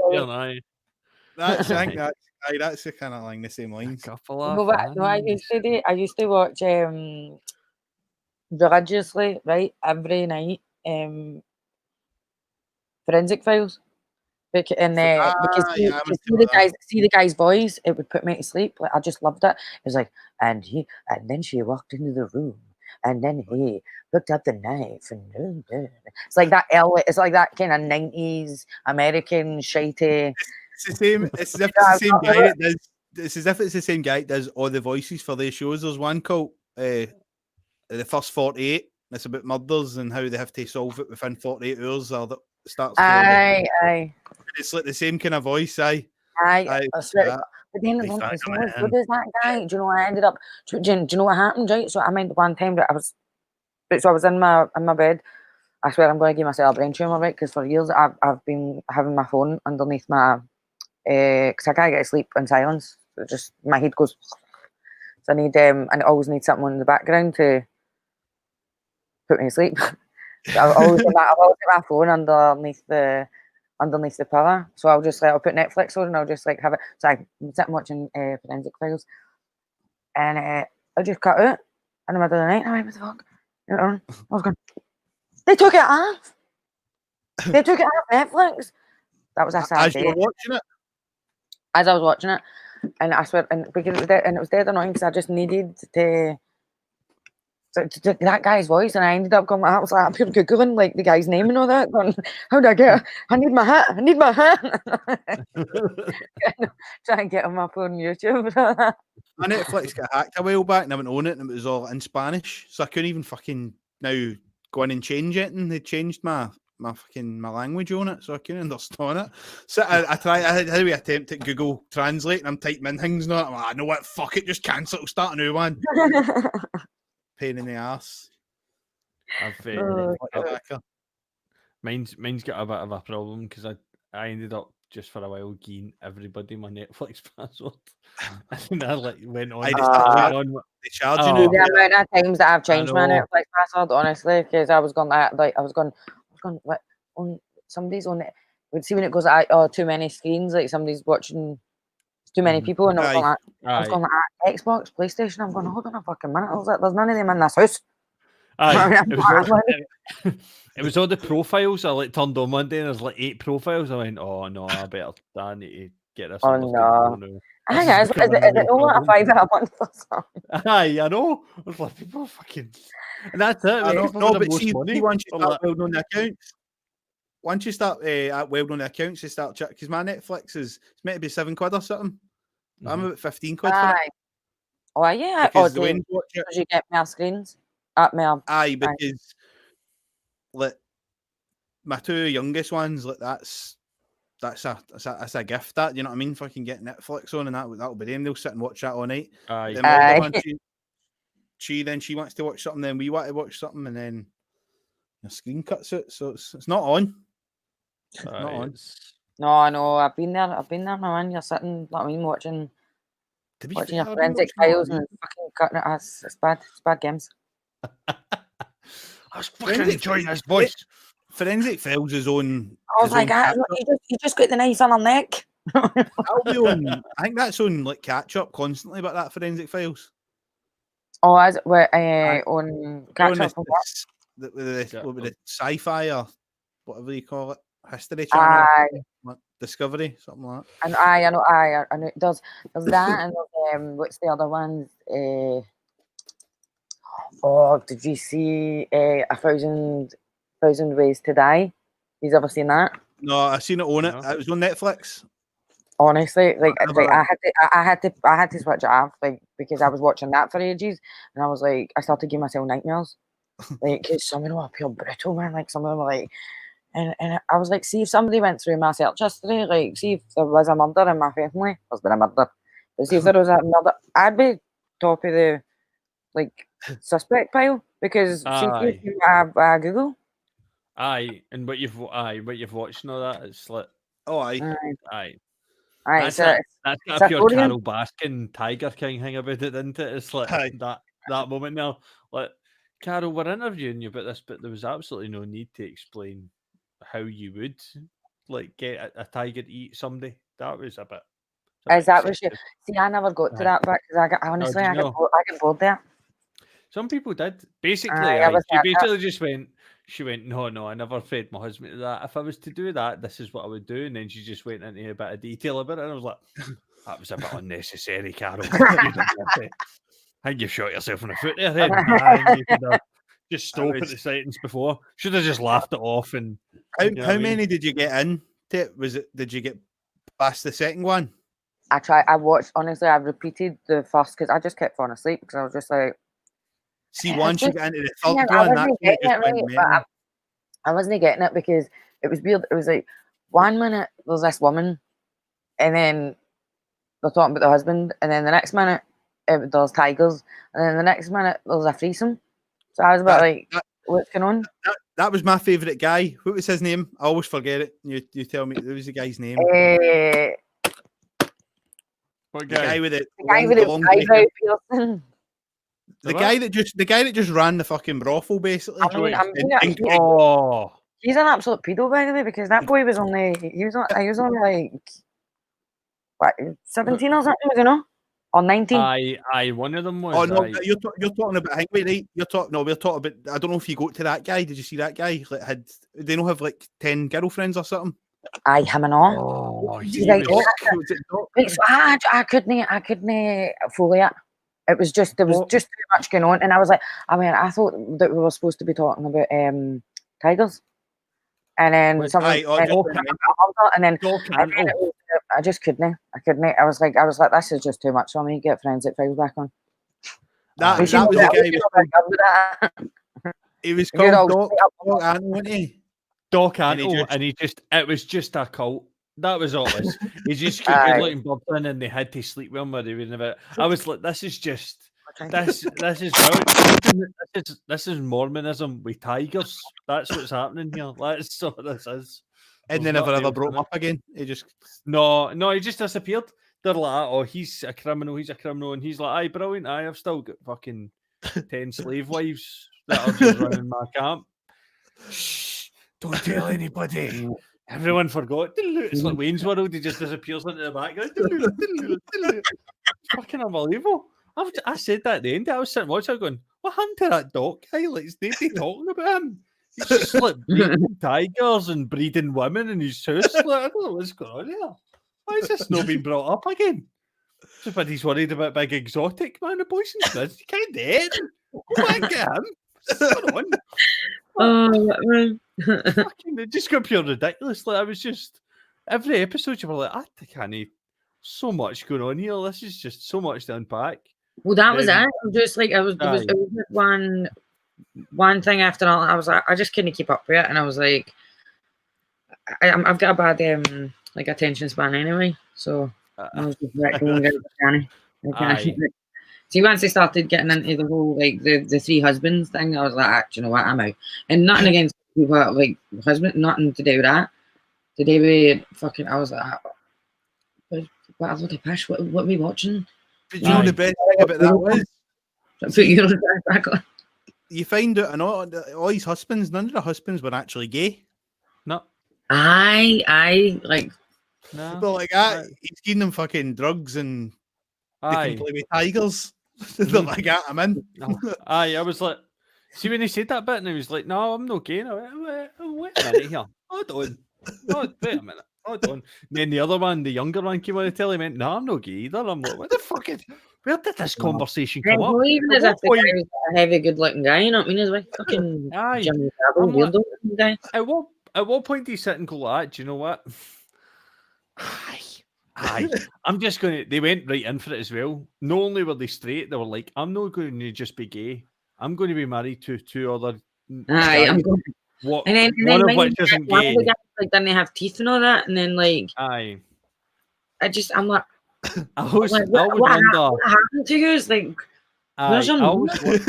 That's the kind of like the same lines. I used to watch religiously, right, every night, Forensic Files. Because see the guy's voice, it would put me to sleep. Like I just loved it. It was like, and then she walked into the room, and then he picked up the knife, and it's like that. It's like that kind of 90s American shitey. It's the same. It's as if it's the same guy that does. It's as if it's the same guy that does all the voices for their shows. There's one called The First 48. It's about murders and how they have to solve it within 48 hours, or that starts. Aye. It's like the same kind of voice, aye. I swear. But then what is that guy? Do you know? I ended up. Do you know what happened? Right. So I meant one time that I was in my bed. I swear I'm going to give myself a brain tumor, right? Because for years I've been having my phone underneath my because I can't get to sleep in silence. Just my head goes. So I need and I always need something in the background to put me to sleep. So I've always got my phone underneath the pillow. So I'll put Netflix on and I'll just like have it. So I'm sitting watching Forensic Files, and I just cut out in the middle of the night. I went, what the fuck? I was going. They took it off. They took it off Netflix. That was a sad day. As you were watching it. As I was watching it, and I swear, and because it was dead annoying because I just needed to that guy's voice, and I ended up going. I was like, I'm pure googling like the guy's name and all that. Going, how do I get it? I need my hat. Try and get on my phone YouTube. My Netflix got hacked a while back, and I went on it, and it was all in Spanish, so I couldn't even fucking now go in and change it, and they changed my language on it, so I couldn't understand it. So I had a attempt at Google Translate, and I'm typing in things, and I'm like, I know what, fuck it, just cancel, start a new one. Pain in the ass. Mine's got a bit of a problem because I ended up just for a while giving everybody my Netflix password, and I went on. They charging you. The amount of times that I've changed my Netflix password, honestly, because I was going on somebody's on it. We'd see when it goes too many screens, like somebody's watching too many people, and I was going like Xbox, PlayStation. I'm going, hold on a fucking minute. I was like, there's none of them in this house. It was all the profiles I turned on Monday, and there's 8 profiles. I went, oh no, I need to get this. Oh no. I think is it only a $5 a month or something? Aye, I know. I was like, people fucking, and that's it. No, but see, once you start building on the accounts, once you start building on the accounts, you start checking, because my Netflix is meant to be £7 or something. I'm about 15 quid for it. Oh yeah, because you get more screens. Aye, because like my two youngest ones, like that's a gift. That, you know what I mean? Fucking get Netflix on and that'll be them. They'll sit and watch that all night. Aye. Then my older Aye. one, she wants to watch something, then we want to watch something, and then the screen cuts it, so it's not on. It's not on. No, I know. I've been there, man. You're sitting, like, I mean, watching To be your fair, I've been forensic watching files all and fucking cutting it. It's bad. It's bad games. I was fucking enjoying this, boys. Forensic Files is on. I was like, you just got the knives on her neck. That'll be on. I think that's on like catch up constantly. But that Forensic Files. Oh, as we're on catch up. The sci-fi or whatever you call it, History Channel, like Discovery, something like that. And I know. There's that, and what's the other one? Did you see 1,000 Ways to Die? You've ever seen that? No, I seen it on it. It was on Netflix. Honestly, I had to switch it off, like, because I was watching that for ages, and I was like, I started giving myself nightmares. Like, some of them were pure brutal, man. Like, some of them were like, and I was like, see if somebody went through my search history, like, see if there was a murder in my family, there's been a murder. But see if there was a murder, I'd be top of the like suspect pile, because I Google. Aye, and what you've watched and all that, it's like, aye. That's got a pure Carol Baskin Tiger King thing about it, isn't it? It's like that moment now. Like, Carol, we're interviewing you about this, but there was absolutely no need to explain how you would like get a tiger to eat somebody. That was a bit. Is that what you see? I never got to that bit because I get bored there. Some people did. Basically, she went, no, I never fed my husband to that. If I was to do that, this is what I would do. And then she just went into a bit of detail about it. And I was like, that was a bit unnecessary, Carol. I think you shot yourself in the foot there. Then. You could have just stopped at the sentence before. Should have just laughed it off. And how many did you get in? Did you get past the second one? I watched, honestly, I repeated the first because I just kept falling asleep because I was just like, see, once you get into the third one, I wasn't getting it because it was weird. It was like 1 minute there's this woman, and then they're talking about the husband, and then the next minute there's tigers, and then the next minute there's a threesome. So I was about what's going on? That was my favourite guy. What was his name? I always forget it. You tell me. What was the guy's name? What guy? The guy with the long eyebrow piercing. The guy that just ran the fucking brothel, basically. He's an absolute pedo, by the way, because that boy was only like what, 17 or something, you know, or 19. Aye, one of them was. Oh no, you're talking about. I think right. We're talking about. I don't know if you go to that guy. Did you see that guy? Like, they don't have like 10 girlfriends or something. Aye, him and all. Oh, I couldn't fully it. It was just, there was just too much going on, and I was like, I thought that we were supposed to be talking about tigers, and then I just couldn't. I was like, this is just too much for me. Get Forensic Files back on. That was the guy. He was called Doc Antle, wasn't he? Doc Antle, and it was just a cult. That was all it was. He just could be looking birds in, and they had to sleep with him or they wouldn't have it. I was like, this is Mormonism with tigers. That's what's happening here. That's what this is. And they never ever brought him up again. He just he just disappeared. They're like, oh, he's a criminal, and he's like, aye, brilliant, aye, I've still got fucking 10 slave wives that are just running my camp. Shh, don't tell anybody. Everyone forgot. It's like Wayne's World. He just disappears into the background. It's fucking unbelievable. I said that at the end. I was sitting watching, going, "What happened to that doc guy? Like, is nobody talking about him? He's just like breeding tigers and breeding women in his house. Like, I don't know what's going on here. Why is this not being brought up again? Just when he's worried about big exotic man, the boys and kids. You can't do it. Go back at him. What's going on? Fucking, it just got pure ridiculous. Like, I was just every episode you were like, I can't. So much going on here. This is just so much to unpack. Well, that was it. I'm just like, it was one one thing after another. I was like, I just couldn't keep up with it, and I was like, I've got a bad like attention span anyway, so I was just like, go and get it, Aye. See, once they started getting into the whole like the three husbands thing, I was like, you know what, I'm out. And nothing against people that, like husband, nothing to do with that. To do with fucking, I was like, what a bloody pish. What are we watching? But you know the best thing about that was Put you back on. you find out, and all his husbands, none of the husbands were actually gay. No. Aye, like No. People like that. He's giving them fucking drugs and they Aye. can play with tigers. They're like that. I'm in. Aye, I was like, see when he said that bit, and he was like, "No, I'm not gay." And I went, wait a minute here. Hold on. Oh, wait a minute. Hold on. And then the other one, the younger one, came on the telly and went, "No, I'm not gay either." I'm like, what the fuck is... Where did this conversation come up? well, even At as what if the point- guy was a heavy, good-looking guy, you know what I mean? He's like fucking Aye. Jimmy I'm Savile, like- weirdo guy. At what point do you sit and go like, do you know what? Aye. I'm just going to... They went right in for it as well. Not only were they straight, they were like, I'm not going to just be gay. I'm going to be married to two other Aye, guys. I'm going. What, And then one of mind which you, isn't one of gay. the guys, like, didn't they have teeth and all that? And then like, Aye. I'm like, I always what wonder... happened to you? Like, where's Aye, your I always mum?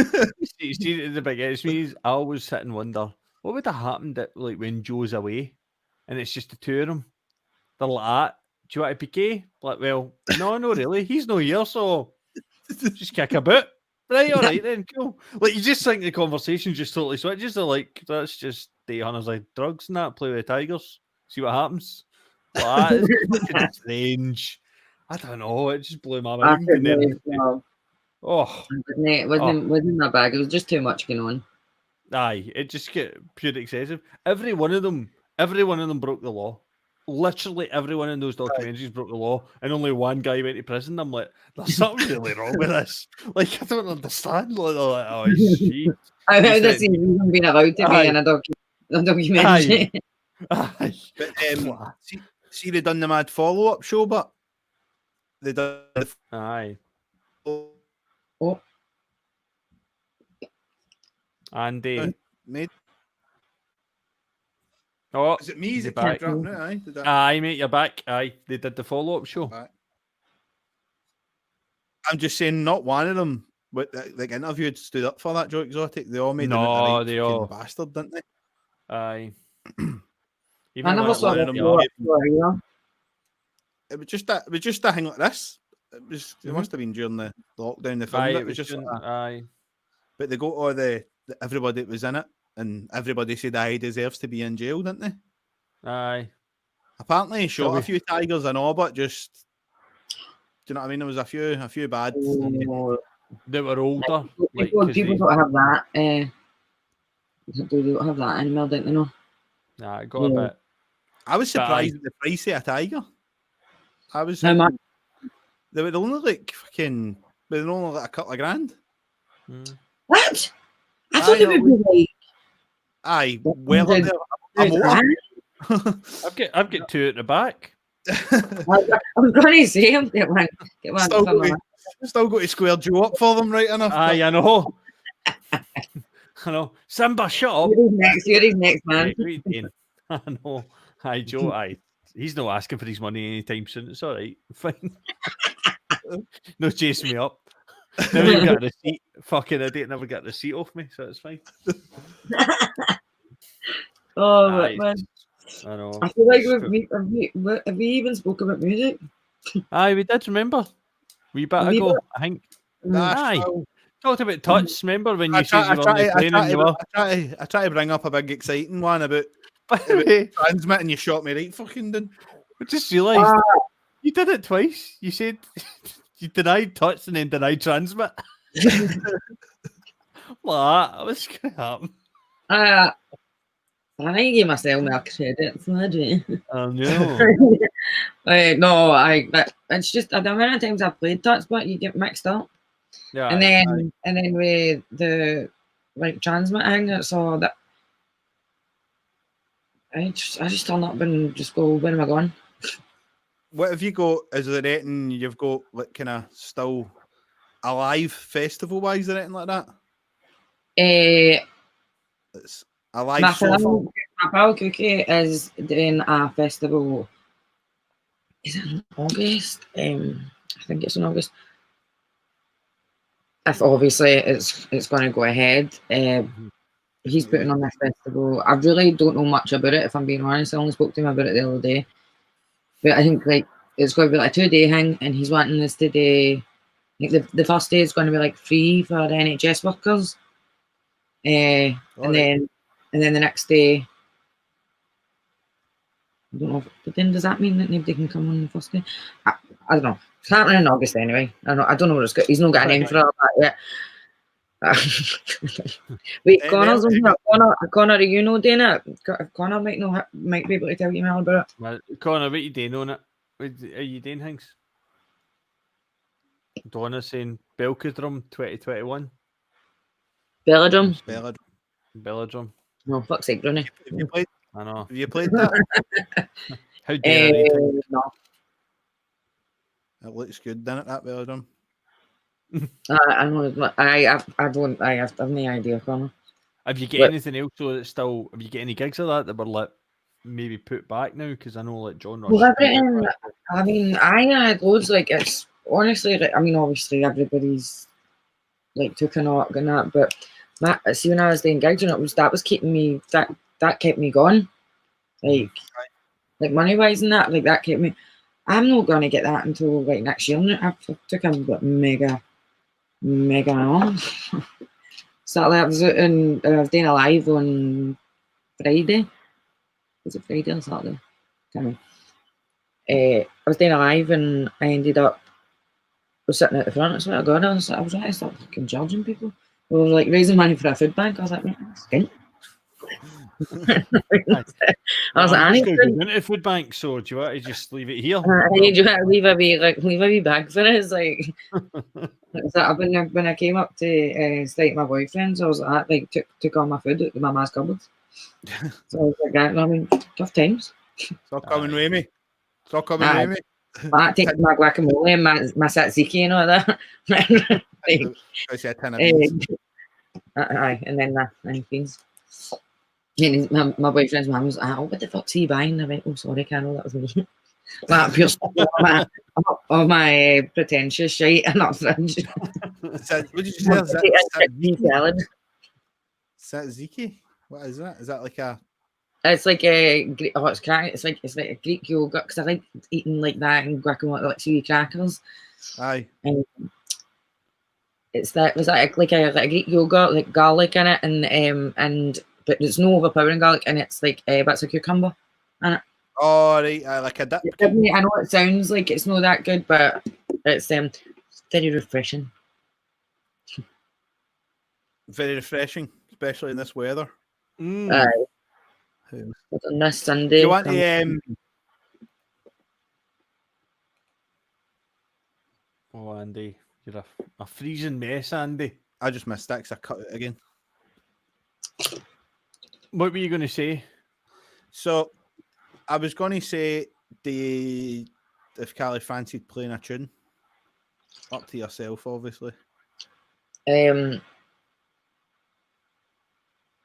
see the big it's me. I always sit and wonder what would have happened at, like when Joe's away, and it's just the two of them. They're like, "Do you want to be gay?" Like, well, no, really. He's no here, so just kick a boot. Right, all right then, cool. Like you just think the conversation just totally switches. They're like, "That's just the hunters like drugs and that. Play with tigers, see what happens." Like, it's fucking strange. I don't know. It just blew my mind. And then, oh. It wasn't that bad. It was just too much going on. Aye, it just get pure excessive. Every one of them broke the law. Literally every one in those documentaries broke the law, and only one guy went to prison. I'm like, there's something really wrong with this. Like, I don't understand. Like, oh shit. I've never seen even been allowed to be in a documentary. Aye. But see, they done the mad follow-up show, but they done the Aye. Oh. Andy. made. Oh, Is it me? Is he it back? dropping out? Aye, did that? Aye, mate, you're back. Aye, they did the follow-up show. Aye. I'm just saying, not one of them, but like interviewed, stood up for that Joe Exotic. They all made him a they right all bastard, didn't they? Aye. I never saw one that of them before. It was just a thing like this. It must have been during the lockdown. The film. Aye, It was just. aye. But they got all everybody that was in it, and everybody said he deserves to be in jail, didn't they? Aye. Apparently, he shot a few tigers and all, but just. Do you know what I mean? There was a few bad. They were older. People don't have that. They don't have that anymore, don't they? No. Nah, it got a bit. I was surprised at the price of a tiger. I was. How much? They were only like fucking. They were only like a couple of grand. What? I thought it would be like. Aye, well, I've got two at the back. I'm going to say him. Get one. Still got to square Joe up for them, right enough. Aye, I know. I know. Simba, shut up. You're his next man. I know. Aye, Joe. Aye, he's not asking for his money anytime soon. It's all right. Fine. No chasing me up. Never even got a receipt. Fucking idiot. Never got a receipt off me, so it's fine. Oh, man. I know. I feel like have we even spoke about music? Aye, we did, remember? We better go, I think. Aye. Talked about touch, remember when you said you were on the plane and you were... I try to bring up a big exciting one about transmit and you shot me right fucking down. I just realised you did it twice. You said you denied touch and then denied transmit. What? What's going to happen? I gave myself my credit, so I do. Oh no. No, it's just the amount of times I've played touch, but you get mixed up. Yeah. And then with the like transmit thing, it's all that I just turn up and just go, where am I going? What have you got? Is there anything you've got like kind of still alive festival wise or anything like that? It's a live My show. pal Cookie is doing a festival. Is it in August? I think it's in August. If obviously it's going to go ahead. He's putting on this festival. I really don't know much about it, if I'm being honest. I only spoke to him about it the other day. But I think like it's going to be like a 2-day thing, and he's wanting us to do. Like the first day is going to be like free for the NHS workers, and then the next day. I don't know. But then does that mean that nobody can come on the first day? I don't know. It's happening in August anyway. I don't know what it's got. He's not got a name for all that yet. Wait, Connor's on here. Connor, are you know doing it? Connor might be able to tell you more about it. Well, Connor, what are you doing on it? Are you doing things? Donna's saying Belkadrum 2021. Belladrum. Belladrum. No, fuck's sake, Rooney. I know. Have you played that? How dare you? No. It looks good, doesn't it, that Belladrum? I know. I have no idea, Connor. Have you got anything else? So that's still. Have you got any gigs of that were like maybe put back now? Because I know like John Ross. Well, I mean, I had loads. Like it's honestly. I mean, obviously everybody's like took a knock and that, but see when I was doing gigs, and that was keeping me that kept me going. Like money wise and that, like that kept me. I'm not gonna get that until like next year. I took a mega on. So I was doing a live on Friday. Was it Friday or Saturday? Can't remember. I was doing a live and I ended up sitting at the front. I swear to God, I was trying to start fucking charging people. We were like raising money for a food bank. I was like, skint. I was like, I need to go into a food bank, so do you want to just leave it here? I need you to leave a wee bag for it. It's like, when I came up to stay with my boyfriends, I was like took all my food out of my ma's cupboards. So I was like, I mean, tough times. Stop coming with me. Stop coming with me. I take my guacamole and my tzatziki and all that. And then the beans. And my boyfriend's mum was like, oh, what the fuck's he buying? I went, oh, sorry, Carol, that was me. Like, pure all my pretentious shit and not fringe. What did you say? Tzatziki? What is that? Is that like a? It's like a. Oh, it's crack. It's like a Greek yogurt because I like eating like that and guacamole, like sweet crackers. Aye. And it's that was like a Greek yogurt, like garlic in it, and but it's no overpowering garlic, and it's like bits of cucumber in it. Oh, right, like a dip. I know it sounds like it's not that good, but it's very refreshing. Very refreshing, especially in this weather. On this Sunday. Do you want to? Oh, Andy, you're a freezing mess, Andy. I just missed that because I cut it again. What were you going to say? So, I was going to say, if Callie fancied playing a tune, up to yourself, obviously.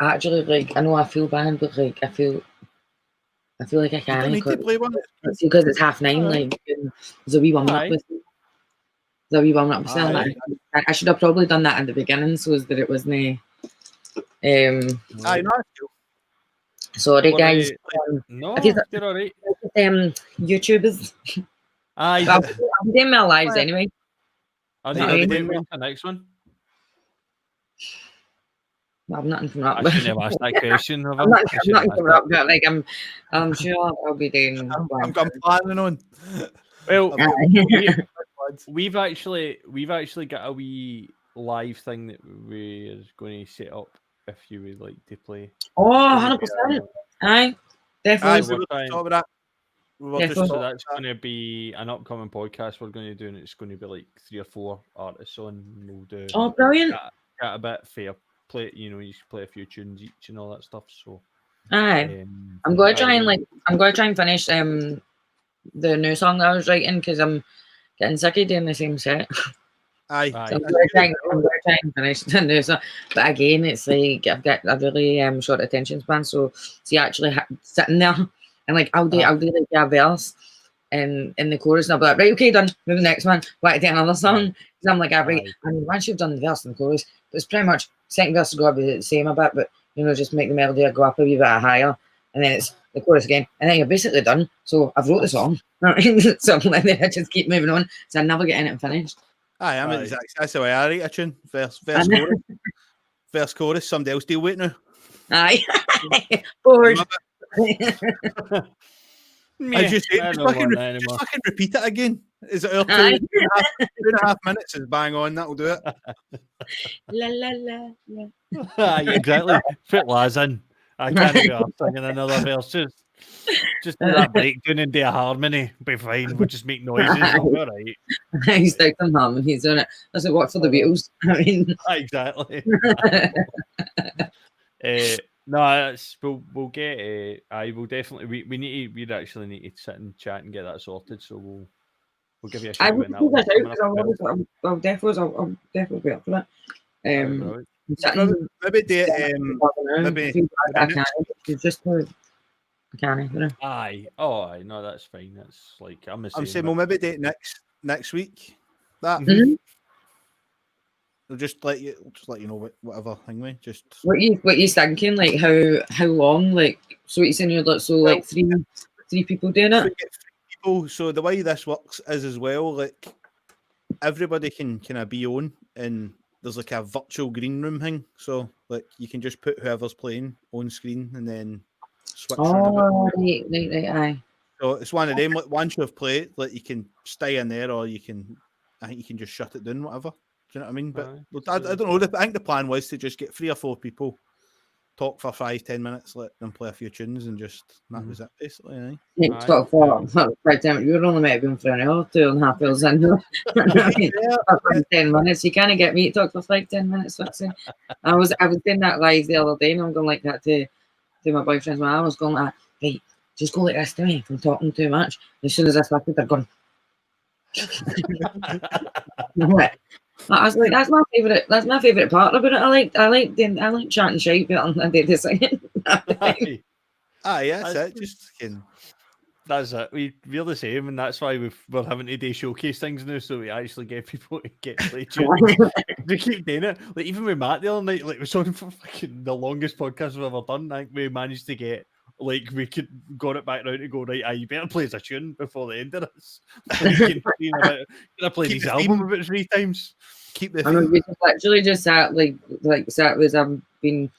Actually, like I know I feel bad, but like I feel like I can't. You don't need to play one. It's because it's 9:30. Like there's a wee warm up with. There's a wee warm up with. I should have probably done that at the beginning, so that it wasn't. I know. Sorry, guys. No, you're all right. YouTubers. I'll be doing my lives anyway. I'll be doing the next one. I'm not from that. I shouldn't have asked that question. I'm not from that, but like I'm sure I'll be doing. I'm planning on. Well, we've actually got a wee live thing that we're going to set up if you would like to play. Oh, 100%. Aye, definitely. So that's going to be an upcoming podcast we're going to do, and it's going to be like 3 or 4 artists on. We'll do. Oh, brilliant! Got a bit fair play. You know, you should play a few tunes each and all that stuff. So, aye, I'm going to try and finish the new song that I was writing because I'm getting sick of doing the same set. Aye. So I'm gonna try and finish the news. But again, it's like I've got a really short attention span. So actually sitting there and like I'll do like a verse in the chorus, and I'll be like, right, okay, done. Move the next one. Why do another song? Because I'm like, right. I mean, once you've done the verse and the chorus, it's pretty much second verse has got to be the same a bit, but just make the melody go up a wee bit higher, and then it's the chorus again, and then you're basically done. So I've wrote the song, so then I just keep moving on, so I never get in it and finished. Aye, I'm exactly. That's the way I write a tune. Verse chorus. Verse chorus. Somebody else deal with it now. Aye. Bored. As you say, just fucking repeat it again. Is it 2.5 minutes? Is bang on. That'll do it. La la la la. Aye, exactly. Put Laz in. I can't be off singing another verse. Just do that breakdown and do a harmony. Be fine. We'll just make noises. All right. I stuck some harmonies on it. Does it work for the Beatles? I mean, exactly. No, we'll get. I will definitely. We actually need to sit and chat and get that sorted. So we'll give you a shout. I'll definitely be up for that. Aye. Oh, no, that's fine. That's like I'm saying. Well, maybe date next week. That. We'll just let you know whatever thing we just. What you thinking? Like how long? Like so what you saying? You're like three people doing it. So the way this works is as well. Like everybody can kind of be on, and there's like a virtual green room thing. So like you can just put whoever's playing on screen and then switch. Right, aye. So it's one of them. Like once you've played, like you can stay in there, or I think you can just shut it down, whatever. Do you know what I mean? But I don't know. I think the plan was to just get 3 or 4 people, talk for 5-10 minutes, let them play a few tunes, and that was it basically. Talk for 5-10. You're only maybe been for an hour, 2.5 hours in. 10 minutes. You can't get me to talk for 5-10 minutes. I was doing that live the other day, and I'm going like that to my boyfriend's mum. I was going like, right, just go like this to me if I'm talking too much. As soon as I started, they're going. I was like, that's my favorite. That's my favorite part about it. I like chatting shit better than I did the singing. Aye, that's it. Just that's it. We're the same, and that's why we're having to do showcase things now, so we actually get people to get play tunes. We keep doing it. Like even with Matt the other night, like we saw him for fucking the longest podcast we've ever done. I think we managed to get. Like we could got it back round to go right. You better play us a tune before the end of this. Can I play his album about 3 times? Keep the. I mean, we just sat with been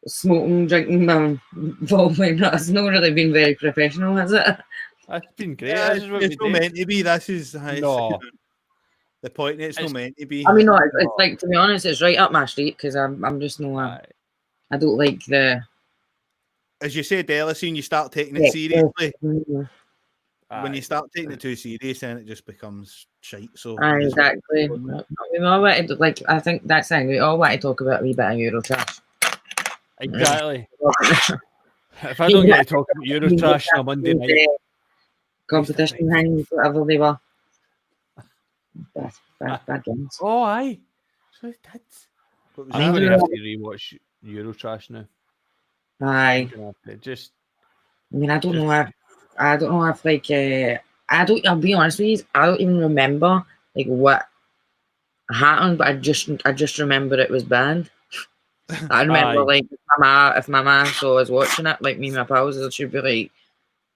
smoking, drinking, following. It's not really been very professional, has it? That's been great. Yeah, it's not meant to be. This is no. The point. It's not meant to be. I mean, no. It's like, to be honest, it's right up my street because I'm just no. I don't like the. As you said, Ellison, you start taking it seriously. When you start taking it too serious, then it just becomes shite. So exactly. We all want to, like, I think that's thing. We all want to talk about a wee bit of Eurotrash. Exactly. If I don't get to talk about Eurotrash on a Monday night, competition things, whatever they were. Bad games. Oh, aye. So that's. I'm going to have to rewatch Eurotrash now. Aye. Just. I mean, I don't know if like I'll be honest with you, I don't even remember like what happened, but I just remember it was banned. I remember like if my ma saw us watching it, like me and my pals, she'd be like,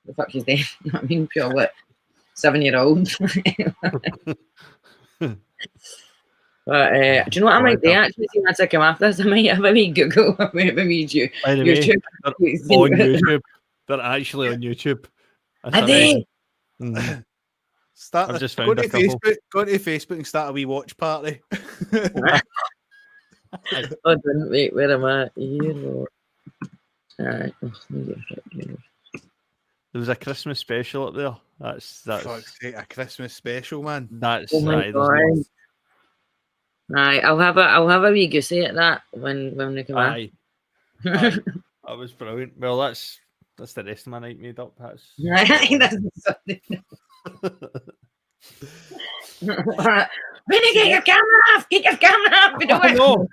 "The fuck is that?" You know what I mean? Pure like 7-year-old. But do you know what I might do? Actually, see when I come after this, I might have a wee Google, maybe YouTube. On YouTube. They're actually on YouTube. Are they? I've just found go to Facebook and start a wee watch party. Wait, where am I? Here. Alright. There was a Christmas special up there. That's a Christmas special, man. That's right. Right, I'll have a wee goosey at that when they come out. That was brilliant. Well, that's the rest of my night made up. That's Vinny, get your camera off! Get your camera off! We do it. No.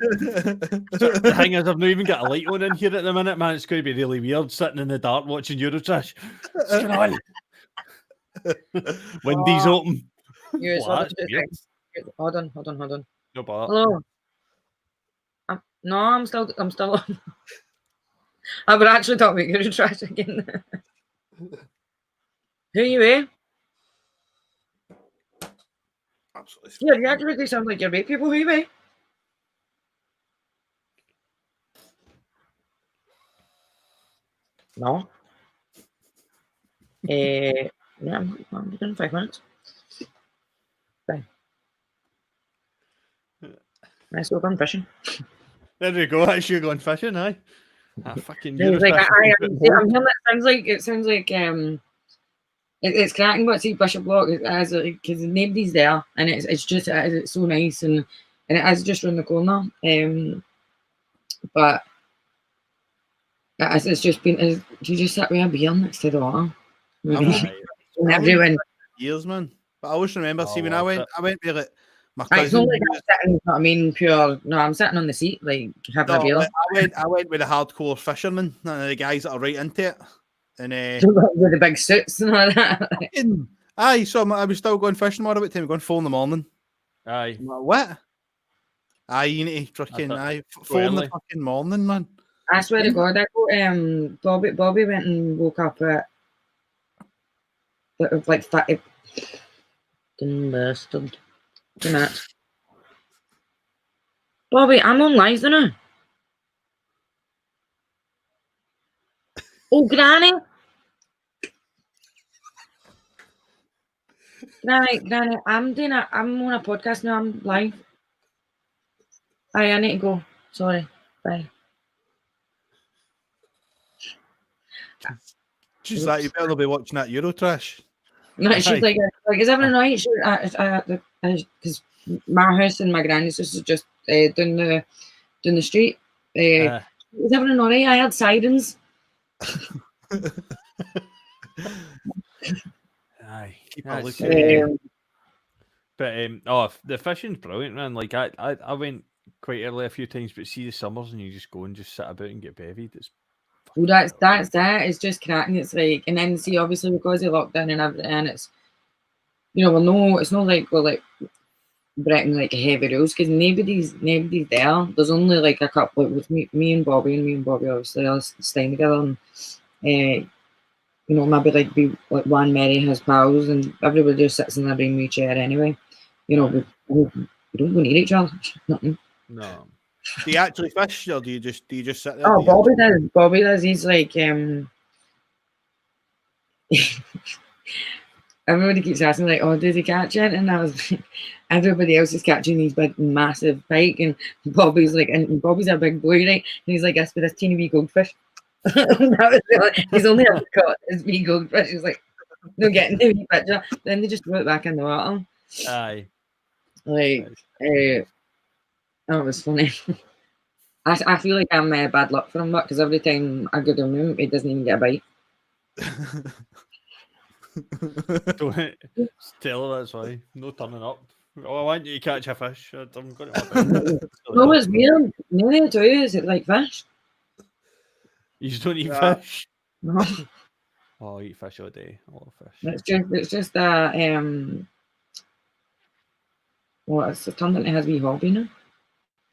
The thing is, I've not even got a light on in here at the minute, man. It's going to be really weird sitting in the dark watching Eurotrash. What's going on? Windy's open. Yes, Well, that's weird. hold on. No bother. Hello. No, I'm still on. I would actually talk about Eurotrash again. Who are you, eh? Absolutely. Yeah, you actually sound like you're white people. Who are you, eh? No. Yeah, I'm in 5 minutes. Bye. Nice go, I'm fishing. There we go. That's you going fishing, aye? Fucking It's like, Eurotrash. I'm hearing that. It sounds like it's cracking, but see Bishop Block as because nobody's there, and it's just it's so nice, and it is just around the corner. But it's just been you just sat with a beer next to the water. Aye. And everyone. Years, man. But I always remember, see, when Oh, I went with like my It's cousin. not like I'm sitting, you know what I mean, pure. No, I'm sitting on the seat, like having a beer. like, I went with the hardcore fishermen, the guys that are right into it. And With the big suits and all that. aye, so I was still going fishing tomorrow about time, going 4 in the morning. Aye. I'm like, what? Aye, you need to fucking 4 in the fucking morning, man. I swear to God, I got Bobby went and woke up at like fucking bastard. 2 minutes. Bobby, I'm on live now. Oh, Granny. Granny, I'm on a podcast now. I'm live. Aye, I need to go. Sorry. Bye. She's like, you better be watching that Eurotrash. No, she's like, is everyone right? Because my house and my granny's house is just down the street. Is everyone all right? I had sirens. Aye. But the fishing's brilliant, man. Like I went quite early a few times, but see the summers and you just go and just sit about and get bevied. It's Well, that's that. It's just cracking. It's like, and then see, obviously because of lockdown and everything, and it's, you know, it's not like we're like breaking like heavy rules because nobody's there. There's only like a couple. Like, with me and Bobby obviously are staying together, and you know, maybe like be like one Mary has pals, and everybody just sits in their bring me chair anyway. You know, we don't go near each other. Nothing. no. Do you actually fish, or do you just sit there? Oh, Bobby does. Bobby does. He's like everybody keeps asking like, "Oh, did he catch it?" And I was like, everybody else is catching these big, massive pike, and Bobby's like, and Bobby's a big boy, right? And he's like, "That's with this teeny wee goldfish." That was he's only ever caught his wee goldfish. He's like, "No getting the wee picture." Then they just throw it back in the water. Aye. Like, that was funny. I feel like I'm bad luck for him, because every time I go to him, he doesn't even get a bite. Don't tell her that's why. No turning up. Oh, I want you to catch a fish. I'm going to. No, it's weird. None of you is it like fish? You just don't eat fish. No, Oh, I eat fish all day. I love fish. it's just well, it's turned into his wee hobby now.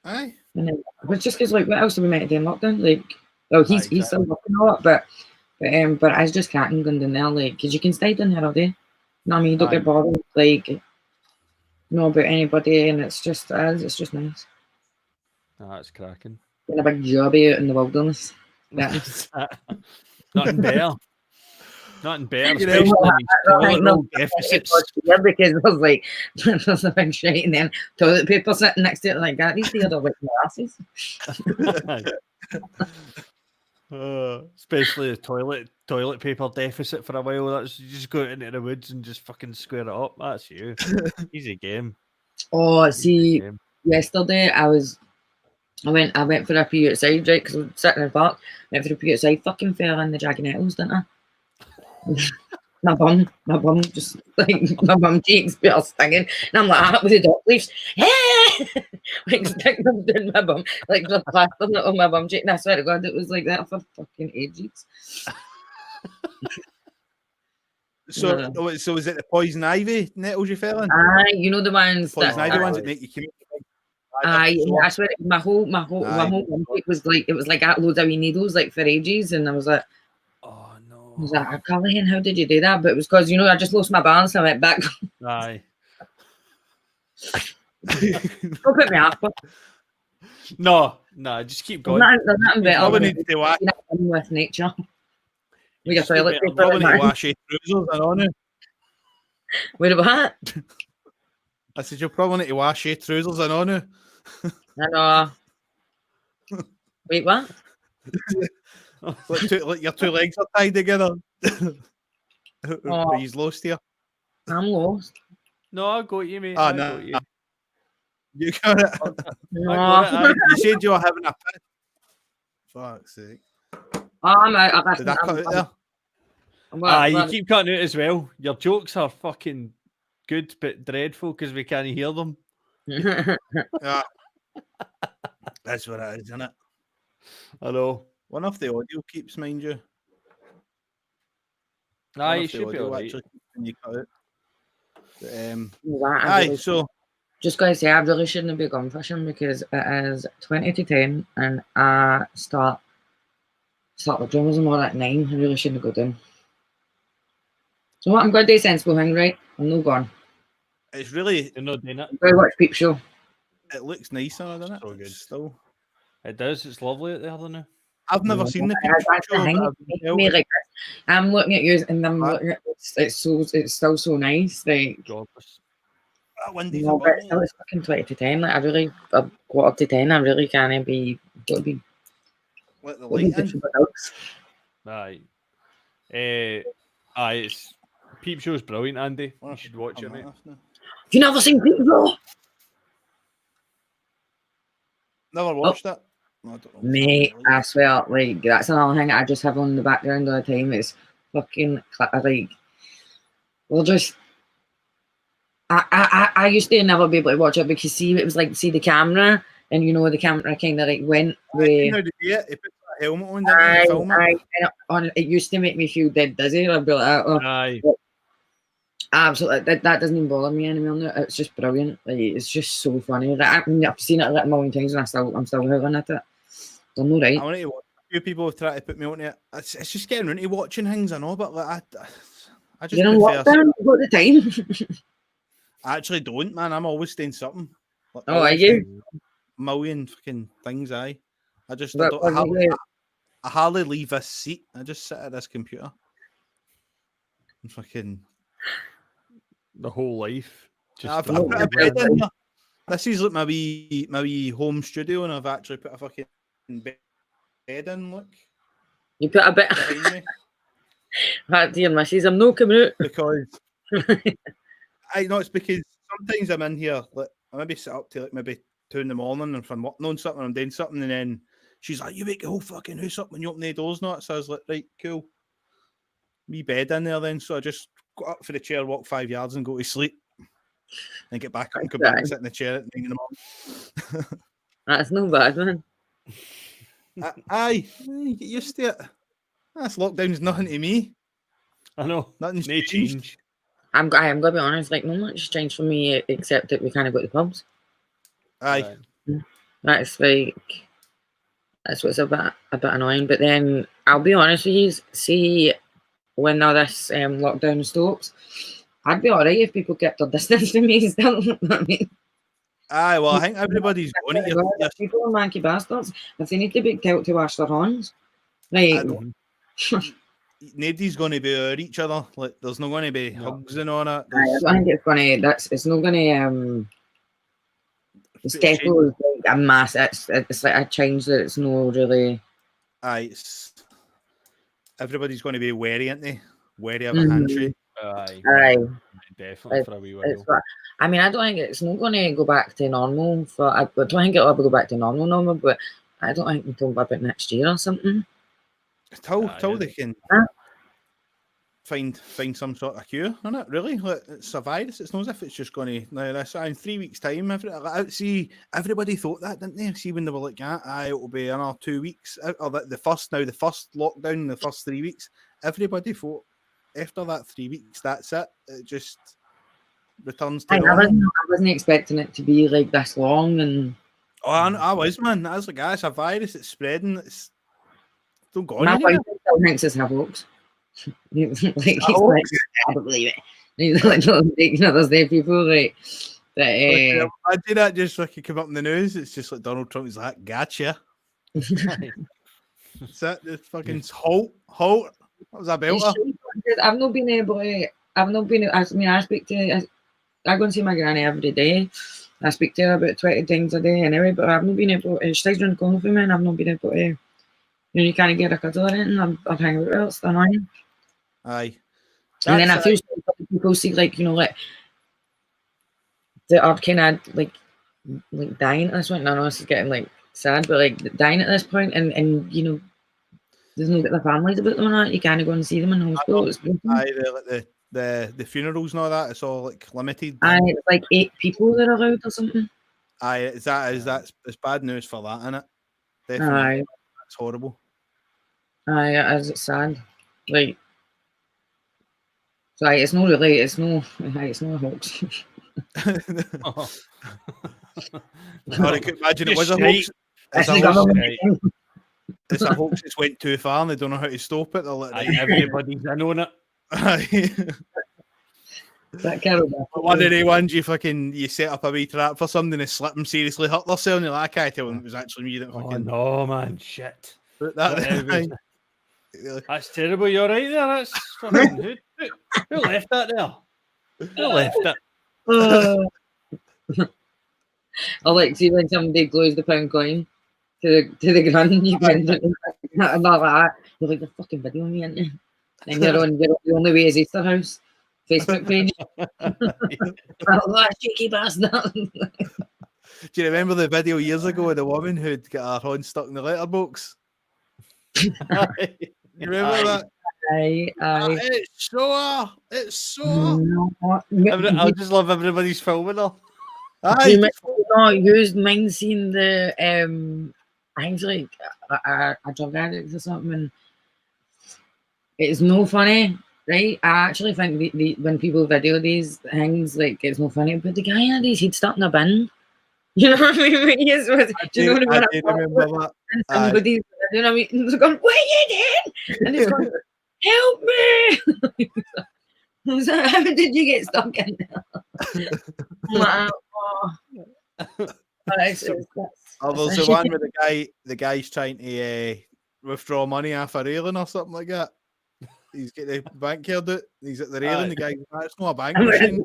Aye. And then, but just because, like, what else have we meant to do in lockdown? Like, oh, he's still working a lot, but it's just cracking going down there, like, because you can stay down there all day. You know what I mean? You don't get bothered, like, know about anybody, and it's just nice. That's cracking. Getting a big jobby out in the wilderness. Yeah. Nothing better. Nothing better, You know, especially I know. deficits. Yeah, because there's like there's a big shite and then toilet paper sitting next to it like that. These are like glasses. Especially the toilet paper deficit for a while. That's you just go out into the woods and just fucking square it up. That's you. Easy game. Oh, see, yesterday I went for a pee outside, right? Because I was sitting in the park. Went for a pee outside. Fucking fell in the Dragon Nettles, didn't I? my bum just like my bum cheeks were stinging, and I'm like, with the dog leaves, like sticking them in my bum, like just plastering it on my bum cheek. And I swear to God, it was like that for fucking ages. So is it the poison ivy nettles you fell in? Aye, you know the ones Poison that ivy ones that make you commit. I swear my whole bum cheek was like that, loads of wee needles like for ages, and I was like, Oh no. I was like, Callahan, how did you do that? But it was because, you know, I just lost my balance and I went back. Aye. Don't put me off. No, just keep going. There's nothing better Probably than need to wash. being with nature. We You got toilet paper. Probably need to in wash your trousers and on it. Wait a minute. I said you'll probably need to wash your trousers and on it. I know. Wait, what? Like your two legs are tied together. Oh. He's lost here. I'm lost. No, I got you, mate. Oh, I no. got you. You got it. No. You said you were having a piss. Fuck's sake. I'm out. Did I cut it there? You keep cutting out as well. Your jokes are fucking good but dreadful because we can't hear them. Yeah. That's what it is, isn't it? I know. One of the audio keeps, mind you. Aye, One you of the should be audio alright. actually keeps when you cut it. Really So just gotta say, I really shouldn't be gone fishing because it is 20 to 10 and I start the journalism all at 9. I really shouldn't go down. So what, I'm going to do a sensible thing, right? I'm not gone. it's really, You're not doing it. I'm going to watch Peep Show. it looks nice on it, doesn't it? So good. Still. It does. It's lovely out there, isn't it? I've never seen the That's picture the show. thing, But it makes me like this. I'm looking at you and I'm looking at it's still so nice. Like, Gorgeous. Wendy's no, but above still it's fucking 20 to 10. Like, I really, a quarter to 10, I really can't be, got to be, let the got to be light in. bitching about dogs. Aye. It's Peep Show's brilliant, Andy. You should watch it, mate. You never seen Peep Show? Never watched it. I don't know. Mate, I swear, like, that's another thing I just have on the background all the time. It's fucking, like, we'll just, I used to never be able to watch it because, see, it was like, see the camera, and you know, the camera kind of like went with. How did he do it? He put a helmet on, didn't he, film it? It used to make me feel dead dizzy. I'd be like, oh, Aye. absolutely, that doesn't even bother me anymore now. It's just brilliant. Like, it's just so funny. Like, I've seen it like a million times, and I'm still howling at it. Don't know, right? I want to watch. A few people have tried to put me on it. It's just getting into watching things, I know, but like I just You know what? prefer. You got the time. I actually don't, man. I'm always doing something. Like, Oh, are you? a million fucking things, I just But I hardly leave this seat. I just sit at this computer. And fucking The whole life. I've the put whole a life. bed in here. This is like my wee home studio, and I've actually put a fucking bed in. Look You put a bit. behind me Right, dear missus, I'm not coming out. because I know it's because sometimes I'm in here. Like I maybe sit up till like maybe 2 a.m, and if I'm working on something, I'm doing something, and then she's like, "You wake the whole fucking house up when you open the doors, not?" So I was like, "Right, cool." Me bed in there then, so I just got up for the chair, walk 5 yards, and go to sleep, and get back up and come back and sit in the chair at 9 in the morning. That's no bad, man. Aye, you get used to it. That's lockdown's nothing to me. I know. Nothing's No changed. change. I am going to be honest, like, not much changed for me except that we kind of go to the pubs. Aye, That's what's a bit annoying. But then I'll be honest with you, see, when all this lockdown stops, I'd be alright if people kept their distance from me still. I mean, aye. Well, I think everybody's going to. people are manky bastards. If they need to be told to wash their hands, like, Nobody's going to be over each other. Like, there's not going to be hugs and all that. I don't think it's gonna. It's not gonna. It's definitely like a mass. It's like a change that it's no really. Aye, everybody's going to be wary, aren't they? Wary of a handshake. Aye. Definitely for a wee while. I mean, I don't think it's not going to go back to normal. I don't think it'll ever go back to normal, but I don't think until about next year or something. Till they can. find some sort of cure on it. Really, like, it's a virus. It's not as if it's just going to now. This in 3 weeks' time. See, everybody thought that, didn't they? See, when they were like, it'll be another 2 weeks, or the first lockdown, the first 3 weeks. Everybody thought after that 3 weeks, that's it. It just returns to normal. I wasn't expecting it to be like this long, and I was, man. I was like, it's a virus. It's spreading. It's don't go my anywhere. wife still thinks it's a hoax. He's like, I don't believe it. He's like, there's there people like that. I do that just like it come up in the news. It's just like Donald Trump is like, gotcha. That's it. This fucking halt. What was that belter? I've not been able to. I speak to. I go and see my granny every day. I speak to her about 20 things a day anyway, but I've not been able. She stays around the corner from me, and I've not been able to. You can't get a cuddle or anything. I'm hanging with her. It's annoying. Aye. And then I feel people see like they are kind of like dying at this point. I know this is getting like sad, but like dying at this point, and there's no get their families about them or not. You can't go and see them in the hospital. Aye, the funerals and all that. It's all like limited. Aye, it's like 8 people that are allowed or something. Aye, it's bad news for that, isn't it? Definitely. Aye, it's horrible. Aye, it's sad. Like. So it's not really, it's not a hoax. I could imagine it was a hoax. It's a hoax. It's went too far and they don't know how to stop it. Everybody's in on it. That terrible. One of the ones you set up a wee trap for something and slip them seriously hurt themselves and you're like, I can't tell them it was actually me that fucking. Oh no, man, shit. That's terrible. You're right there. That's fucking who left that there? Who left it? I like see when somebody glues the pound coin to the ground. You can not like that. You're like the fucking video me, aren't you? And you're on the only way is Easter House Facebook page. That cheeky bastard. Do you remember the video years ago of the woman who'd got her hand stuck in the letterbox? You remember that? Aye. It's so. I just love everybody's filming her. Aye. Used mine seeing the I think it's like a drug addict or something, and it's no funny, right? I actually think the when people video these things, like it's no funny, but the guy had his head stuck in a bin. You know what I mean? I remember that. And somebody's, you know what I mean? And they're going, what are you doing? And he's going, help me! How did you get stuck in there? There's the one where the guy's trying to withdraw money off a railing or something like that. He's got the bank card out. He's at the railing. The guy's like, it's not a bank machine.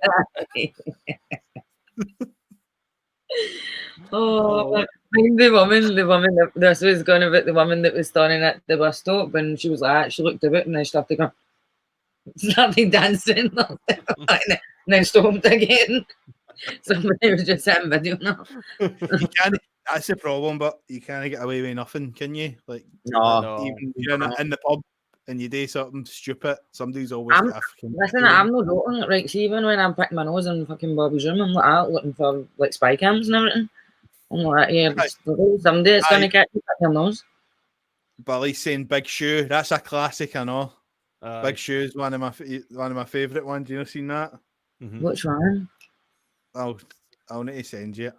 The woman that this was going about the woman that was standing at the bus stop, and she was like, she looked a bit and then started dancing and then stopped again. Somebody was just sitting video now. That's the problem, but you can't get away with nothing, can you? Like, no. Even you're in the pub and you do something stupid, somebody's always listen, I'm not joking. Right, see, even when I'm picking my nose in fucking Bobby's room, I'm like out looking for like spy cams and everything. I'm like, yeah, someday it's gonna get you your nose. Billy's saying Big Shoe. That's a classic, I know. Big Shoe is one of my favourite ones. You know, seen that? Mm-hmm. Which one? I'll need to send you it.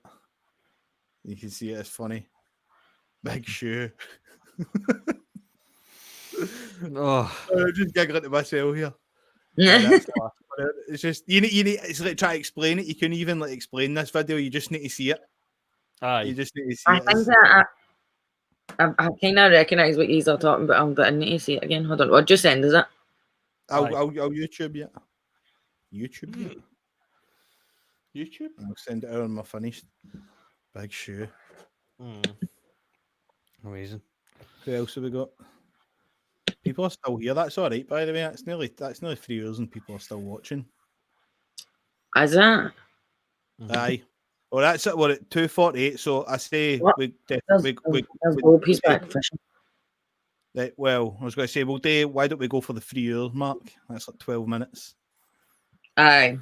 You can see it. It's funny. Big Shoe. I'm just giggling to myself here. Yeah. It's just you need. It's like try to explain it. You couldn't even like explain this video. You just need to see it. You just need to see it. I think that I kind of recognise what you're talking about, but I need to see it again. Hold on. What just end is it? I'll YouTube it. YouTube. I'll send it out when we're finished. Big Shoe. Amazing. Who else have we got? People are still here. That's all right, by the way. That's nearly 3 years and people are still watching. Is that? Aye. Well, that's it. We're at 2:48. So I say what? we There's Goldpiece back fishing. Right, well, I was going to say, why don't we go for the 3 hours mark? That's like 12 minutes. Aye.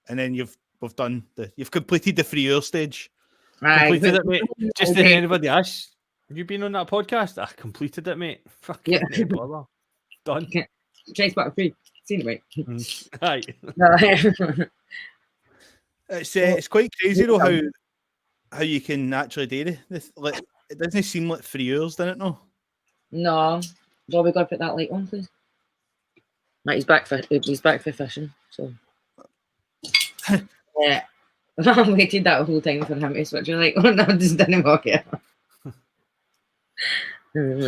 And then you've completed the 3 hour stage. Aye. Completed it, mate. Just did anybody ask? Have you been on that podcast? I completed it, mate. Fucking Yeah. no bother. Done. Chase back free. Seen it, mate. Aye. No. It's quite crazy though how you can actually do this. Like, it doesn't seem like 3 hours, doesn't it? No. Bobby, got to put that light on, please. Right, he's back for fishing. So yeah, I waited that whole time for him to switch. You're like, oh no, just didn't walk it.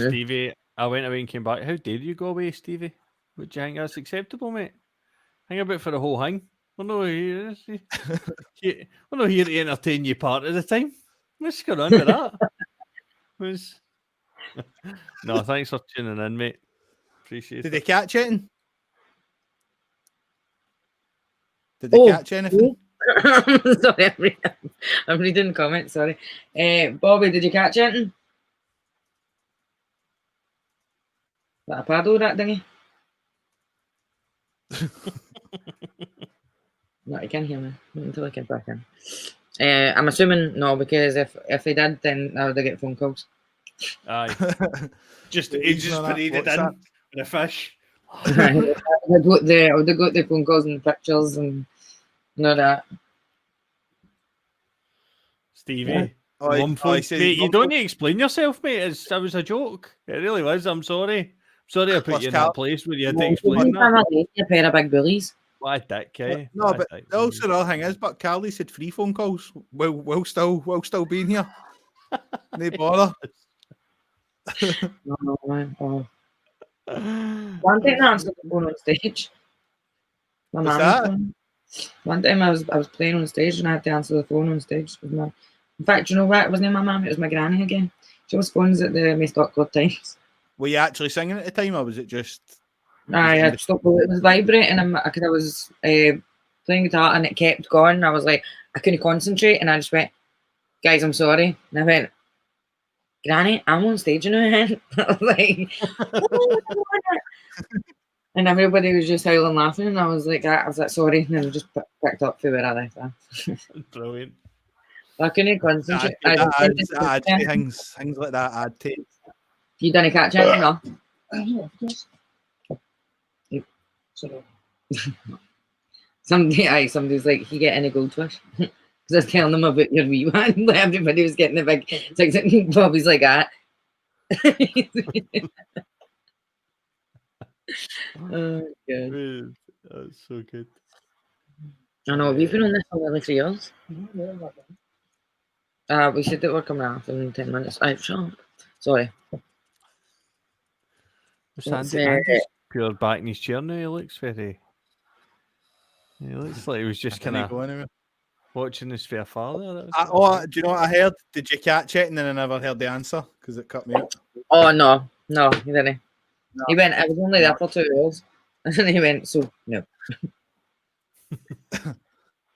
Stevie, I went away and came back. How dare you go away, Stevie? Would you think that's acceptable, mate? Hang about for the whole hang. We're not here to entertain you part of the time. What's going on with that? No, thanks for tuning in, mate. Appreciate it. Did they catch it? Did they catch anything? Sorry, I'm reading comments. Sorry, Bobby, did you catch anything? That a paddle, that thingy? No, you can't hear me. Not until I get back in. I'm assuming no, because if they did, then I would get phone calls. Aye. Just paraded in with a fish. I would got the phone calls and the pictures and all that. Stevie, mate, you don't need to explain yourself, mate. That was a joke. It really was. I'm sorry. Sorry I put you in that place where you had to explain that. A pair of big bullies. What a dick, eh? No, but also the other thing is, but Carly said 3 phone calls while still being here. No bother. One time I answered the phone on stage. My mum. One time I was playing on stage and I had to answer the phone on stage. In fact, you know what? It wasn't my mum, it was my granny again. She was phones at the Miss Dockwood times. Were you actually singing at the time, or was it just? I had stopped. It was vibrating, because I was playing guitar and it kept going. I was like, I couldn't concentrate, and I just went, "Guys, I'm sorry." And I went, "Granny, I'm on stage now." I was like, and everybody was just howling laughing, and I was like, "Sorry," and then I just picked up for where I left off. Brilliant. I couldn't concentrate. Things like that add to it. You didn't catch anything, no? Somebody's like, you get any goldfish? Because I was telling them about your wee one. Everybody was getting a big. It's like Bobby's like that. Oh, good. That's so good. I know, we've been on this for nearly 3 years. We said that we're coming off in 10 minutes. Sorry. Andy's peered back in his chair now. He looks like he was just kind of watching his fair father. Do you know what I heard? Did you catch it? And then I never heard the answer because it cut me out. Oh, no, he didn't. No. He went, I was only there for 2 hours. And then he went, so, no.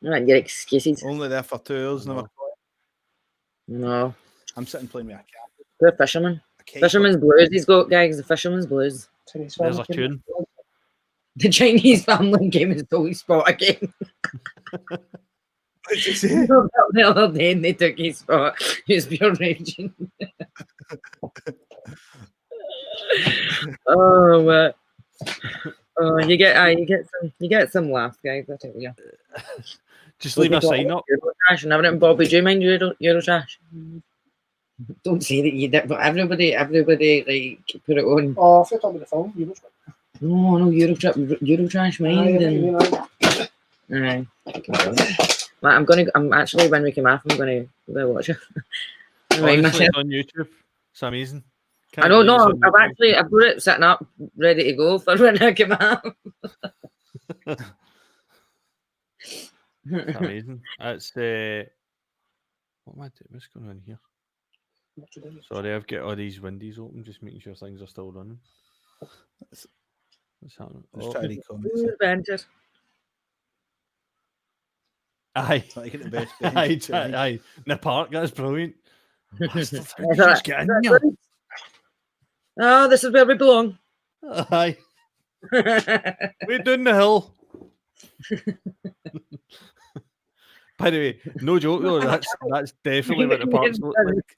Not your excuses. Only there for 2 hours. No. I'm sitting playing with a cat. We're fisherman. Fisherman's blues. He's got, guys, the fisherman's blues. There's a tune. The Chinese family game is totally spot again. What did you say? The other day they took his spot. He was pure raging. Oh, you get some laughs, guys. I tell you. Just leave a sign up. Eurotrash and everything. Bobby, do you mind Eurotrash? Don't say that you did, but everybody like put it on. Oh, I thought on the phone. No, Eurotrash, mind. I'm actually, when we come off, I'm gonna watch it. Honestly, it's on YouTube. It's amazing. I don't know. I've got it sitting up, ready to go for when I come off. It's amazing. That's what am I doing? What's going on here? Sorry, I've got all these windows open, just making sure things are still running. What's happening? Adventures. Aye. Aye. In the park, that's brilliant. Just get in here. Oh, this is where we belong. Aye. We're down the hill. By the way, no joke though, that's definitely what the parks look like.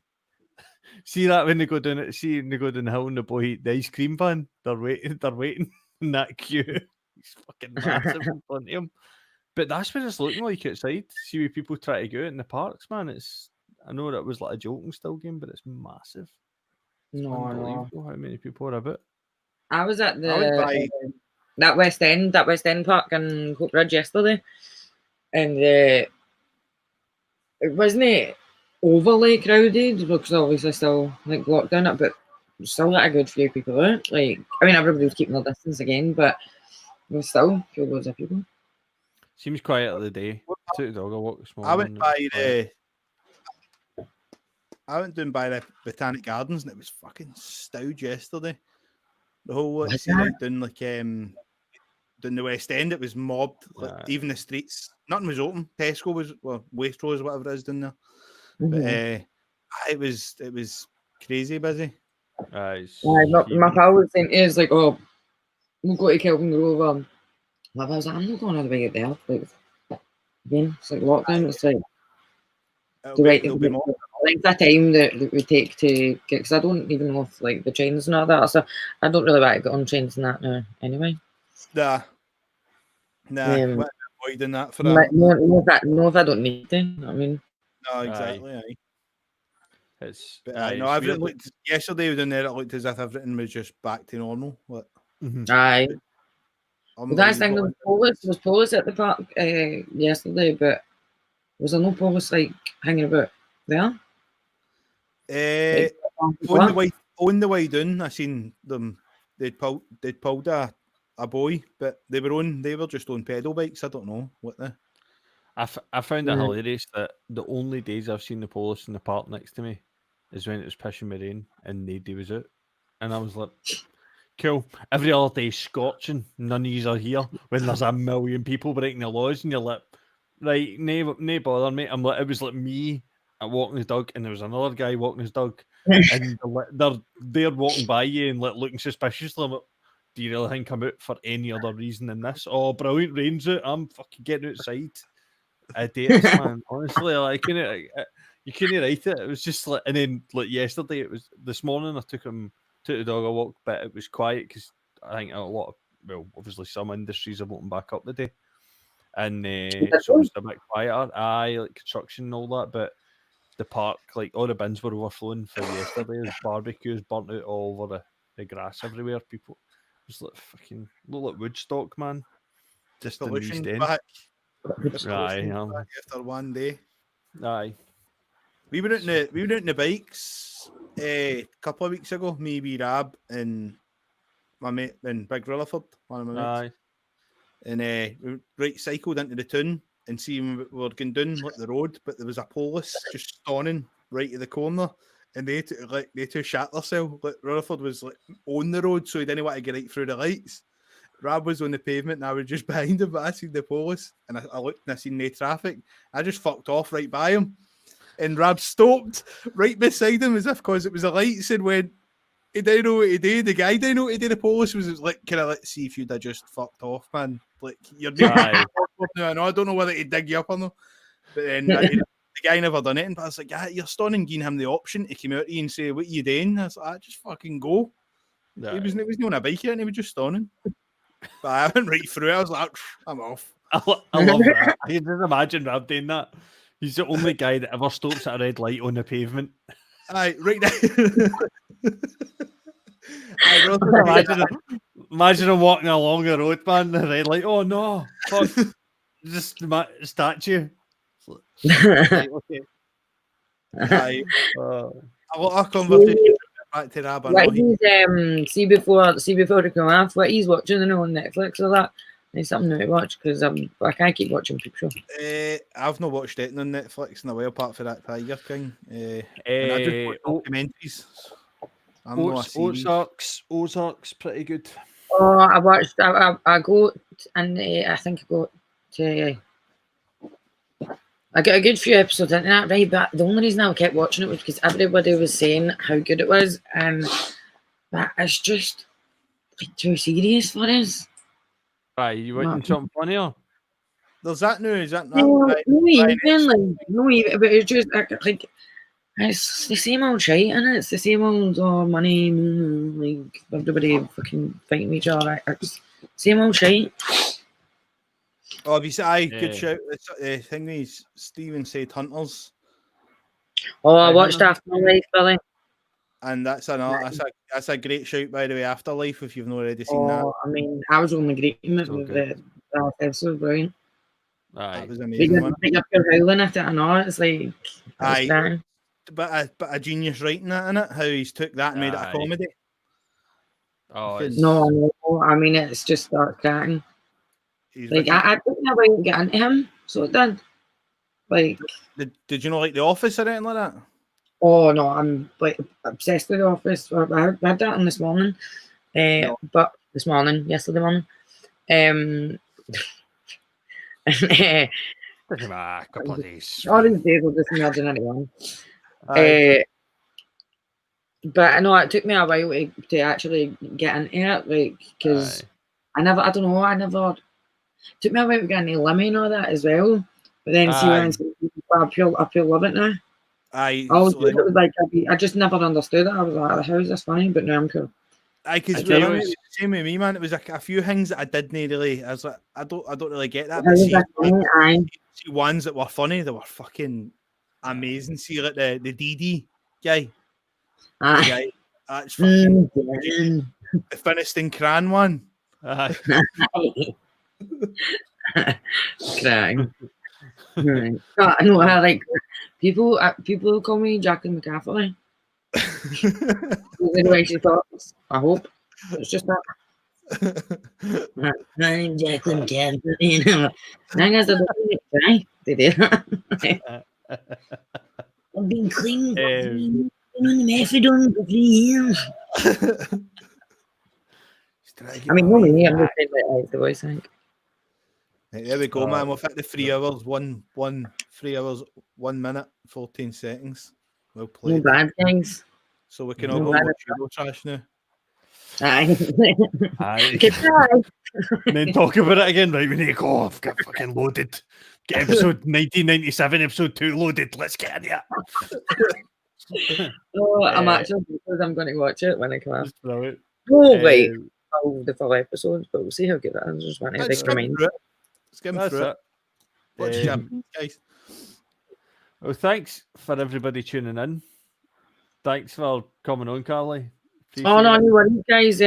See that when they go down it, see when they go down the hill and the boy the ice cream van, they're waiting in that queue. He's fucking massive in front of him. But that's what it's looking like outside. See where people try to go out in the parks, man. I know that was like a joking still game, but it's massive. It's unbelievable how many people are about. I was at that West End park in Hope Ridge yesterday, and it wasn't overly crowded because obviously still like lockdown it, but still got a good few people out. Like, I mean, everybody was keeping their distance again, but there was still a few loads of people. Seems quiet of the day. Took the dog a walk this morning. I went down by the Botanic Gardens and it was fucking stowed yesterday. The whole down the West End, it was mobbed. Like, even the streets, nothing was open. Tesco was, Waitrose, whatever it is down there. But it was crazy busy. My pal was saying is like, oh, we'll go to Kelvin Grove. My pal was like, I'm not going all the way out there. Like, again, it's like lockdown. It's like the time that we take to get, because I don't even know if like the trains and all that. So I don't really want to get on trains and that now. Anyway. Nah. Avoiding that for that. No, if I don't need to. I mean. No, exactly. Aye. Everything looked yesterday. We were down there. It looked as if everything was just back to normal. Aye. The nice thing was police at the park yesterday, but was there no police like hanging about there? On the way down, I seen them. They'd pulled a boy, but they were just on pedal bikes. I don't know what the. I found it hilarious that the only days I've seen the police in the park next to me is when it was pissing with rain and nobody was out. And I was like, cool. Every other day scorching, none of you are here when there's a million people breaking the laws and you're like, right, no bother, mate. I'm like, it was like me walking his dog and there was another guy walking his dog and they're walking by you and like looking suspiciously. I'm like, do you really think I'm out for any other reason than this? Oh, brilliant, rain's out. I'm fucking getting outside. Idiots, man. Honestly, like, you couldn't write it. It was just like, and then like yesterday, it was this morning. I took the dog a walk, but it was quiet because I think obviously some industries are opening back up today, and so it was a bit quieter. Aye, like construction and all that, but the park, like all the bins were overflowing for yesterday. There's barbecues burnt out all over the grass everywhere. People, it was like fucking look like Woodstock, man. Just in the East End. Aye, after one day. Aye. We were out in the bikes a couple of weeks ago. Me, Rab, and my mate in Big Rutherford, one of my mates. And we cycled into the town and see we were going down like the road, but there was a police just standing right at the corner, and they two shat themselves. Like Rutherford was like on the road, so he didn't want to get right through the lights. Rab was on the pavement and I was just behind him, but I seen the police and I looked and I seen no traffic. I just fucked off right by him. And Rab stopped right beside him as if because it was the lights and went, he didn't know what he did. The guy didn't know what he did. The police was like, kind of like, see if you'd have just fucked off, man. Like, you're doing now. I don't know whether he'd dig you up or not. But then the guy never done it. But I was like, you're stunning, giving him the option to come out to you and say, what are you doing? I was like, just fucking go. He was not on a bike yet and he was just stunning. But I went right through it. I was like, I'm off. I love that. I can just imagine Rab doing that. He's the only guy that ever stops at a red light on the pavement. Aye, right now. Imagine him walking along the road, man. The red light. Oh no! Fuck! Just statue. Right, okay. Aye. A lot of conversation. Back to Rab. What he's see before to come off. What he's watching on Netflix or that. It's something to watch because I can't keep watching Peep Show. I've not watched it on Netflix in a while, apart for that Tiger King. And I just watch documentaries. Ozark's pretty good. Oh, I watched. I go and I think I go to. I got a good few episodes into that, right? But the only reason I kept watching it was because everybody was saying how good it was, and But it's just like too serious for us. Aye, you wanting No. something funnier? There's that now, is that No, not? no even, like, no even, but it's just like, it's the same old shit, and it's the same old money, like everybody fucking fighting each other. It's same old shit. Obviously, aye, good Yeah. shout. The thing is, Stephen said Hunters, Oh, I Aye, watched Hannah. Afterlife, Billy. and that's a great shout, by the way. Afterlife, if you've not already seen that, Oh, I mean, I was only great with So the good. last episode, brilliant. Aye. that was But amazing. One. you're howling at it, I know, it's like, Aye. it's But a genius writing that in it. How he's took that and made it a Aye. comedy. Oh, Fucking- it's... no, I mean, it's just start cracking. He's Like, wicked. I took me a while to get into him, so it did. Like, Did you know like The Office or anything like that? oh no, I'm like obsessed with The Office. I had that on this morning, No. but this morning, yesterday morning. Took him a couple of days. All these days will just merge into one. Aye. But I know it took me a while to actually get into it, like, because Aye. I don't know, it took me a while to get into Lemmy and all that as well. But then see Aye. when I feel love it now. Aye. I always so, thought it was like I just never understood it. I was like, how is this funny? But now I'm cool. Aye, because I tell you it what, was the same with me, man. It was like a few things that I didn't really. I was like, I don't really get that. How But is see, this funny? Aye. see ones that were funny, they were fucking amazing. See, like the DD guy, the Aye. guy that's fucking Mm, the Finiston Cran one. Aye. Crying. Right. I know how like people call me Jackie McCaffrey. The way she talks. I hope it's just that. I'm Jackie McCaffrey. You know, I they did that. I've been clean. On the methadone for 3 years. I mean, no, me. I'm just saying like the voice. I think. Right, there we go, man. We've hit the 3 hours. 3 hours, 1 minute, 14 seconds. Well No played. bad things. So we can all No go bad. watch Eurotrash now. Aye. Aye. Good try. And then talk about it again. Right, we need to go. I've got fucking loaded. Get episode 1997, episode 2 loaded. Let's get in here. Oh, I'm actually because I'm going to watch it when I come out. That's brilliant. Oh, wait. The full episodes, but we'll see how good that is. I just want to Let's like remind. skim That's through it. it. Watch Japanese, guys. Well, thanks for everybody tuning in. Thanks for coming on, Carly. Oh no, no worries, guys.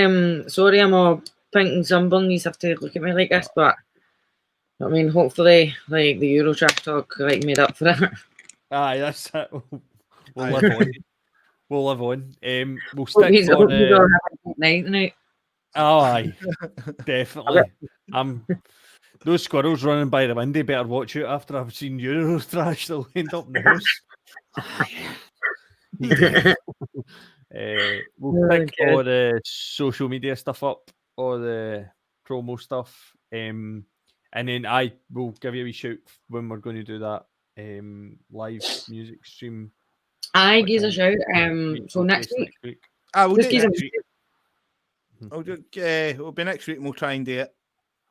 Sorry, I'm all pink and sunburned. You have to look at me like this, but I mean, hopefully, like the Eurotrack talk, like made up for it. Aye, that's it. We'll Aye. live on. We'll live on. We'll Hope stick he's on. all having a good night tonight. Oh, aye, definitely. Those squirrels running by the window better watch out after I've seen Eurotrash. They'll end up in the house. We'll pick all the social media stuff up, all the promo stuff, and then I will give you a wee shout when we're going to do that live music stream. I which give a I'll shout. be So next showcased week, We'll just do it give next a week. It'll be next week and we'll try and do it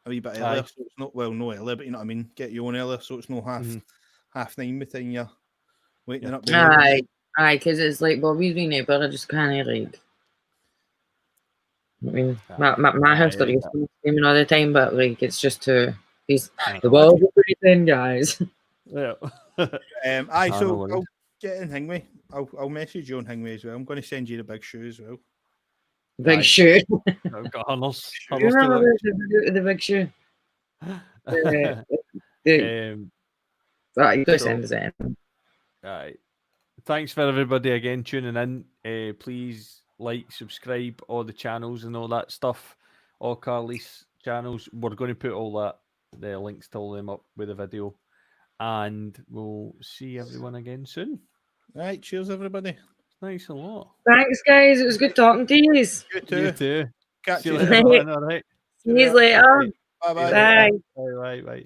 a wee bit earlier. Aye. So it's not, well, no earlier, but you know what I mean? Get you on earlier so it's no half 9 between you waiting up there. aye, because it's like Bobby's been there, but I just kind of like. I mean, my house that used to be all the time, but like it's just the world is pretty thin, guys. Yeah. Aye, no so worries. I'll get in Hingway. I'll message you on Hingway as well. I'm going to send you the big shoe as well. Big Aye. shoe. I've got Hunners. You remember the big shoe? You could send us in. Right. Thanks for everybody again tuning in. Please like, subscribe, all the channels and all that stuff. All Carly's channels. We're going to put all that, the links to all them up with the video. And we'll see everyone again soon. All right, cheers, everybody. Thanks a lot. Thanks, guys. It was good talking to you. You You too. too. Catch See you you later. later. All right. See you later. Bye-bye. Bye. Bye. Bye.